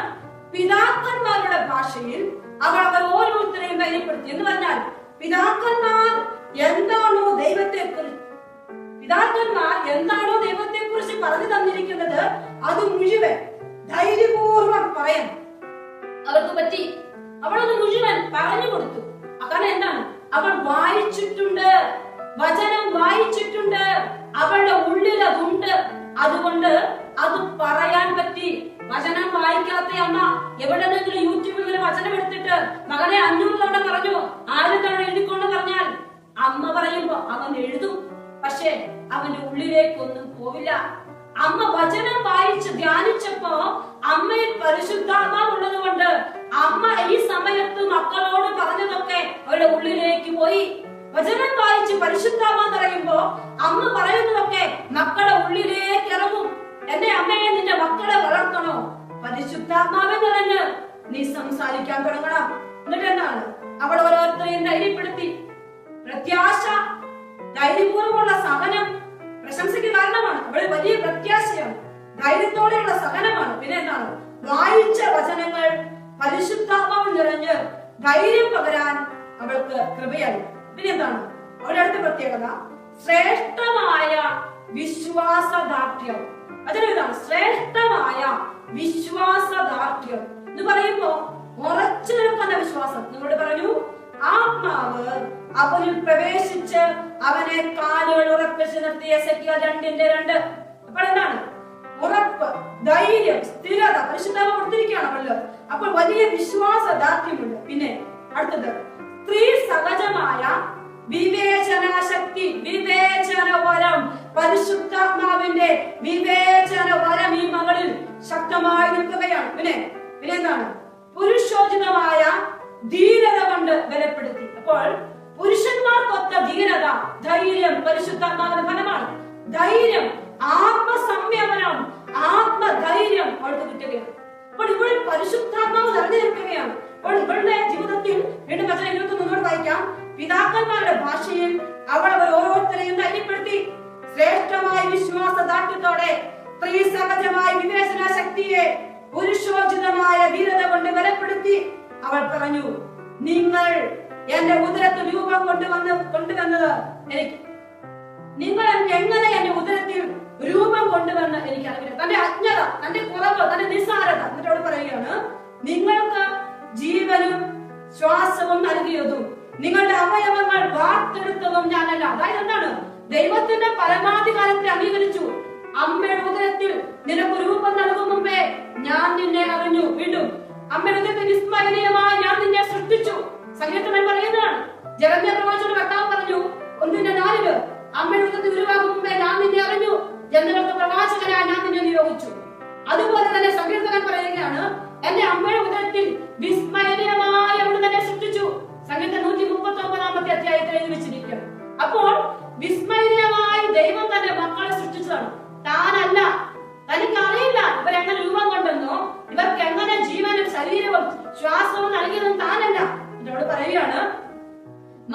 പിതാക്കന്മാരുടെ ഭാഷയിൽ അവൾ ഓരോരുത്തരെയും ധൈര്യപ്പെടുത്തി എന്ന് പറഞ്ഞാൽ പിതാക്കന്മാർ എന്താണോ ദൈവത്തെ കുറിച്ച് പറഞ്ഞു തന്നിരിക്കുന്നത് അത് മുഴുവൻ ധൈര്യപൂർവ്വം പറയാൻ അവർക്ക് പറ്റി. അവളത് മുഴുവൻ പറഞ്ഞു കൊടുത്തു. കാരണം എന്താണ്? അവൾ വായിച്ചിട്ടുണ്ട്, വചനം വായിച്ചിട്ടുണ്ട്, അവളുടെ ഉള്ളിൽ അതുണ്ട്. അതുകൊണ്ട് അത് പറയാൻ പറ്റി. വചനം വായിക്കാത്ത അമ്മ എവിടെന്നെങ്കിലും യൂട്യൂബിൽ വചനം എടുത്തിട്ട് മകനെ 500 തവണ പറഞ്ഞു, 1000 തവണ എഴുതിക്കൊണ്ട് പറഞ്ഞാൽ അമ്മ പറയുമ്പോ അവൻ എഴുതും, പക്ഷെ അവന്റെ ഉള്ളിലേക്കൊന്നും പോവില്ല. അമ്മ വചനം വായിച്ച് ധ്യാനിച്ചപ്പോ അമ്മയിൽ പരിശുദ്ധാത്മാവുള്ളത് കൊണ്ട് അമ്മ ഈ സമയത്ത് മക്കളോട് പറഞ്ഞതൊക്കെ അവരുടെ ഉള്ളിലേക്ക് പോയി. വചനം വായിച്ച് പരിശുദ്ധാത്മാ പറയുമ്പോ അമ്മ പറയുന്നതൊക്കെ മക്കളുടെ ഉള്ളിലേക്ക് ഇറങ്ങും. എന്റെ അമ്മയെ നിന്റെ മക്കളെ വളർത്തണോ? പരിശുദ്ധാത്മാവെ നിറഞ്ഞ് നീ സംസാരിക്കാൻ തുടങ്ങണം. എന്നിട്ട് എന്താണ്? അവൾ ഓരോരുത്തരെയും ധൈര്യപ്പെടുത്തി. പ്രത്യാശ, ധൈര്യപൂർവ്വമുള്ള സഹനം പ്രശംസയ്ക്ക് കാരണമാണ്. അവൾ വലിയ പ്രത്യാശയാണ്, ധൈര്യത്തോടെയുള്ള സഹനമാണ്. പിന്നെ എന്താണ്? വായിച്ച വചനങ്ങൾ പരിശുദ്ധാത്മാവിൽ നിറഞ്ഞ് ധൈര്യം പകരാൻ അവൾക്ക് കൃപയായി. പിന്നെ എന്താണ് അവളുടെ അടുത്ത പ്രത്യേകത? ശ്രേഷ്ഠമായ വിശ്വാസദാർഢ്യം. അതിനെന്താണ്? ശ്രേഷ്ഠമായ വിശ്വാസദാർഢ്യം എന്ന് പറയുമ്പോ ഉറച്ചു നിൽക്കുന്ന വിശ്വാസം. നിങ്ങളോട് പറഞ്ഞു, ആത്മാവ് അവനിൽ പ്രവേശിച്ച് അവനെ കാലുകൾ ഉറപ്പിച്ച് നിർത്തിയ എസെക്കിയേൽ 2:2. അപ്പോൾ എന്താണ്? ഉറപ്പ്, ധൈര്യം, സ്ഥിരത പരിശുദ്ധാത്മ കൊടുത്തിരിക്കുകയാണ് അവളില്. അപ്പോൾ വലിയ വിശ്വാസദാർഢ്യമുണ്ട്. പിന്നെ അടുത്തത് സ്ത്രീ സഹജമായ വിവേചനാശക്തി, വിവേചനവരം. പരിശുദ്ധാത്മാവിന്റെ വിവേചനവരം ഈ മകളിൽ ശക്തമായി നിൽക്കുകയാണ്. പിന്നെ എന്താണ്? പുരുഷോചിതമായ ധീരത കൊണ്ട് ബലപ്പെടുത്തി. അപ്പോൾ പുരുഷന്മാർക്കൊത്ത ധീരത, ധൈര്യം പരിശുദ്ധാത്മാവിന്റെ ഫലമാണ്. ധൈര്യം, ആത്മസംയമനം, ആത്മധൈര്യം അവൾക്ക് കിട്ടുകയാണ്. അപ്പോൾ ഇവൾ പരിശുദ്ധാത്മാവ് നിറഞ്ഞു നിൽക്കുകയാണ്. അപ്പോൾ ഇവളുടെ ജീവിതത്തിൽ വീണ്ടും 21 വായിക്കാം. പിതാക്കന്മാരുടെ ഭാഷയിൽ അവൾ ഓരോരുത്തരെയും ധൈര്യപ്പെടുത്തി. ശ്രേഷ്ഠമായ വിശ്വാസദാർഢ്യത്തോടെ സ്ത്രീ സഹജമായ വിവേചന ശക്തിയെ പുരുഷോചിതമായ ധീരത കൊണ്ട് ബലപ്പെടുത്തി. അവൾ പറഞ്ഞു, നിങ്ങൾ എന്റെ ഉദരത്തിൽ രൂപം കൊണ്ടുവന്നത് എനിക്ക്, നിങ്ങൾ എങ്ങനെ എന്റെ ഉദരത്തിൽ രൂപം കൊണ്ടുവന്ന് എനിക്ക് അറിയില്ല. തന്റെ അജ്ഞത, തന്റെ കുറവ്, തന്റെ നിസ്സാരത എന്നിട്ടോട് പറയുകയാണ്, നിങ്ങൾക്ക് ജീവനും ശ്വാസവും നൽകിയതും നിങ്ങളുടെ അവയവങ്ങൾ വാർത്തെടുത്തതും ഞാനല്ല. അതായത് എന്താണ്? ദൈവത്തിന്റെ പരമാധികാരത്തെ അംഗീകരിച്ചു. അമ്മയുടെ ഉദരത്തിൽ നിനക്ക് രൂപം നൽകും മുമ്പേ ഞാൻ നിന്നെ അറിഞ്ഞു. വീണ്ടും അമ്മയുടെ ഉദരത്തിൽ വിസ്മയനീയമായി ഞാൻ നിന്നെ സൃഷ്ടിച്ചു. സംഗീതത്തിൽ പറയുന്നതാണ്. ജെറമ്യാ പ്രവാചകന്റെ കർത്താവ് പറഞ്ഞു 1:4, അമ്മയുടെ ഉദരത്തിൽ ഉരുവാകും മുമ്പേ ഞാൻ നിന്നെ അറിഞ്ഞു, ജനതകൾക്ക് പ്രവാചകനായി ഞാൻ നിന്നെ നിയോഗിച്ചു. അതുപോലെ തന്നെ സംഗീതകൻ പറയുകയാണ്, എന്റെ അമ്മയുടെ ഉദരത്തിൽ വിസ്മയനീയമായി അവിടെ തന്നെ സൃഷ്ടിച്ചു. സംഗീതം 139 അധ്യായത്തിൽ എഴുതി വെച്ചിരിക്കുകയാണ്. അപ്പോൾ വിസ്മയനീയമായി ദൈവം തന്റെ മക്കളെ സൃഷ്ടിച്ചതാണ്. താനല്ല, തനിക്കറിയില്ല ഇവരെങ്ങനെ രൂപം കൊണ്ടെന്നോ ഇവർക്ക് എങ്ങനെ ജീവനും ശരീരവും ശ്വാസവും നൽകിയതും താനല്ല. എന്നോട് പറയുകയാണ്,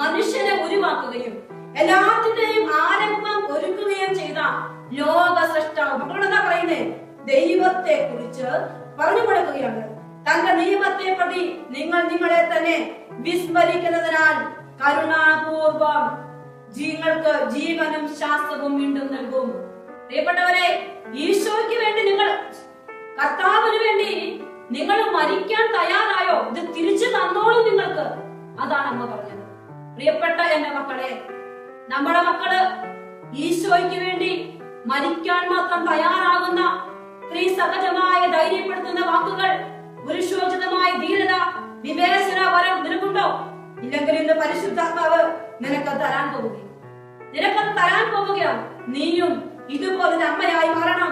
മനുഷ്യനെ ഉരുവാക്കുകയും എല്ലാത്തിന്റെയും ആരംഭം ഒരുക്കുകയും ചെയ്ത ലോക സൃഷ്ടാവ്. അപ്പോൾ എന്താ പറയുന്നേ? ദൈവത്തെ കുറിച്ച് പറഞ്ഞു കൊടുക്കുകയാണ്. തന്റെ നിയമത്തെ പ്രതി നിങ്ങൾ നിങ്ങളെ തന്നെ വിസ്മരിക്കുന്നതിനാൽ കരുണാപൂർവം നിങ്ങൾക്ക് ജീവനും ശാസ്ത്രവും വീണ്ടും നൽകും. പ്രിയപ്പെട്ടവരെ, ഈശോയ്ക്ക് വേണ്ടി നിങ്ങൾ, കർത്താവിന് വേണ്ടി നിങ്ങൾ മരിക്കാൻ തയ്യാറായോ? ഇത് തിരിച്ചു തന്നോളൂ നിങ്ങൾക്ക്. അതാണ് അമ്മ പറഞ്ഞത്. പ്രിയപ്പെട്ട എന്റെ മക്കളെ, നമ്മുടെ മക്കള് ഈശോയ്ക്ക് വേണ്ടി മരിക്കാൻ മാത്രം തയ്യാറാകുന്ന സ്ത്രീ സഹജമായ ധൈര്യപ്പെടുത്തുന്ന വാക്കുകൾ, പുരുഷോചിതമായ ധീരത, വിവേചന വരം നിനക്കുണ്ടോ? ഇല്ലെങ്കിൽ ഇന്ന് പരിശുദ്ധാത്മാവ് നിനക്ക് തരാൻ പോവുകയാണ്. നീയും ഇതുപോലെ അമ്മയായി മാറണം.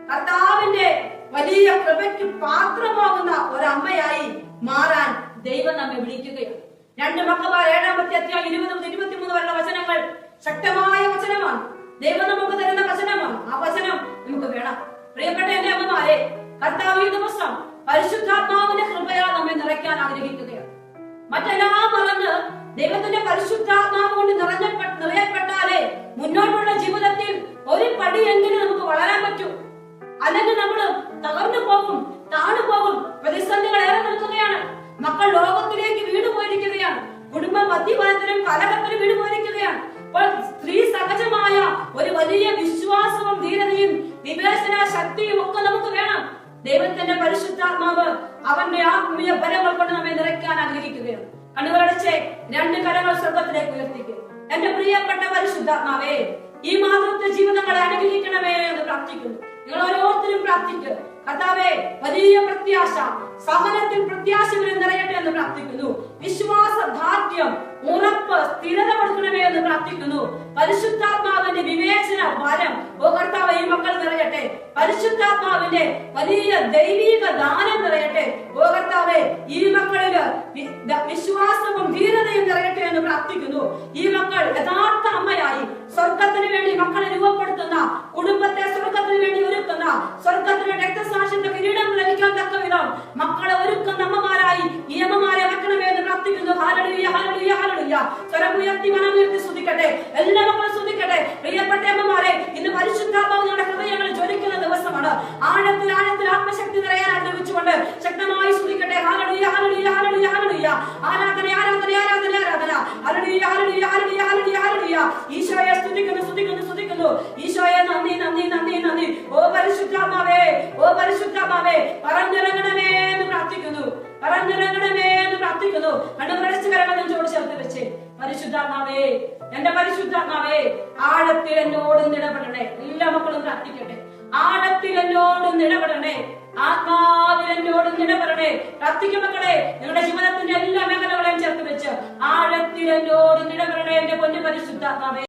കർത്താവിന്റെ വലിയ കൃപയ്ക്ക് പാത്രമാകുന്ന ഒരമ്മയായി മാറാൻ ദൈവം നമ്മെ വിളിക്കുകയാണ്. 2 മക്കബാർ 7-ാം അധ്യായം 20-23 വരെയുള്ള വചനങ്ങൾ ശക്തമായ വചനമാണ്. ദൈവം നമുക്ക് തരുന്ന വചനമാണ്. ആ വചനം നമുക്ക് വേണം. പ്രിയപ്പെട്ട എന്റെ അമ്മമാരെ, കർത്താവ് ഈ ദിവസം പരിശുദ്ധാത്മാവിന്റെ കൃപയാൽ നമ്മെ നിറയ്ക്കാൻ ആഗ്രഹിക്കുകയാണ്. മറ്റെല്ലാം മറന്ന് ദൈവത്തിന്റെ പരിശുദ്ധാത്മാവ് കൊണ്ട് നിറയപ്പെട്ടാലേ മുന്നോട്ടുള്ള ജീവിതത്തിൽ ഒരു പടിയെങ്കിലും നമുക്ക് വളരാൻ പറ്റൂ. അല്ലെങ്കിൽ നമ്മൾ തകർന്നു പോകും, താണു പോകും. പ്രതിസന്ധികൾ ഏറെ നിൽക്കുകയാണ്. മക്കൾ ലോകത്തിലേക്ക് വീണു പോയിരിക്കുകയാണ്. കുടുംബം മദ്യപാനത്തിനും കലഹത്തിനും വീണു പോയിരിക്കുകയാണ്. അപ്പോൾ സ്ത്രീ സഹജമായ ഒരു വലിയ വിശ്വാസവും ധീരതയും വിവേചന ശക്തിയും ഒക്കെ നമുക്ക് വേണം. ദൈവത്തിന്റെ പരിശുദ്ധാത്മാവ് അവന്റെ ആത്മീയ ബലങ്ങൾ കൊണ്ട് നമ്മെ നിറയ്ക്കാൻ ആഗ്രഹിക്കുകയാണ്. കണ്ണുകളടച്ച് രണ്ട് കരങ്ങൾ സ്വർഗത്തിലേക്ക് ഉയർത്തിക്കുക. എന്റെ പ്രിയപ്പെട്ട പരിശുദ്ധാത്മാവേ, ഈ മാതൃത്വ ജീവിതങ്ങളെ അനുഗ്രഹിക്കണമേ എന്ന് പ്രാർത്ഥിക്കുന്നു. നിങ്ങൾ ഓരോരുത്തരും പ്രാർത്ഥിക്കുക. കർത്താവേ, വലിയ പ്രത്യാശ, സഹനത്തിൽ പ്രത്യാശകളിൽ നിറയട്ടെ എന്ന് പ്രാർത്ഥിക്കുന്നു. വിശ്വാസദാർഢ്യം, ഉറപ്പ്, സ്ഥിരത കൊടുക്കണമേ എന്ന് പ്രാർത്ഥിക്കുന്നു. പരിശുദ്ധാത്മാവിന്റെ വിവേചന വരം ഓ കർത്താവ് ഈ മക്കൾ നിറയട്ടെ. പരിശുദ്ധാത്മാവിന്റെ വലിയ ദൈവിക ദാനം നിറയട്ടെ. ഓ കർത്താവേ, ഈ മക്കളില് വിശ്വാസവും ധീരതയും നിറയട്ടെ എന്ന് പ്രാർത്ഥിക്കുന്നു. ഈ മക്കൾ യഥാർത്ഥ അമ്മയായി സ്വർഗത്തിന് വേണ്ടി മക്കളെ രൂപപ്പെടുത്തുന്ന, കുടുംബത്തെ സ്വർഗത്തിന് വേണ്ടി ഒരുക്കുന്ന, സ്വർഗത്തിന് രക്തസാക്ഷിന്റെ കിരീടം ലഭിക്കാൻ തക്ക വിധം മക്കളെ ഒരുക്കുന്ന അമ്മമാരായി ഈ അമ്മമാരെ വെക്കണമേ എന്ന് പ്രാർത്ഥിക്കുന്നു. Hallelujah, hallelujah, hallelujah. സ്വരമുയർത്തി മനമുയർത്തി സ്തുതിക്കട്ടെ. എല്ലാ മക്കളും സ്തുതിക്കട്ടെ. പ്രിയപ്പെട്ട അമ്മമാരെ, ഇന്ന് പരിശുദ്ധാത്മാവ് നിങ്ങളുടെ ഹൃദയങ്ങളിൽ ജ്വലിക്കുന്ന ദിവസമാണ്. ആഴത്തിൽ ആഴത്തിൽ ആത്മശക്തി നിറയാൻ ആഗ്രഹിച്ചുകൊണ്ട് ശക്തമായി സ്തുതിക്കട്ടെ. Hallelujah, hallelujah, hallelujah, hallelujah. ആരാധന, ആരാധന, ആരാധന, ആരാധന. Hallelujah, hallelujah, hallelujah, hallelujah, hallelujah. ഈശോയെ സ്തുതിക്കുന്നു, സ്തുതിക്കുന്നു, സ്തുതിക്കുന്നു. ഈശോയെ നന്ദി, നന്ദി, നന്ദി, നന്ദി. ഓ പരിശുദ്ധാത്മാവേ, ഓ പരിശുദ്ധാത്മാവേ, പറഞ്ഞിറങ്ങണമേ എന്ന് പ്രാർത്ഥിക്കുന്നു. പറഞ്ഞിറങ്ങണമേ എന്ന് പ്രാർത്ഥിക്കുന്നു. കണ്ണുകളടച്ച് കരങ്ങൾ നെഞ്ചോട് ചേർത്ത് വെച്ച്, പരിശുദ്ധാത്മാവേ, എന്റെ പരിശുദ്ധാത്മാവേ, ആഴത്തിൽ എന്നോടും ഇടപെടണേ. എല്ലാ മക്കളും പ്രാർത്ഥിക്കട്ടെ. ആഴത്തിൽ എന്നോടും ഇടപെടണേ. ആത്മാവിൽ എന്നോടും ഇടപെടണേ. പ്രാർത്ഥിക്കും മക്കളെ, നിങ്ങളുടെ ജീവിതത്തിന്റെ എല്ലാ മേഖലകളെയും ചേർത്ത് വെച്ച് ആഴത്തിൽ എന്നോടും ഇടപെടണേ എന്റെ പൊന്നു പരിശുദ്ധാത്മാവേ.